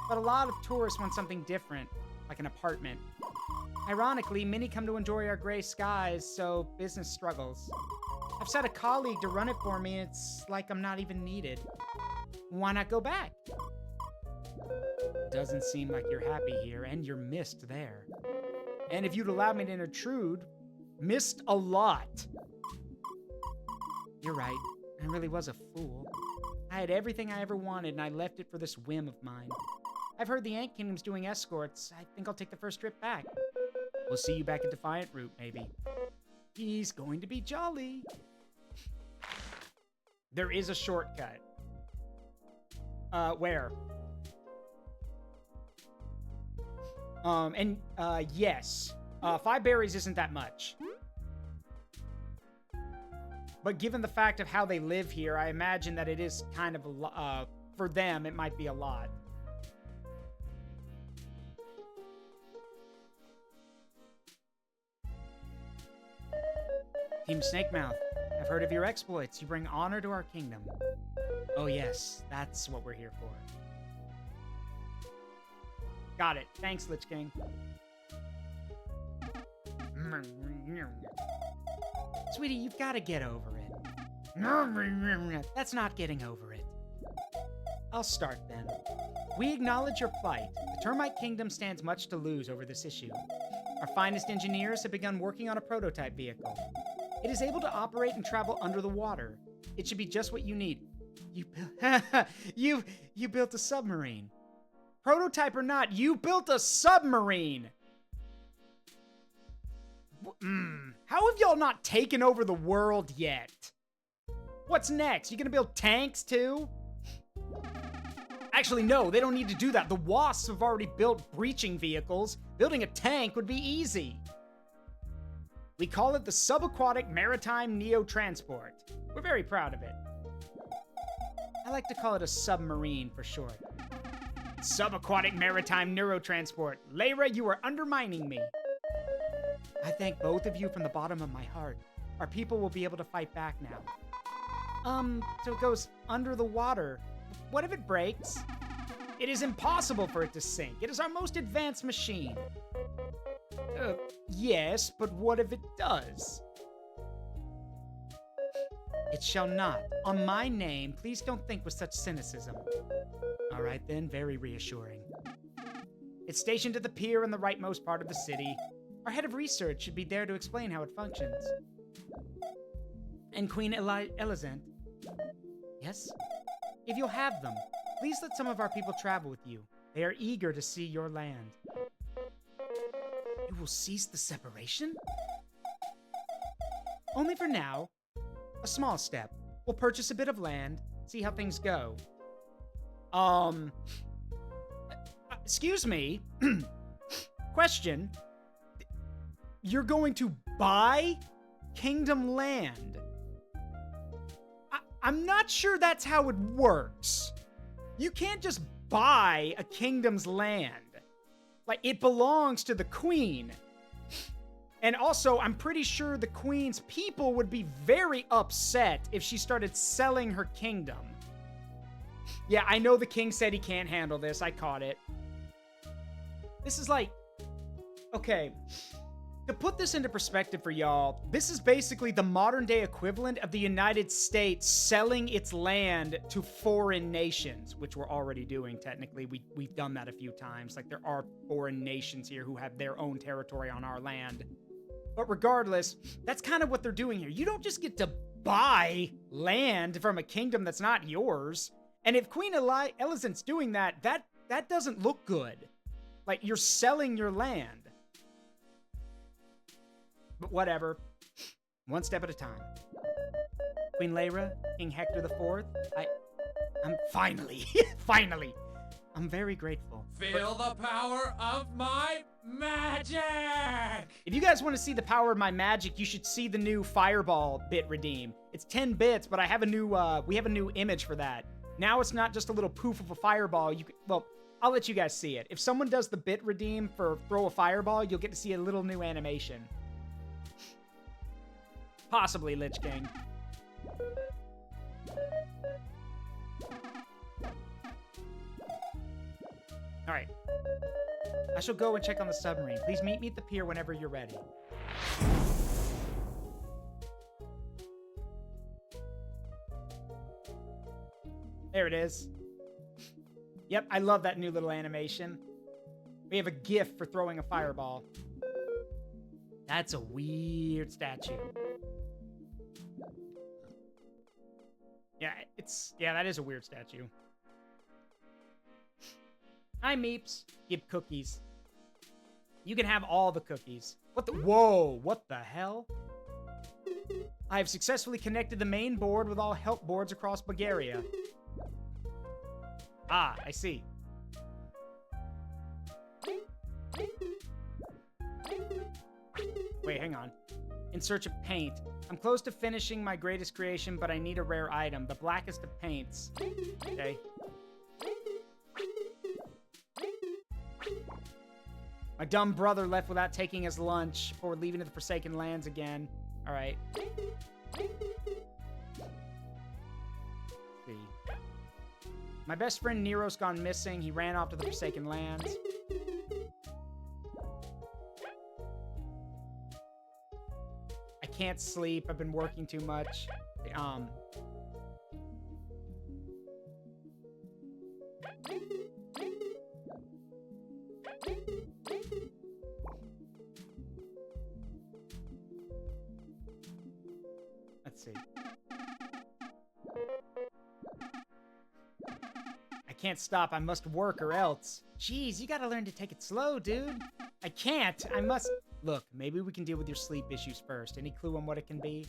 But a lot of tourists want something different, like an apartment. Ironically, many come to enjoy our gray skies, so business struggles. I've set a colleague to run it for me, and it's like I'm not even needed. Why not go back? Doesn't seem like you're happy here, and you're missed there. And if you'd allowed me to intrude, missed a lot. You're right, I really was a fool. I had everything I ever wanted, and I left it for this whim of mine. I've heard the Ant Kingdom's doing escorts. I think I'll take the first trip back. We'll see you back at Defiant Root, maybe. He's going to be jolly. There is a shortcut. Where? Yes. 5 berries isn't that much. But given the fact of how they live here, I imagine that it is kind of a lot. For them, it might be a lot. Team Snakemouth, I've heard of your exploits. You bring honor to our kingdom. Oh yes, that's what we're here for. Got it. Thanks, Lich King. Sweetie, you've got to get over it. That's not getting over it. I'll start then. We acknowledge your plight. The Termite Kingdom stands much to lose over this issue. Our finest engineers have begun working on a prototype vehicle. It is able to operate and travel under the water. It should be just what you need. You built a submarine. Prototype or not, you built a submarine! How have y'all not taken over the world yet? What's next? You gonna build tanks too? Actually, no, they don't need to do that. The Wasps have already built breaching vehicles. Building a tank would be easy. We call it the Subaquatic Maritime Neo-Transport. We're very proud of it. I like to call it a submarine for short. Subaquatic Maritime Neurotransport. Layra, you are undermining me. I thank both of you from the bottom of my heart. Our people will be able to fight back now. So it goes under the water. What if it breaks? It is impossible for it to sink. It is our most advanced machine. Yes, but what if it does? It shall not. On my name, please don't think with such cynicism. All right then, very reassuring. It's stationed at the pier in the rightmost part of the city. Our head of research should be there to explain how it functions. And Queen Elizant? Yes? If you'll have them, please let some of our people travel with you. They are eager to see your land. You will cease the separation? Only for now. A small step. We'll purchase a bit of land, see how things go. Excuse me. Question. You're going to buy Kingdom land? I'm not sure that's how it works. You can't just buy a kingdom's land. Like, it belongs to the queen. And also, I'm pretty sure the queen's people would be very upset if she started selling her kingdom. Yeah, I know the king said he can't handle this. I caught it. This is like... Okay. To put this into perspective for y'all, this is basically the modern-day equivalent of the United States selling its land to foreign nations, which we're already doing, technically. We've done that a few times. Like, there are foreign nations here who have their own territory on our land. But regardless, that's kind of what they're doing here. You don't just get to buy land from a kingdom that's not yours. And if Queen Elizant's doing that, that doesn't look good. Like, you're selling your land. But whatever. One step at a time. Queen Layra, King Hector IV, I'm finally, finally. I'm very grateful. Feel the power of my magic! If you guys want to see the power of my magic, you should see the new Fireball bit redeem. It's 10 bits, but I have a new, we have a new image for that. Now it's not just a little poof of a fireball. Well, I'll let you guys see it. If someone does the bit redeem for throw a fireball, you'll get to see a little new animation. Possibly Lich King. All right. I shall go and check on the submarine. Please meet me at the pier whenever you're ready. There it is. Yep, I love that new little animation. We have a GIF for throwing a fireball. That's a weird statue. Yeah, that is a weird statue. Hi, Meeps. Give cookies. You can have all the cookies. Whoa, what the hell? I have successfully connected the main board with all help boards across Bulgaria. Ah, I see. Wait, hang on. In search of paint. I'm close to finishing my greatest creation, but I need a rare item. The blackest of paints. Okay. My dumb brother left without taking his lunch before leaving to the Forsaken Lands again. Alright. See. My best friend Nero's gone missing. He ran off to the Forsaken Lands. I can't sleep. I've been working too much. Let's see. I can't stop. I must work or else. Jeez, you gotta learn to take it slow, dude. I can't. I must... Look, maybe we can deal with your sleep issues first. Any clue on what it can be?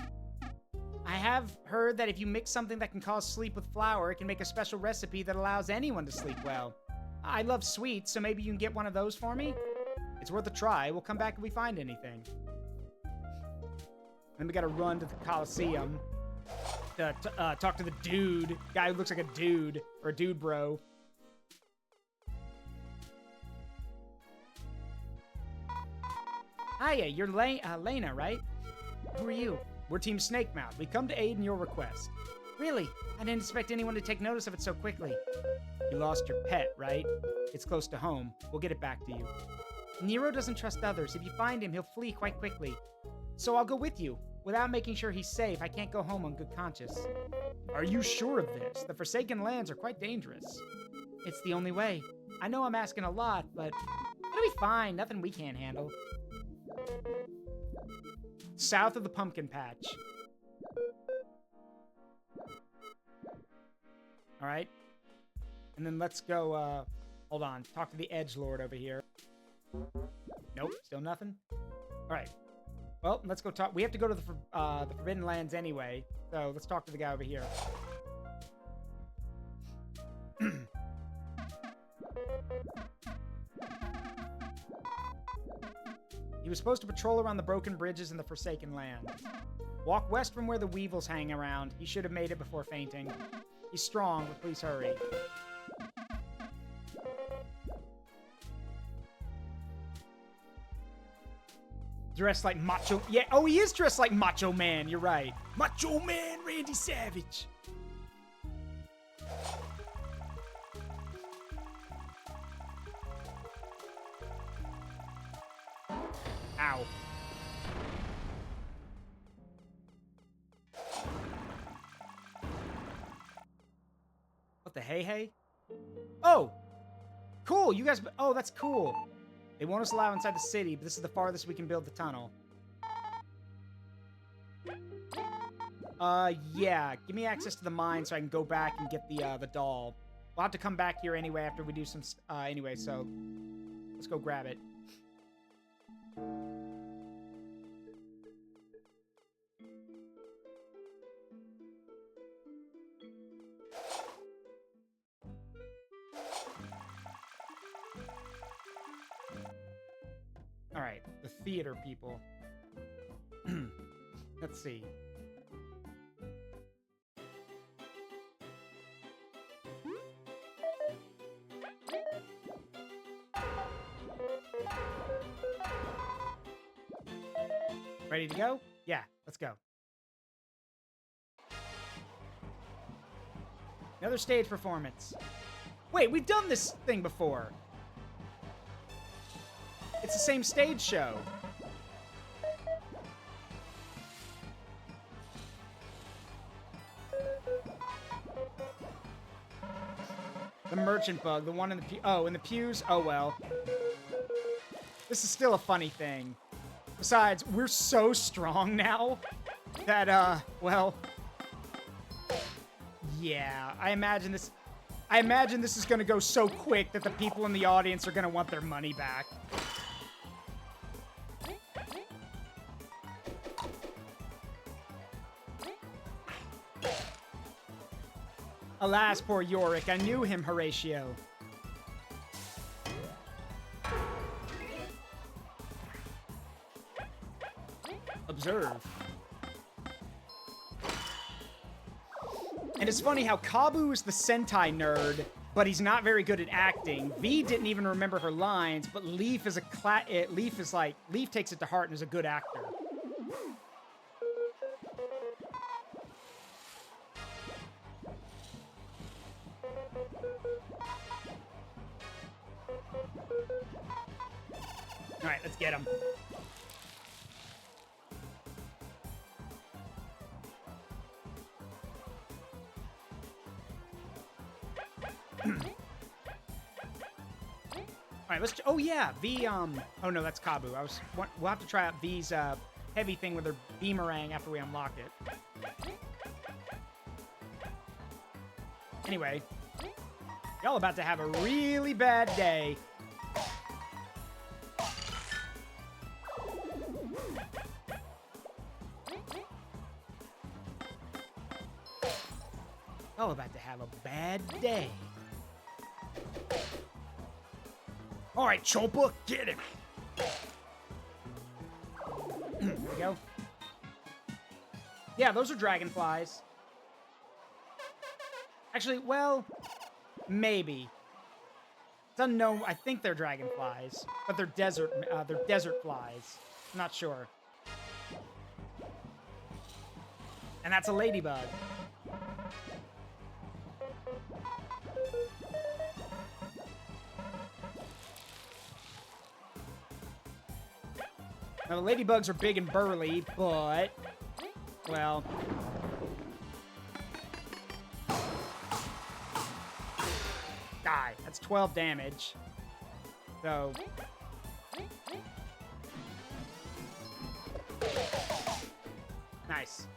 I have heard that if you mix something that can cause sleep with flour, it can make a special recipe that allows anyone to sleep well. I love sweets, so maybe you can get one of those for me? It's worth a try. We'll come back if we find anything. Then we gotta run to the Coliseum to talk to the dude. Guy who looks like a dude. Or a dude bro. Hiya, you're Lena, right? Who are you? We're Team Snakemouth. We come to aid in your request. Really? I didn't expect anyone to take notice of it so quickly. You lost your pet, right? It's close to home. We'll get it back to you. Nero doesn't trust others. If you find him, he'll flee quite quickly. So I'll go with you. Without making sure he's safe, I can't go home on good conscience. Are you sure of this? The Forsaken Lands are quite dangerous. It's the only way. I know I'm asking a lot, but it'll be fine. Nothing we can't handle. South of the pumpkin patch. All right. And then let's go, hold on. Talk to the edgelord over here. Nope, still nothing. All right. Well, let's go talk. We have to go to the Forbidden Lands anyway, so let's talk to the guy over here. He was supposed to patrol around the broken bridges in the Forsaken Land. Walk west from where the weevils hang around. He should have made it before fainting. He's strong, but please hurry. Dressed like Macho... Yeah, oh, he is dressed like Macho Man. You're right. Macho Man Randy Savage. Ow. What the hey? Oh! Cool, you guys... Oh, that's cool. They won't us allow inside the city, but this is the farthest we can build the tunnel. Yeah. Give me access to the mine so I can go back and get the doll. We'll have to come back here anyway after we do some... anyway, so... Let's go grab it. the theater people. Let's see. Ready to go? Yeah, let's go. Another stage performance. Wait, we've done this thing before. It's the same stage show. The merchant bug, the one in the in the pews? Oh, well. This is still a funny thing. Besides, we're so strong now that, well... Yeah, I imagine this is gonna go so quick that the people in the audience are gonna want their money back. Alas, poor Yorick. I knew him, Horatio. Observe. And it's funny how Kabu is the Sentai nerd, but he's not very good at acting. V didn't even remember her lines, but Leaf is Leaf takes it to heart and is a good actor. All right, let's get him. All right, let's. Oh yeah, V. Oh no, that's Kabu. We'll have to try out V's heavy thing with her beamerang after we unlock it. Anyway, y'all about to have a really bad day. Y'all about to have a bad day. All right, Chompa, get him. There we go. Yeah, those are dragonflies. Actually, well, maybe. It's unknown. I think they're dragonflies, but they're desert flies. I'm not sure. And that's a ladybug. Now, the ladybugs are big and burly, but, well... Die. That's 12 damage. So... Nice.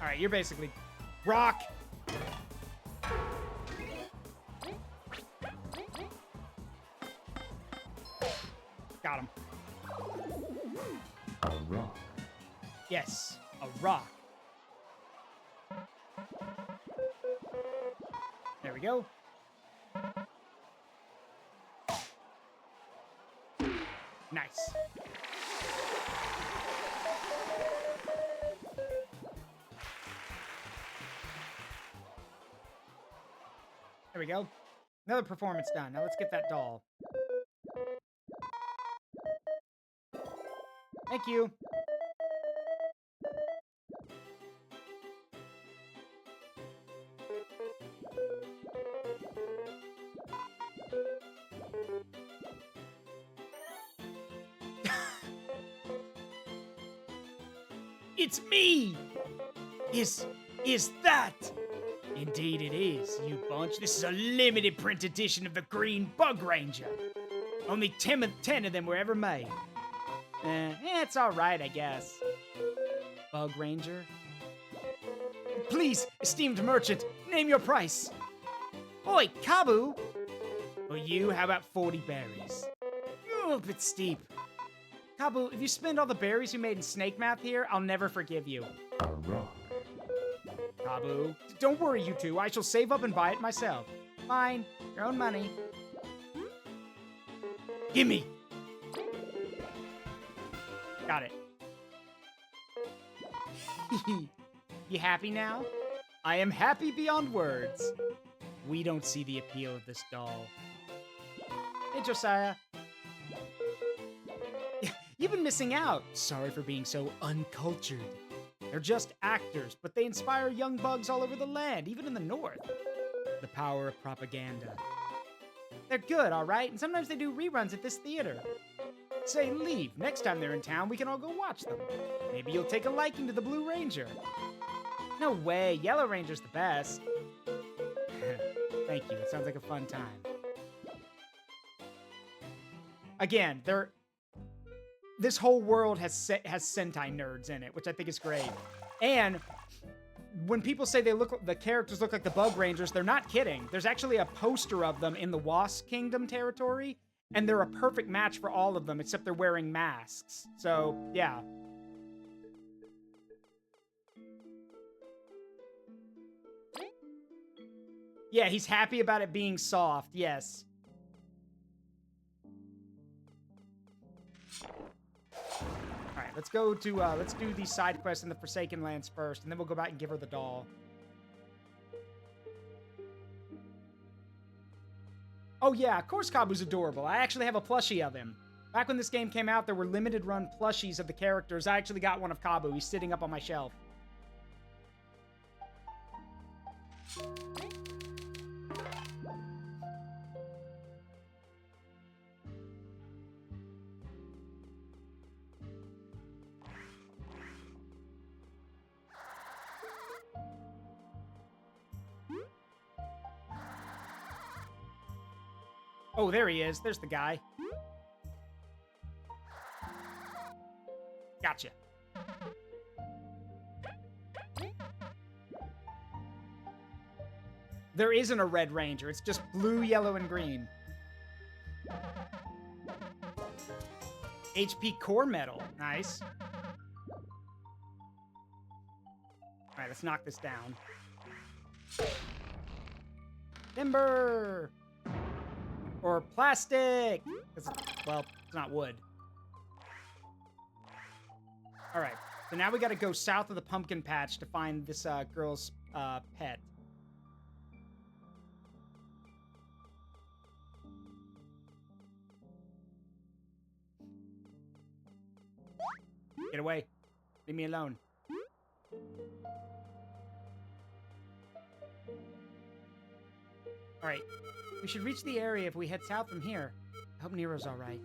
Alright, you're basically... Rock! Got him. A rock. Yes, a rock. There we go. Nice. There we go. Another performance done. Now let's get that doll. Thank you. It's me! Is that? Indeed it is, you bunch. This is a limited print edition of the Green Bug Ranger. Only 10 of them were ever made. It's alright, I guess. Bug Ranger? Please, esteemed merchant, name your price. Oi, Kabu! For you, how about 40 berries? Oh, a bit steep. Kabu, if you spend all the berries you made in snake math here, I'll never forgive you. A rock. Kabu, don't worry, you two. I shall save up and buy it myself. Fine. Your own money. Gimme! Got it. You happy now? I am happy beyond words. We don't see the appeal of this doll. Hey, Josiah. You've been missing out. Sorry for being so uncultured. They're just actors, but they inspire young bugs all over the land, even in the north. The power of propaganda. They're good, all right, and sometimes they do reruns at this theater. Say, leave. Next time they're in town, we can all go watch them. Maybe you'll take a liking to the Blue Ranger. No way, Yellow Ranger's the best. Thank you, it sounds like a fun time. Again, this whole world has Sentai nerds in it, which I think is great. And when people say the characters look like the Bug Rangers, they're not kidding. There's actually a poster of them in the Wasp Kingdom territory, and they're a perfect match for all of them, except they're wearing masks. So, yeah. Yeah, he's happy about it being soft, yes. Alright, let's go to, let's do these side quests in the Forsaken Lands first, and then we'll go back and give her the doll. Oh yeah, of course Kabu's adorable. I actually have a plushie of him. Back when this game came out, there were limited run plushies of the characters. I actually got one of Kabu. He's sitting up on my shelf. Oh, there he is. There's the guy. Gotcha. There isn't a Red Ranger. It's just blue, yellow, and green. HP core metal. Nice. All right, let's knock this down. Timber! Or plastic! Well, it's not wood. Alright, so now we gotta go south of the pumpkin patch to find this girl's pet. Get away. Leave me alone. Alright. We should reach the area if we head south from here. I hope Nero's alright.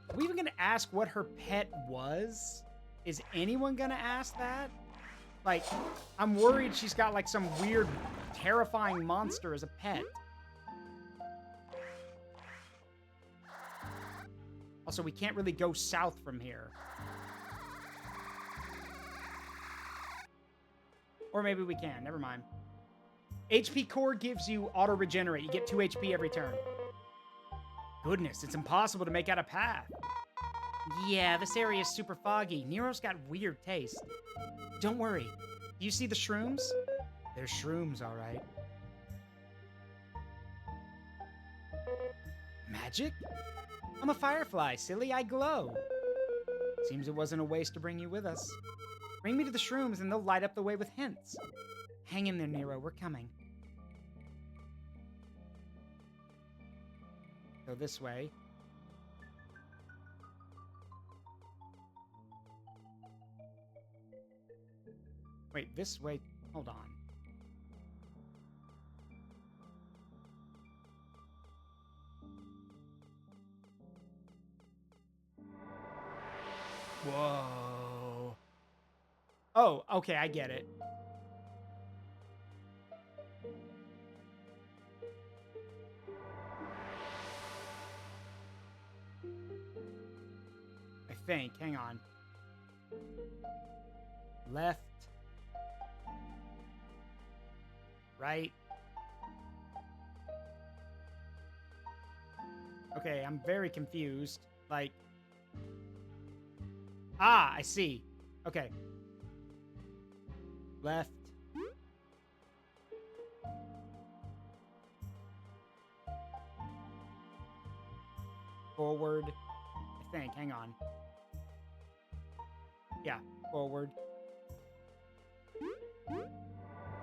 Are we even gonna ask what her pet was? Is anyone gonna ask that? Like, I'm worried she's got like some weird, terrifying monster as a pet. Also, we can't really go south from here. Or maybe we can, never mind. HP core gives you auto regenerate. You get 2 HP every turn. Goodness, it's impossible to make out a path. Yeah, this area is super foggy. Nero's got weird taste. Don't worry. You see the shrooms? They're shrooms, all right. Magic? I'm a firefly, silly. I glow. Seems it wasn't a waste to bring you with us. Bring me to the shrooms and they'll light up the way with hints. Hang in there, Nero. We're coming. Go this way. Wait, this way. Hold on. Whoa. Oh, okay, I get it. I think. Hang on. Left. Right. Okay, I'm very confused. Like... Ah, I see. Okay. Left. forward. I think. Hang on. Yeah, forward.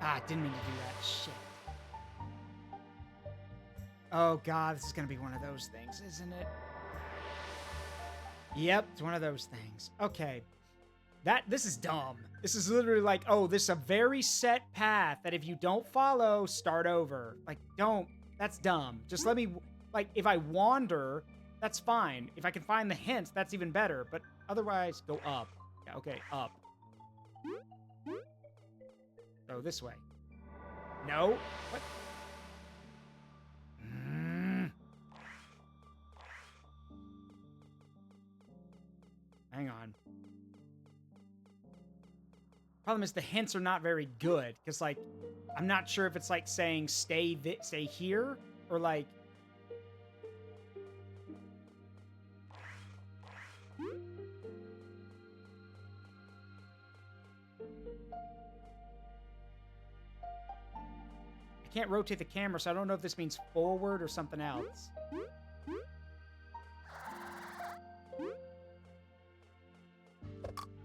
Ah, didn't mean to do that. Shit. Oh, God, this is going to be one of those things, isn't it? Yep, it's one of those things. Okay. This is dumb. This is literally like, oh, this is a very set path that if you don't follow, start over. Like, don't. That's dumb. Just let me, like, if I wander, that's fine. If I can find the hints, that's even better. But otherwise, go up. Yeah, okay, up. Go this way. No? What? Hang on. Problem is the hints are not very good because, like, I'm not sure if it's like saying stay here or like. I can't rotate the camera, so I don't know if this means forward or something else.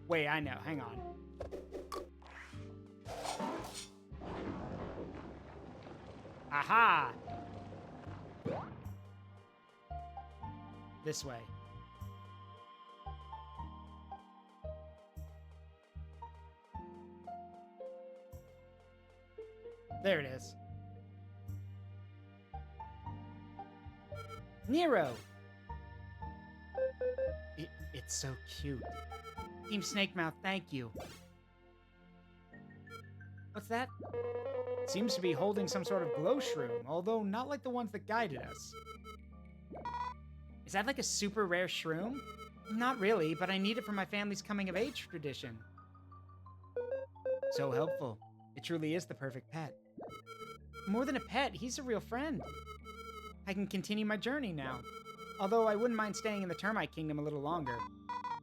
Wait, I know. Hang on. Aha! This way. There it is. Nero! It's so cute. Team Snakemouth, thank you. What's that? It seems to be holding some sort of glow shroom, although not like the ones that guided us. Is that like a super rare shroom? Not really, but I need it for my family's coming-of-age tradition. So helpful. It truly is the perfect pet. More than a pet, he's a real friend. I can continue my journey now. Although I wouldn't mind staying in the Termite Kingdom a little longer.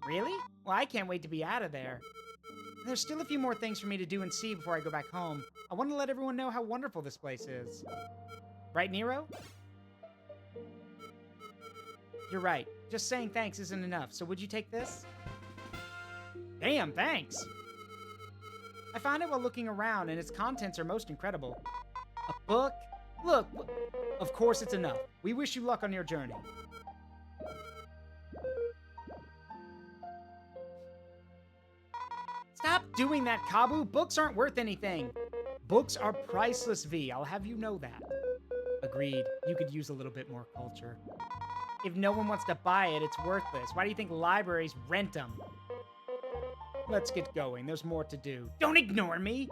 Really? Well, I can't wait to be out of there. There's still a few more things for me to do and see before I go back home. I want to let everyone know how wonderful this place is. Right, Nero? You're right. Just saying thanks isn't enough, so would you take this? Damn, thanks! I found it while looking around, and its contents are most incredible. A book? Look, of course it's enough. We wish you luck on your journey. Stop doing that, Kabu! Books aren't worth anything! Books are priceless, V. I'll have you know that. Agreed. You could use a little bit more culture. If no one wants to buy it, it's worthless. Why do you think libraries rent them? Let's get going. There's more to do. Don't ignore me!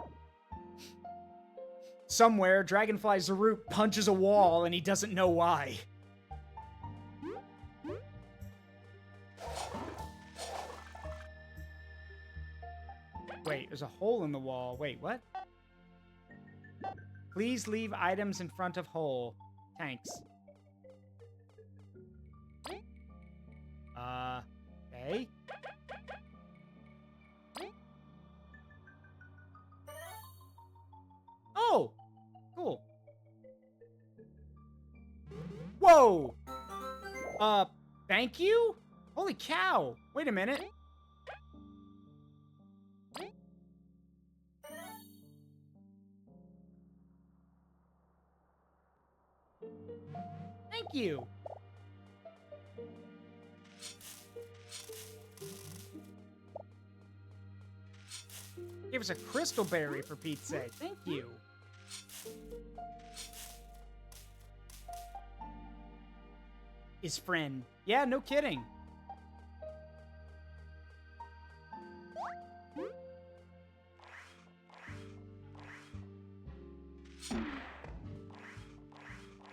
Somewhere, Dragonfly Zaruk punches a wall and he doesn't know why. Wait, there's a hole in the wall. Wait, what? Please leave items in front of hole. Thanks. Okay. Oh! Cool. Whoa! Thank you? Holy cow! Wait a minute. Thank you! Give us a crystal berry, for Pete's sake. Thank you. His friend. Yeah, no kidding.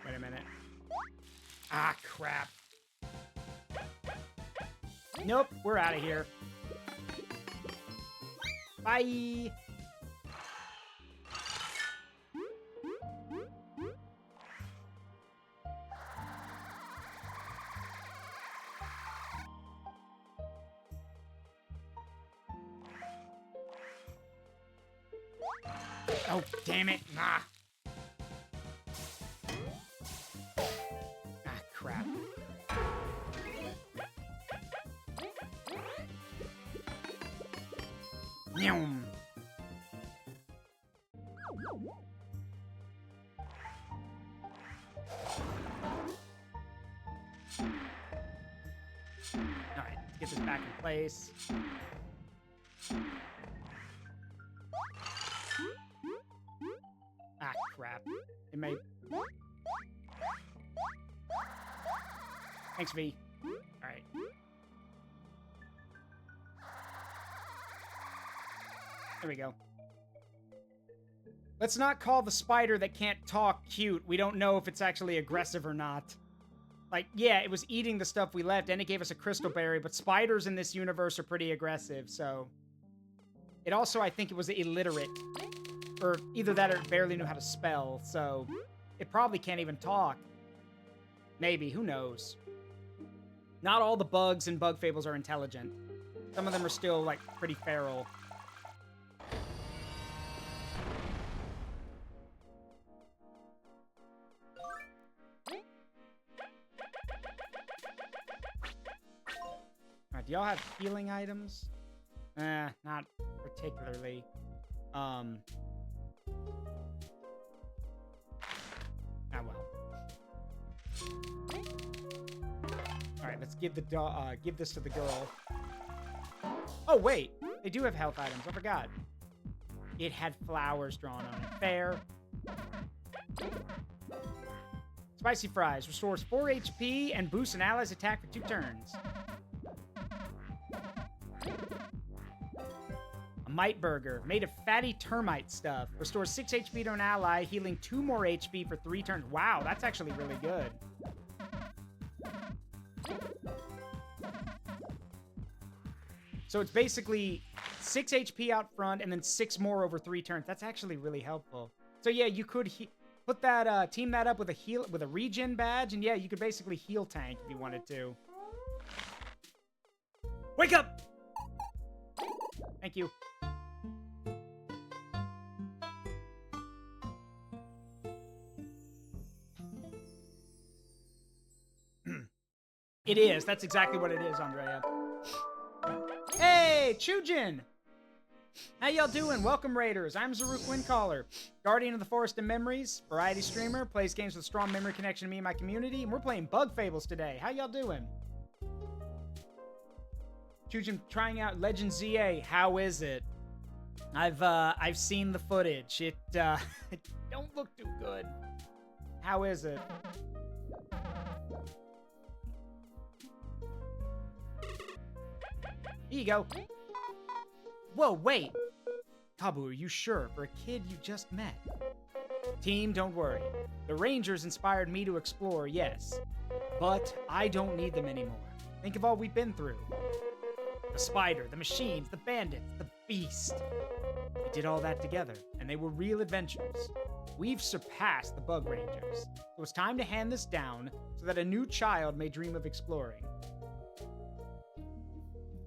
Wait a minute. Ah, crap. Nope, we're out of here. Bye. Oh, damn it. Ah, crap. Yum. Alright, let's get this back in place. Ah, crap. It may... Thanks, V. Alright. There we go. Let's not call the spider that can't talk cute. We don't know if it's actually aggressive or not. Like, yeah, it was eating the stuff we left, and it gave us a crystal berry, but spiders in this universe are pretty aggressive, so... It also, I think it was illiterate. Or either that or it barely knew how to spell, so... It probably can't even talk. Maybe, who knows? Not all the bugs in Bug Fables are intelligent. Some of them are still, like, pretty feral. Alright, do y'all have healing items? Not particularly. Ah, well. Alright, let's give the give this to the girl. Oh, wait! They do have health items, I forgot. It had flowers drawn on it. Fair. Spicy fries. Restores 4 HP and boosts an ally's attack for 2 turns. A mite burger. Made of fatty termite stuff. Restores 6 HP to an ally, healing 2 more HP for 3 turns. Wow, that's actually really good. So it's basically 6 HP out front and then 6 more over 3 turns. That's actually really helpful. So yeah, you could put that, team that up with a regen badge, and yeah, you could basically heal tank if you wanted to. Wake up! Thank you. It is. That's exactly what it is, Andrea. Hey, Chujin! How y'all doing? Welcome, Raiders. I'm Zaruk Windcaller, Guardian of the Forest and Memories, variety streamer, plays games with strong memory connection to me and my community, and we're playing Bug Fables today. How y'all doing? Chujin trying out Legend ZA. How is it? I've seen the footage. It don't look too good. How is it? Here you go. Whoa, wait. Kabu, are you sure? For a kid you just met. Team, don't worry. The Rangers inspired me to explore, yes. But I don't need them anymore. Think of all we've been through. The spider, the machines, the bandits, the beast. We did all that together, and they were real adventures. We've surpassed the Bug Rangers. So it's time to hand this down so that a new child may dream of exploring.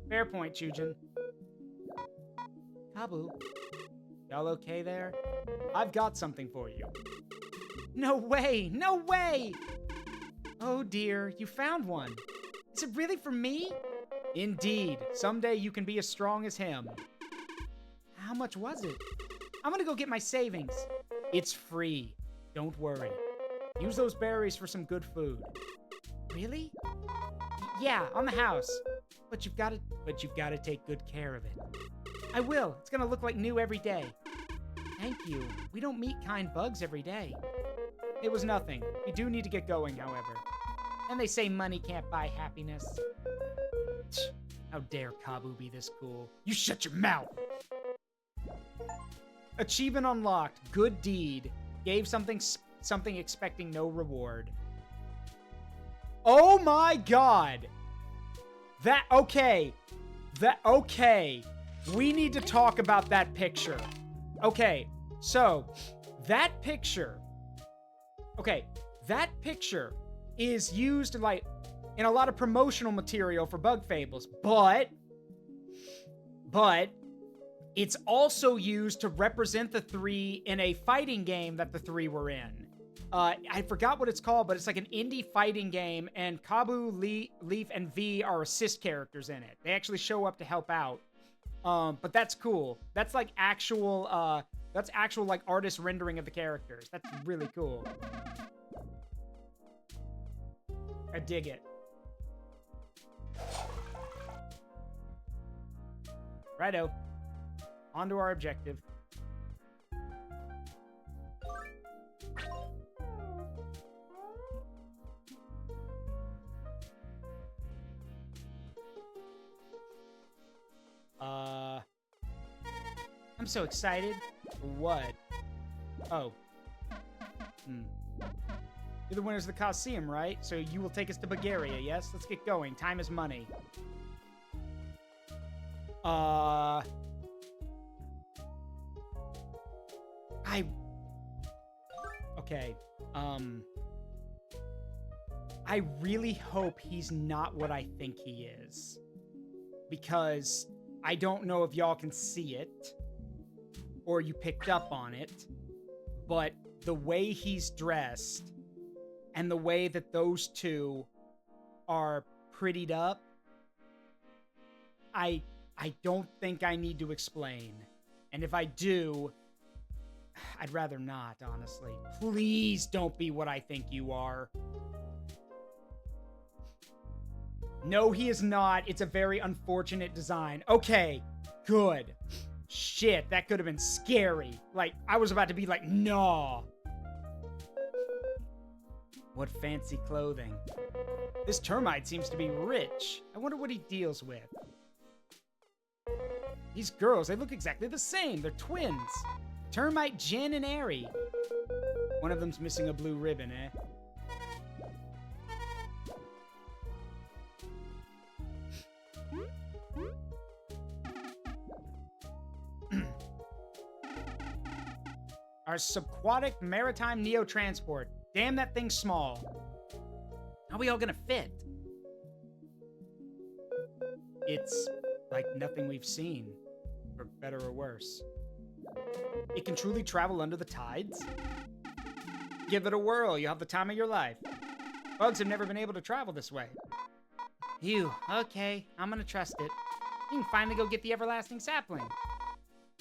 Fair point, Chujin. Kabu, y'all okay there? I've got something for you. No way! No way! Oh dear, you found one. Is it really for me? Indeed. Someday you can be as strong as him. How much was it? I'm gonna go get my savings. It's free. Don't worry. Use those berries for some good food. Really? Yeah, on the house. But you've got to take good care of it. I will. It's gonna look like new every day. Thank you. We don't meet kind bugs every day. It was nothing. We do need to get going, however. And they say money can't buy happiness. How dare Kabu be this cool? You shut your mouth! Achievement unlocked. Good deed. Gave something expecting no reward. Oh my god! Okay. We need to talk about that picture. Okay, so, that picture is used, like, in a lot of promotional material for Bug Fables, but it's also used to represent the 3 in a fighting game that the 3 were in. I forgot what it's called, but it's like an indie fighting game, and Kabu, Leaf, and V are assist characters in it. They actually show up to help out. But that's cool. That's like actual, like artist rendering of the characters. That's really cool. I dig it. Righto. On to our objective. I'm so excited. What? Oh. You're the winners of the Coliseum, right? So you will take us to Bulgaria, yes? Let's get going. Time is money. Okay. I really hope he's not what I think he is. Because I don't know if y'all can see it or you picked up on it, but the way he's dressed and the way that those two are prettied up, I don't think I need to explain. And if I do, I'd rather not, honestly. Please don't be what I think you are. No, he is not. It's a very unfortunate design. Okay, good. Shit, that could have been scary. Like, I was about to be like, nah. What fancy clothing. This termite seems to be rich. I wonder what he deals with. These girls, they look exactly the same. They're twins. Termite Jen and Ari. One of them's missing a blue ribbon, eh? Our subaquatic maritime neo-transport. Damn, that thing's small. How are we all gonna fit? It's like nothing we've seen, for better or worse. It can truly travel under the tides? Give it a whirl, you'll have the time of your life. Bugs have never been able to travel this way. Phew, okay, I'm gonna trust it. You can finally go get the everlasting sapling.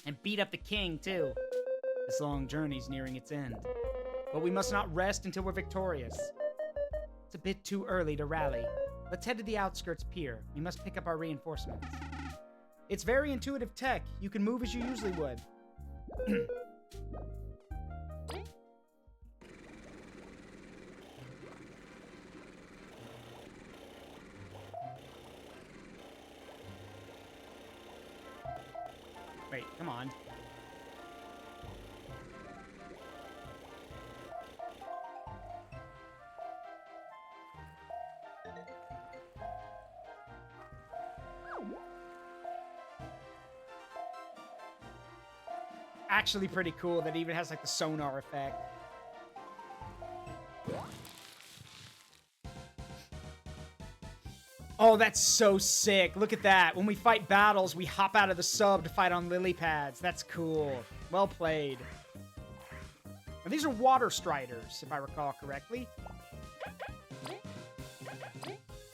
And beat up the king, too. This long journey's nearing its end. But we must not rest until we're victorious. It's a bit too early to rally. Let's head to the outskirts pier. We must pick up our reinforcements. It's very intuitive tech. You can move as you usually would. Wait, come on. Actually pretty cool that it even has like the sonar effect. Oh, that's so sick. Look at that. When we fight battles, we hop out of the sub to fight on lily pads. That's cool. Well played. And these are water striders, if I recall correctly.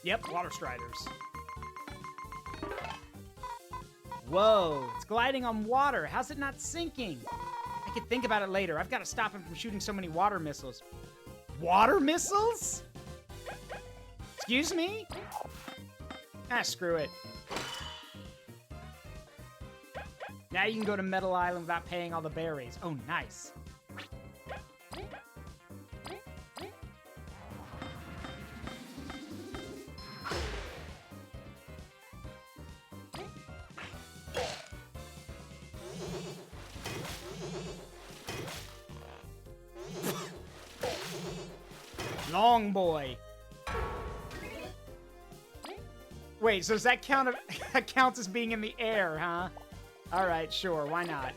Yep, water striders. Whoa, it's gliding on water. How's it not sinking? I could think about it later. I've got to stop him from shooting so many water missiles. Water missiles? Excuse me? Ah, screw it. Now you can go to Metal Island without paying all the berries. Oh, nice. Long boy. Wait, so does that count? That counts as being in the air, huh? All right, sure. Why not?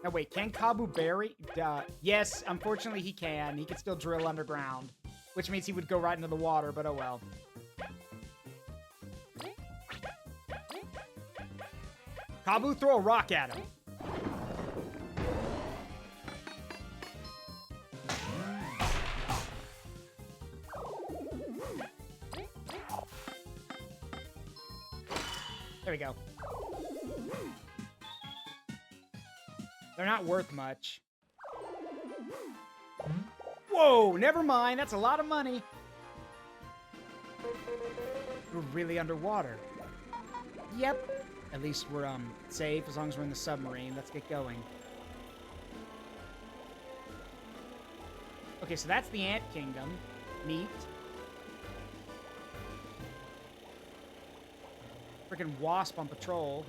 Now wait, can Kabu bury? Yes, unfortunately he can. He can still drill underground, which means he would go right into the water. But oh well. Kabu, throw a rock at him. There we go. They're not worth much. Whoa, never mind. That's a lot of money. We're really underwater. Yep. At least we're safe as long as we're in the submarine. Let's get going. Okay, so that's the Ant Kingdom. Neat. Freaking wasp on patrol.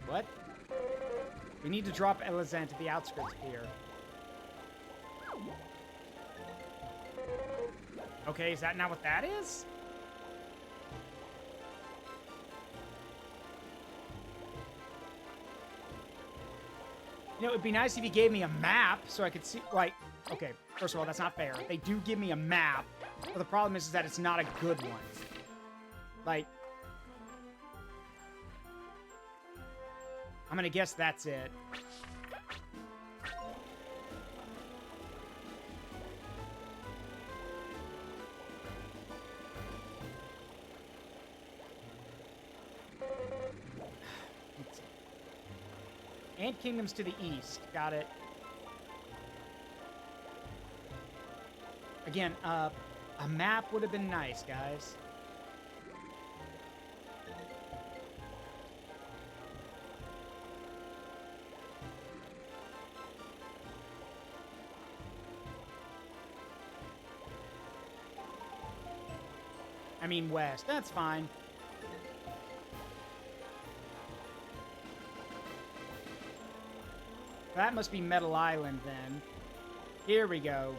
What? We need to drop Elizant at the outskirts here. Okay, is that not what that is? You know, it'd be nice if you gave me a map so I could see, like, okay, first of all, that's not fair. They do give me a map, but the problem is that it's not a good one. Like, I'm gonna guess that's it. Ant Kingdom's to the east. Got it. Again, a map would have been nice, guys. I mean west. That's fine. That must be Metal Island, then. Here we go.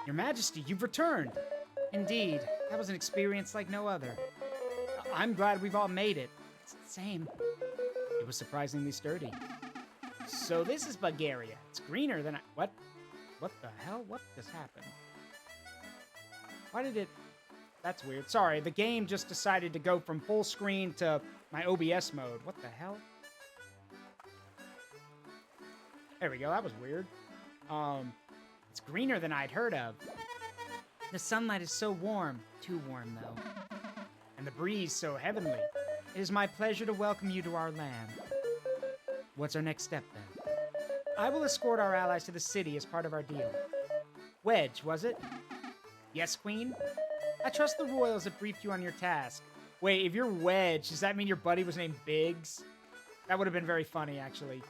Your Majesty, you've returned. Indeed, that was an experience like no other. I'm glad we've all made it. It's the same. It was surprisingly sturdy. So this is Bulgaria. It's greener than I... What? What the hell? What just happened? Why did it... That's weird. Sorry, the game just decided to go from full screen to my OBS mode. What the hell? There we go. That was weird. It's greener than I'd heard of. The sunlight is so warm. Too warm, though. And the breeze so heavenly. It is my pleasure to welcome you to our land. What's our next step, then? I will escort our allies to the city as part of our deal. Wedge, was it? Yes, Queen? I trust the royals have briefed you on your task. Wait, if you're Wedge, does that mean your buddy was named Biggs? That would have been very funny, actually.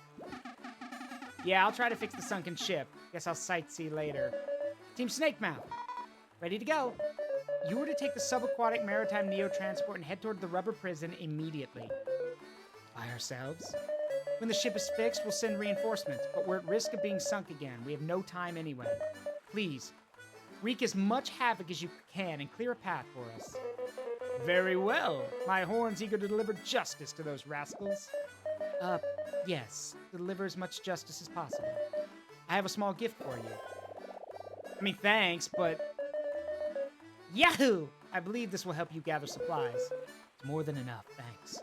Yeah, I'll try to fix the sunken ship. Guess I'll sightsee later. Team Snakemouth, ready to go. You are to take the subaquatic maritime neo-transport and head toward the rubber prison immediately. By ourselves? When the ship is fixed, we'll send reinforcements, but we're at risk of being sunk again. We have no time anyway. Please, wreak as much havoc as you can and clear a path for us. Very well. My horn's eager to deliver justice to those rascals. Yes. Deliver as much justice as possible. I have a small gift for you. I mean, thanks, but... Yahoo! I believe this will help you gather supplies. It's more than enough, thanks.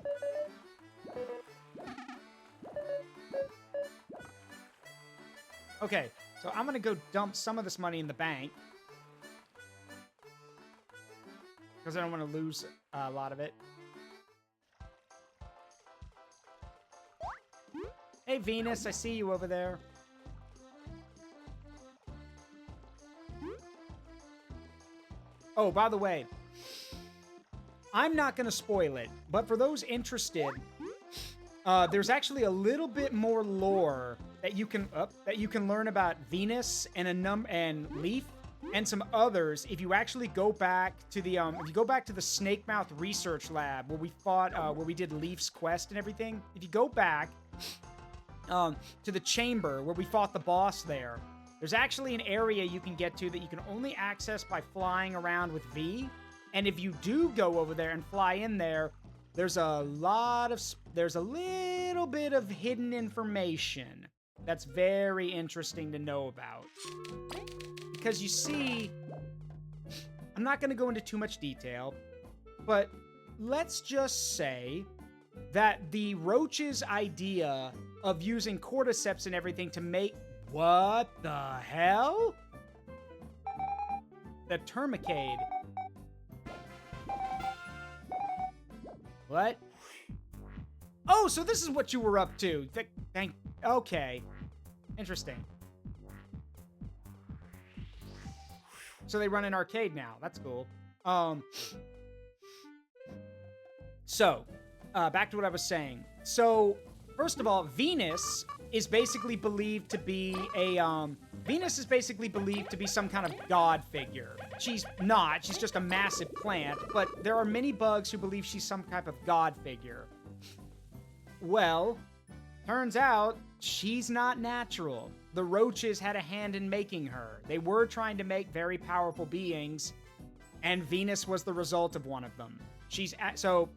Okay, so I'm gonna go dump some of this money in the bank. Because I don't want to lose a lot of it. Hey, Venus, I see you over there. Oh, by the way, I'm not going to spoil it, but for those interested, there's actually a little bit more lore that you can learn about Venus and Leaf and some others if you actually go back to the Snakemouth Research Lab where we fought where we did Leaf's quest and everything. If you go back to the chamber where we fought the boss there, there's actually an area you can get to that you can only access by flying around with V. And if you do go over there and fly in there, there's a little bit of hidden information that's very interesting to know about. Because you see, I'm not going to go into too much detail, but let's just say that the roaches' idea of using cordyceps and everything to make... What the hell? The Termicade. What? Oh, so this is what you were up to. Okay. Interesting. So they run an arcade now. That's cool. So, back to what I was saying. So, first of all, Venus is basically believed to be Venus is basically believed to be some kind of god figure. She's not. She's just a massive plant. But there are many bugs who believe she's some type of god figure. Well, turns out she's not natural. The roaches had a hand in making her. They were trying to make very powerful beings, and Venus was the result of one of them. So,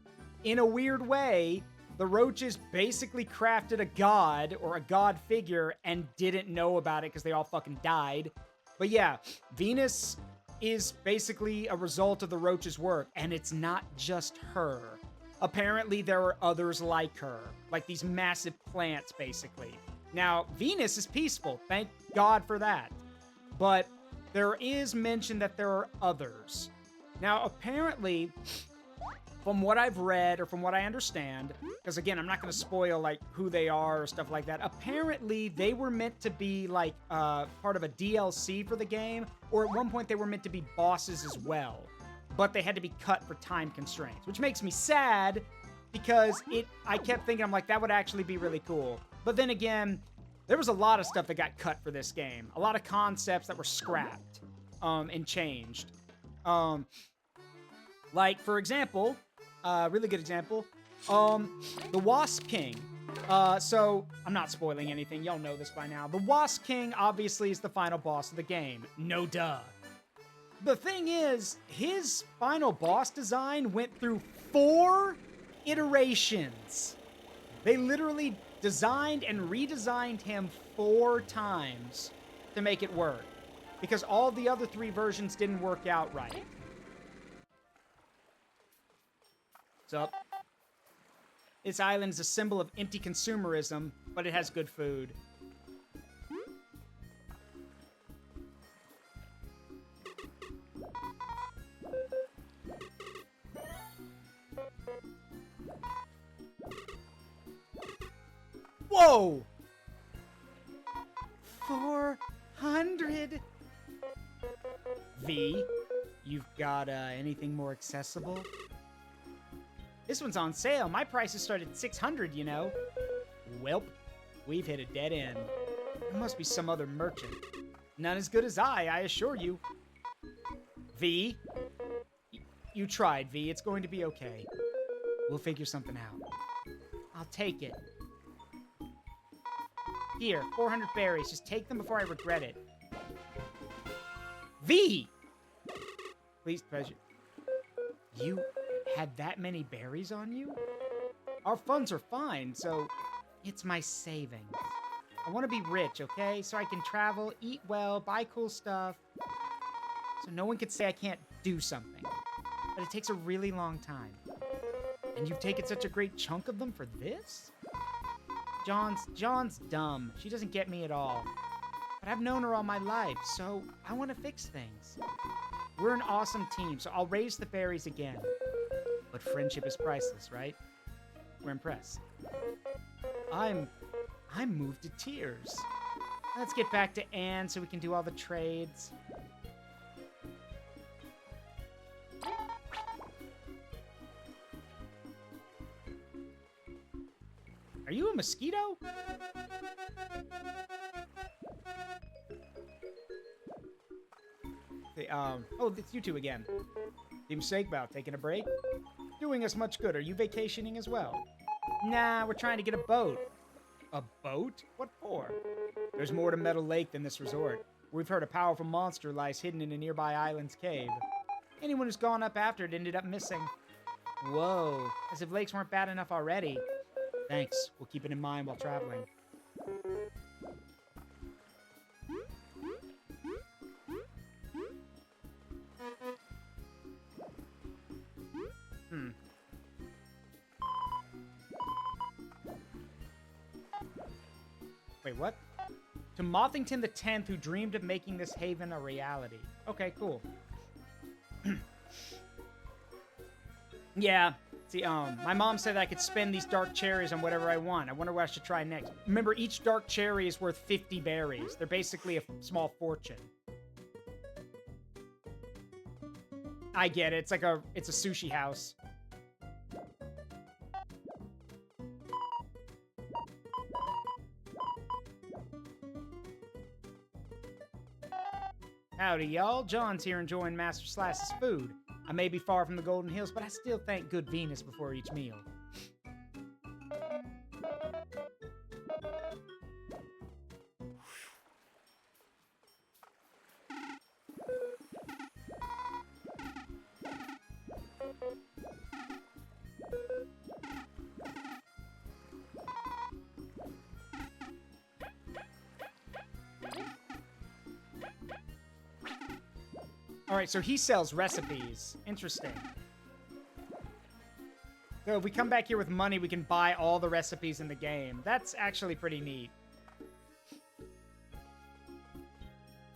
in a weird way, the roaches basically crafted a god or a god figure and didn't know about it because they all fucking died. But yeah, Venus is basically a result of the roaches' work, and it's not just her. Apparently, there are others like her, like these massive plants, basically. Now, Venus is peaceful. Thank God for that. But there is mention that there are others. Now, apparently, from what I've read or from what I understand, because again, I'm not going to spoil like who they are or stuff like that. Apparently, they were meant to be like part of a DLC for the game, or at one point they were meant to be bosses as well. But they had to be cut for time constraints, which makes me sad because I kept thinking, I'm like, that would actually be really cool. But then again, there was a lot of stuff that got cut for this game. A lot of concepts that were scrapped and changed. Like, for example, really good example, the Wasp King. So, I'm not spoiling anything. Y'all know this by now. The Wasp King, obviously, is the final boss of the game. No duh. The thing is, his final boss design went through 4 iterations. They literally designed and redesigned him 4 times to make it work, because all the other 3 versions didn't work out right. What's up? This island is a symbol of empty consumerism, but it has good food. Whoa! 400! V, you've got anything more accessible? This one's on sale. My prices start at 600, you know. Welp, we've hit a dead end. There must be some other merchant. None as good as I assure you. V, you tried, V. It's going to be okay. We'll figure something out. I'll take it. Here, 400 berries. Just take them before I regret it. V! Please, treasure. You had that many berries on you? Our funds are fine, so it's my savings. I want to be rich, okay? So I can travel, eat well, buy cool stuff. So no one can say I can't do something. But it takes a really long time. And you've taken such a great chunk of them for this? John's dumb. She doesn't get me at all. But I've known her all my life, so I want to fix things. We're an awesome team, so I'll raise the berries again. But friendship is priceless, right? We're impressed. I'm moved to tears. Let's get back to Anne so we can do all the trades. Are you a mosquito? Okay, oh, it's you two again. Team Sake about taking a break? Doing us much good. Are you vacationing as well? Nah, we're trying to get a boat. A boat? What for? There's more to Meadow Lake than this resort. We've heard a powerful monster lies hidden in a nearby island's cave. Anyone who's gone up after it ended up missing. Whoa, as if lakes weren't bad enough already. Thanks, we'll keep it in mind while traveling. Wait, what? To Mothington the 10th, who dreamed of making this haven a reality. Okay, cool. Yeah. See, my mom said I could spend these dark cherries on whatever I want. I wonder what I should try next. Remember, each dark cherry is worth 50 berries. They're basically a small fortune. I get it. It's like it's a sushi house. Howdy, y'all. John's here enjoying Master Slice's food. I may be far from the Golden Hills, but I still thank good Venus before each meal. All right, so he sells recipes. Interesting. So if we come back here with money, we can buy all the recipes in the game. That's actually pretty neat.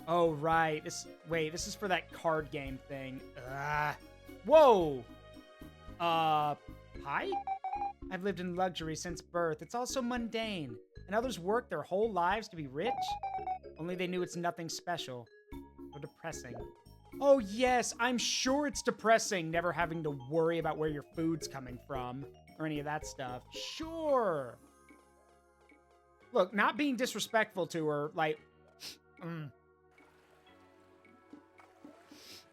Oh, right. Wait, this is for that card game thing. Whoa! Hi? I've lived in luxury since birth. It's all so mundane. And others work their whole lives to be rich? Only they knew it's nothing special. So depressing. Oh, yes, I'm sure it's depressing never having to worry about where your food's coming from or any of that stuff. Sure. Look, not being disrespectful to her, like...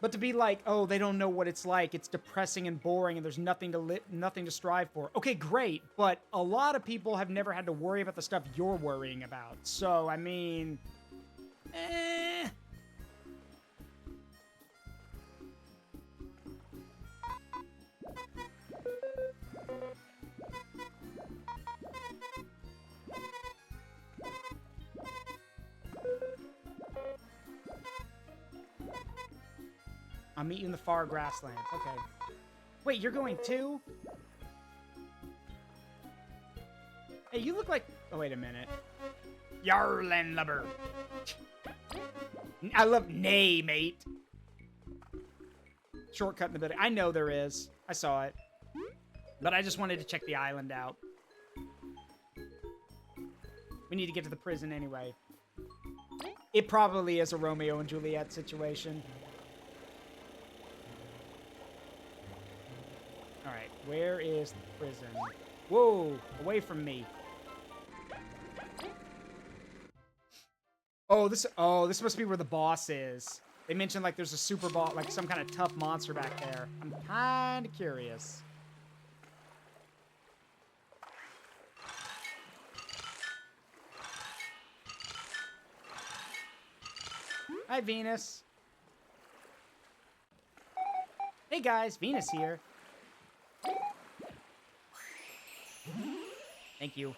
But to be like, oh, they don't know what it's like. It's depressing and boring and there's nothing to strive for. Okay, great, but a lot of people have never had to worry about the stuff you're worrying about. So, I mean... I'll meet you in the far grasslands. Okay. Wait, you're going too? Hey, you look like... Oh, wait a minute. Yar, landlubber. I love... Nay, mate. Shortcut in the building. I know there is. I saw it. But I just wanted to check the island out. We need to get to the prison anyway. It probably is a Romeo and Juliet situation. Alright, where is the prison? Whoa, away from me. Oh, this must be where the boss is. They mentioned like there's a super boss, like some kind of tough monster back there. I'm kind of curious. Hi, Venus. Hey guys, Venus here. Thank you.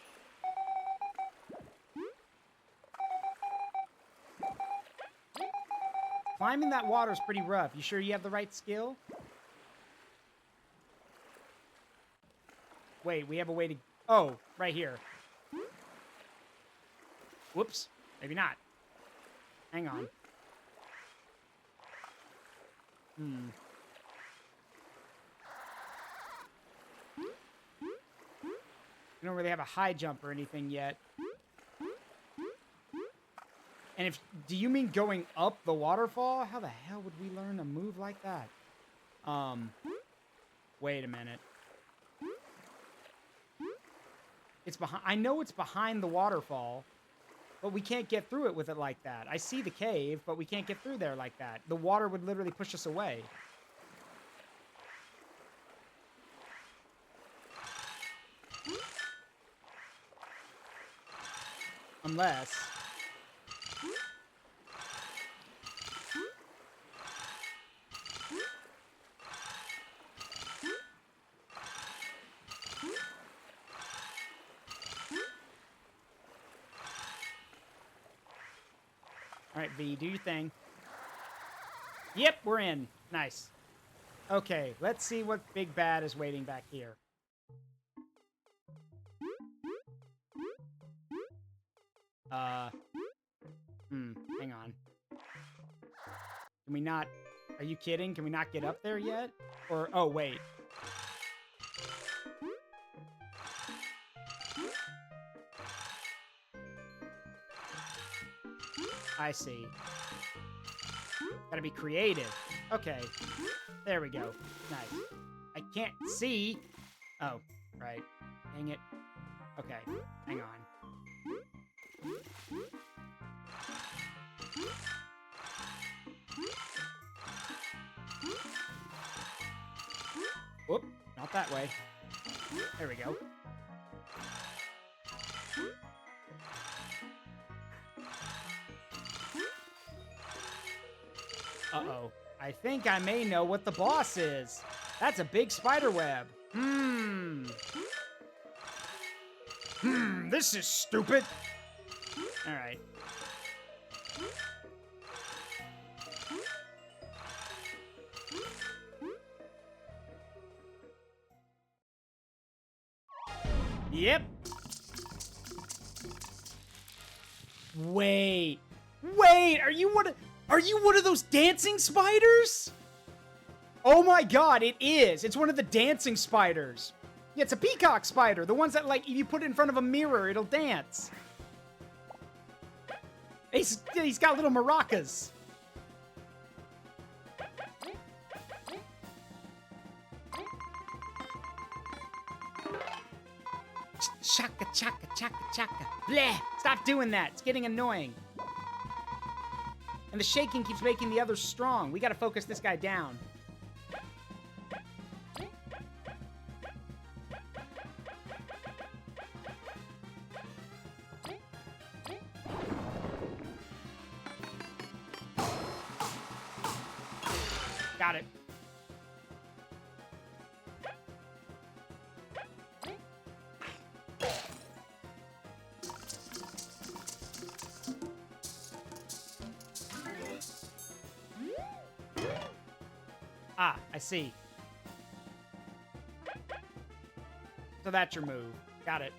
Climbing that water is pretty rough. You sure you have the right skill? Wait, we have a way to... Oh, right here. Whoops. Maybe not. Hang on. We don't really have a high jump or anything yet. And do you mean going up the waterfall? How the hell would we learn a move like that? Wait a minute. It's behind, I know it's behind the waterfall, but we can't get through it with it like that. I see the cave, but we can't get through there like that. The water would literally push us away. Unless... Alright, V, do your thing. Yep, we're in. Nice. Okay, let's see what Big Bad is waiting back here. Hang on. Can we not... Are you kidding? Can we not get up there yet? Or... Oh, wait. I see. Gotta be creative. Okay. There we go. Nice. I can't see. Oh, right. Dang it. Okay. Hang on. Whoop. Not that way. There we go. Uh-oh. I think I may know what the boss is. That's a big spider web. This is stupid. All right. Yep. Wait. Wait, are you one of those dancing spiders? Oh my god, it is. It's one of the dancing spiders. Yeah, it's a peacock spider. The ones that, like, if you put it in front of a mirror, it'll dance. He's got little maracas. Chaka, chaka, chaka, chaka. Bleh! Stop doing that. It's getting annoying. And the shaking keeps making the others strong. We gotta focus this guy down. Got it. Ah, I see. So that's your move. Got it.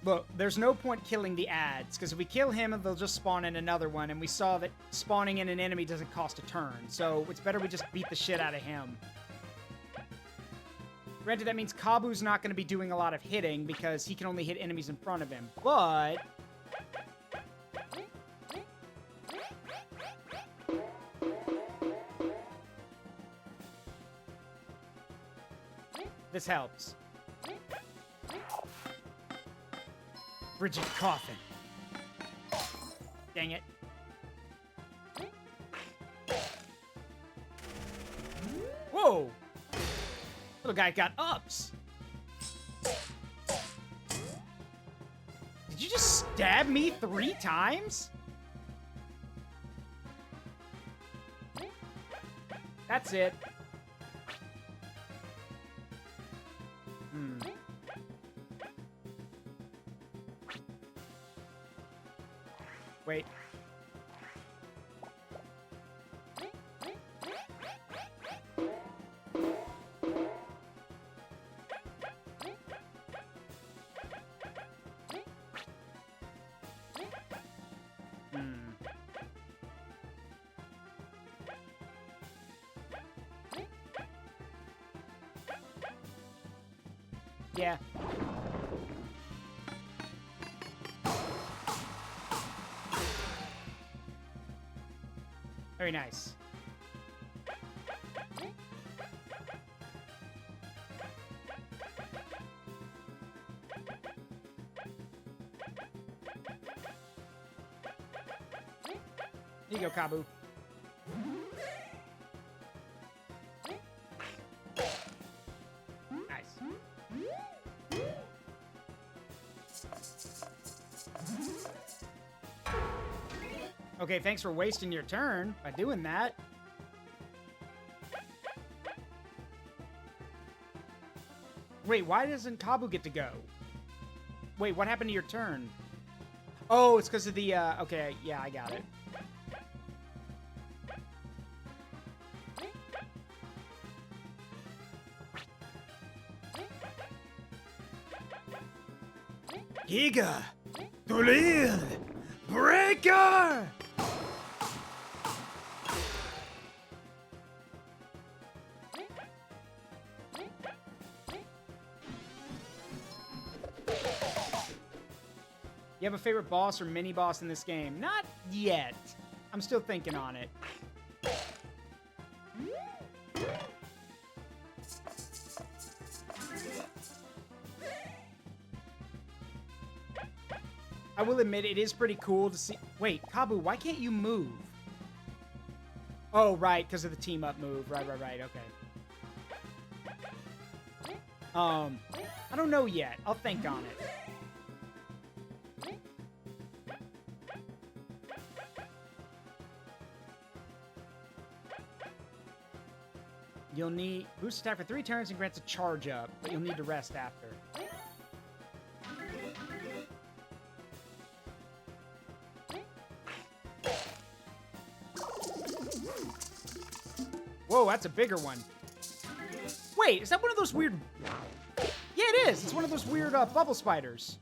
Look, there's no point killing the ads, because if we kill him, they'll just spawn in another one, and we saw that spawning in an enemy doesn't cost a turn, so it's better we just beat the shit out of him. Granted, that means Kabu's not going to be doing a lot of hitting, because he can only hit enemies in front of him, but... this helps. Frigid coffin. Dang it. Whoa! Little guy got ups. Did you just stab me 3 times? That's it. Wait. Yeah. Very nice. Here you go, Kabu. Nice. Okay, thanks for wasting your turn by doing that. Wait, why doesn't Kabu get to go? Wait, what happened to your turn? Oh, it's because of the, okay, yeah, I got it. Giga! Drill! Breaker! You have a favorite boss or mini boss in this game? Not yet. I'm still thinking on it. I will admit it is pretty cool to see. Wait, Kabu, why can't you move? Oh, right, because of the team up move. Right, okay. I don't know yet. I'll think on it. You'll need boost attack for 3 turns and grants a charge up, but you'll need to rest after. Whoa, that's a bigger one. Wait, is that one of those weird... Yeah, it is. It's one of those weird bubble spiders.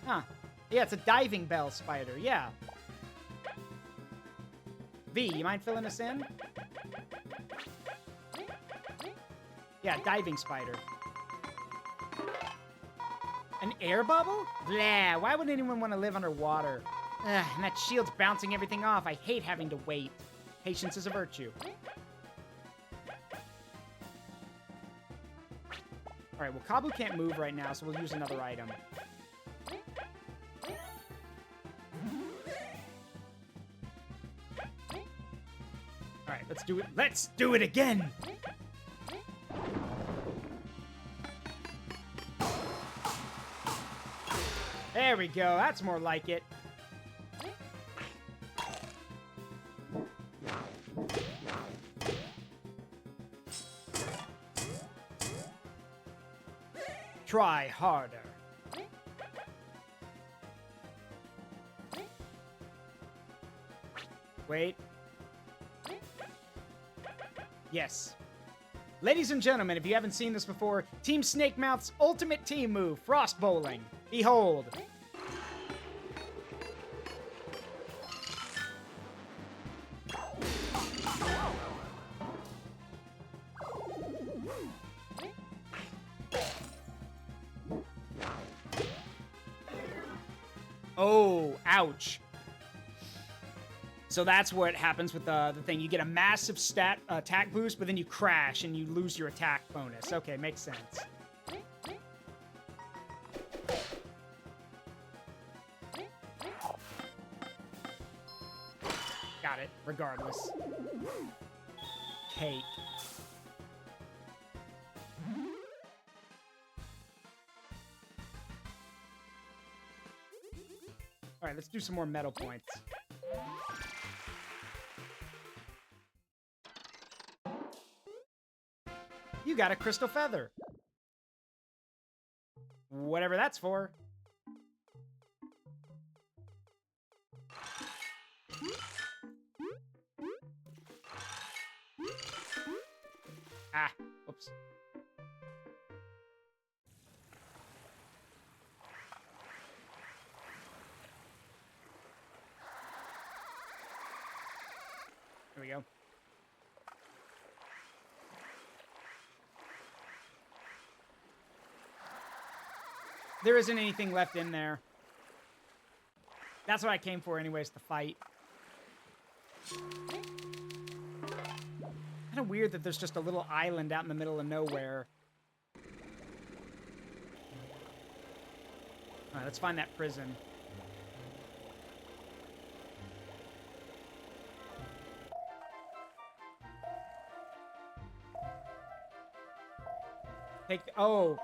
Huh. Yeah, it's a diving bell spider. Yeah. V, you mind filling us in? Yeah, diving spider. An air bubble? Blah, why would anyone want to live underwater? Ugh, and that shield's bouncing everything off. I hate having to wait. Patience is a virtue. Alright, well, Kabu can't move right now, so we'll use another item. Alright, let's do it. Let's do it again! There we go. That's more like it. Try harder. Wait. Yes. Ladies and gentlemen, if you haven't seen this before, Team Snakemouth's ultimate team move, Frost Bowling. Behold. Oh, ouch. So that's what happens with the thing. You get a massive stat attack boost, but then you crash and you lose your attack bonus. Okay, makes sense. Got it, regardless. Cake. Alright, let's do some more metal points. You got a crystal feather. Whatever that's for. Ah, oops. Here we go. There isn't anything left in there. That's what I came for anyways, to fight. Kind of weird that there's just a little island out in the middle of nowhere. Alright, let's find that prison. Take the, oh,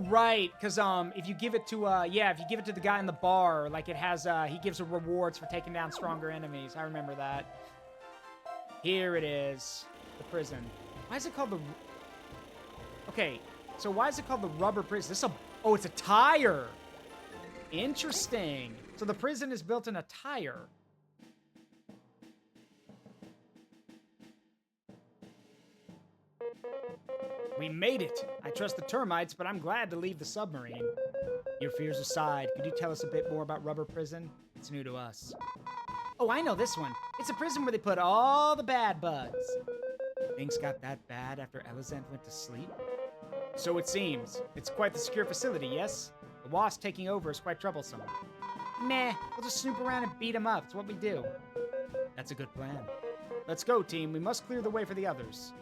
right, because if you give it to if you give it to the guy in the bar, like it has he gives rewards for taking down stronger enemies. I remember that. Here it is, the prison. Why is it called the? Okay, so why is it called the rubber prison? This is a it's a tire. Interesting. So the prison is built in a tire. We made it! I trust the termites, but I'm glad to leave the submarine. Your fears aside, could you tell us a bit more about Rubber Prison? It's new to us. Oh, I know this one. It's a prison where they put all the bad bugs. Things got that bad after Elizant went to sleep? So it seems. It's quite the secure facility, yes? The wasp taking over is quite troublesome. Meh, we'll just snoop around and beat them up. It's what we do. That's a good plan. Let's go, team. We must clear the way for the others.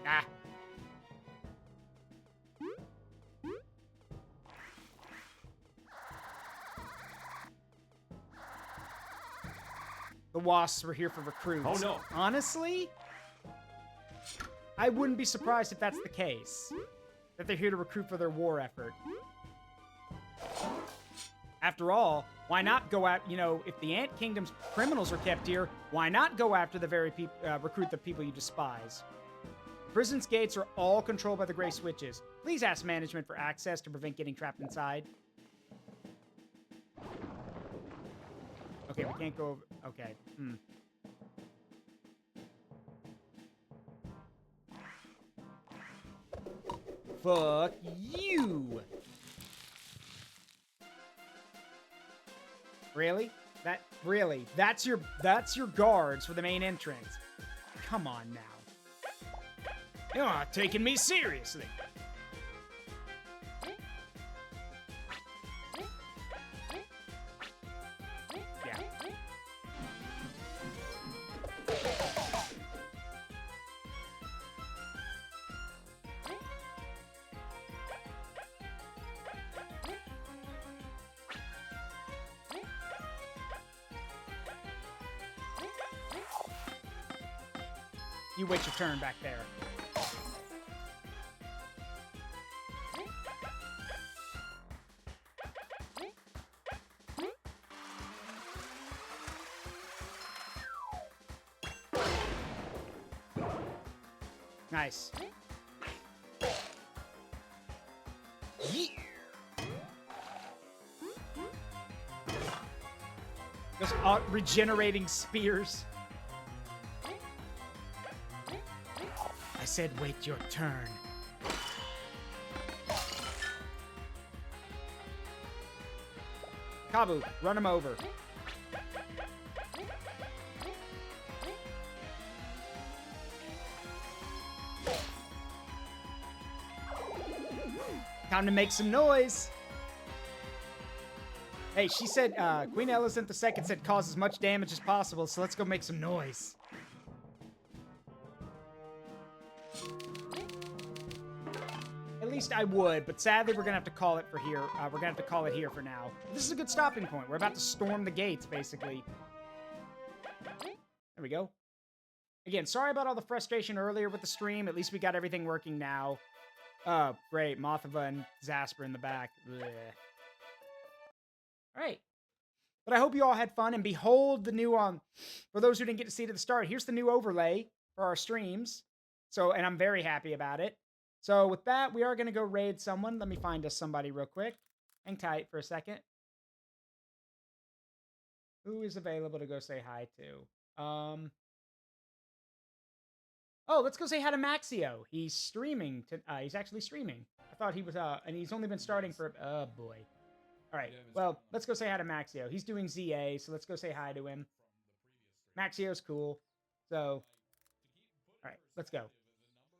Ah. The wasps were here for recruits. Oh no! Honestly, I wouldn't be surprised if that's the case. That they're here to recruit for their war effort. After all, why not go out, if the Ant Kingdom's criminals are kept here, why not go after the very recruit the people you despise? Prison's gates are all controlled by the Gray Switches. Please ask management for access to prevent getting trapped inside. Okay, we can't go over. Okay. Fuck you! Really? Really? That's your guards for the main entrance. Come on now. You're not taking me seriously. Yeah. You wait your turn back there. Nice. Yeah. Just regenerating spears. I said wait your turn. Kabu, run him over. Time to make some noise. Hey, she said, Queen Elizant II said cause as much damage as possible, so let's go make some noise. At least I would, but sadly we're gonna have to call it for here. We're gonna have to call it here for now. This is a good stopping point. We're about to storm the gates, basically. There we go. Again, sorry about all the frustration earlier with the stream. At least we got everything working now. Oh, great. Mothava and Zasper in the back. Blech. All right. But I hope you all had fun. And behold the new, for those who didn't get to see it at the start, here's the new overlay for our streams. So, and I'm very happy about it. So with that, we are going to go raid someone. Let me find us somebody real quick. Hang tight for a second. Who is available to go say hi to? Oh, let's go say hi to Maxio. He's streaming. He's actually streaming. I thought he was, and he's only been starting for, oh boy. All right, well, let's go say hi to Maxio. He's doing ZA, so let's go say hi to him. Maxio's cool. So, all right, let's go.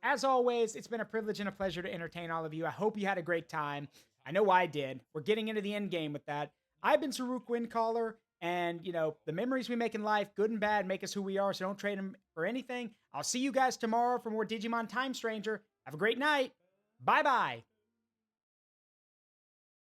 As always, it's been a privilege and a pleasure to entertain all of you. I hope you had a great time. I know I did. We're getting into the end game with that. I've been Saruk Windcaller. And, the memories we make in life, good and bad, make us who we are, so don't trade them for anything. I'll see you guys tomorrow for more Digimon Time Stranger. Have a great night. Bye-bye.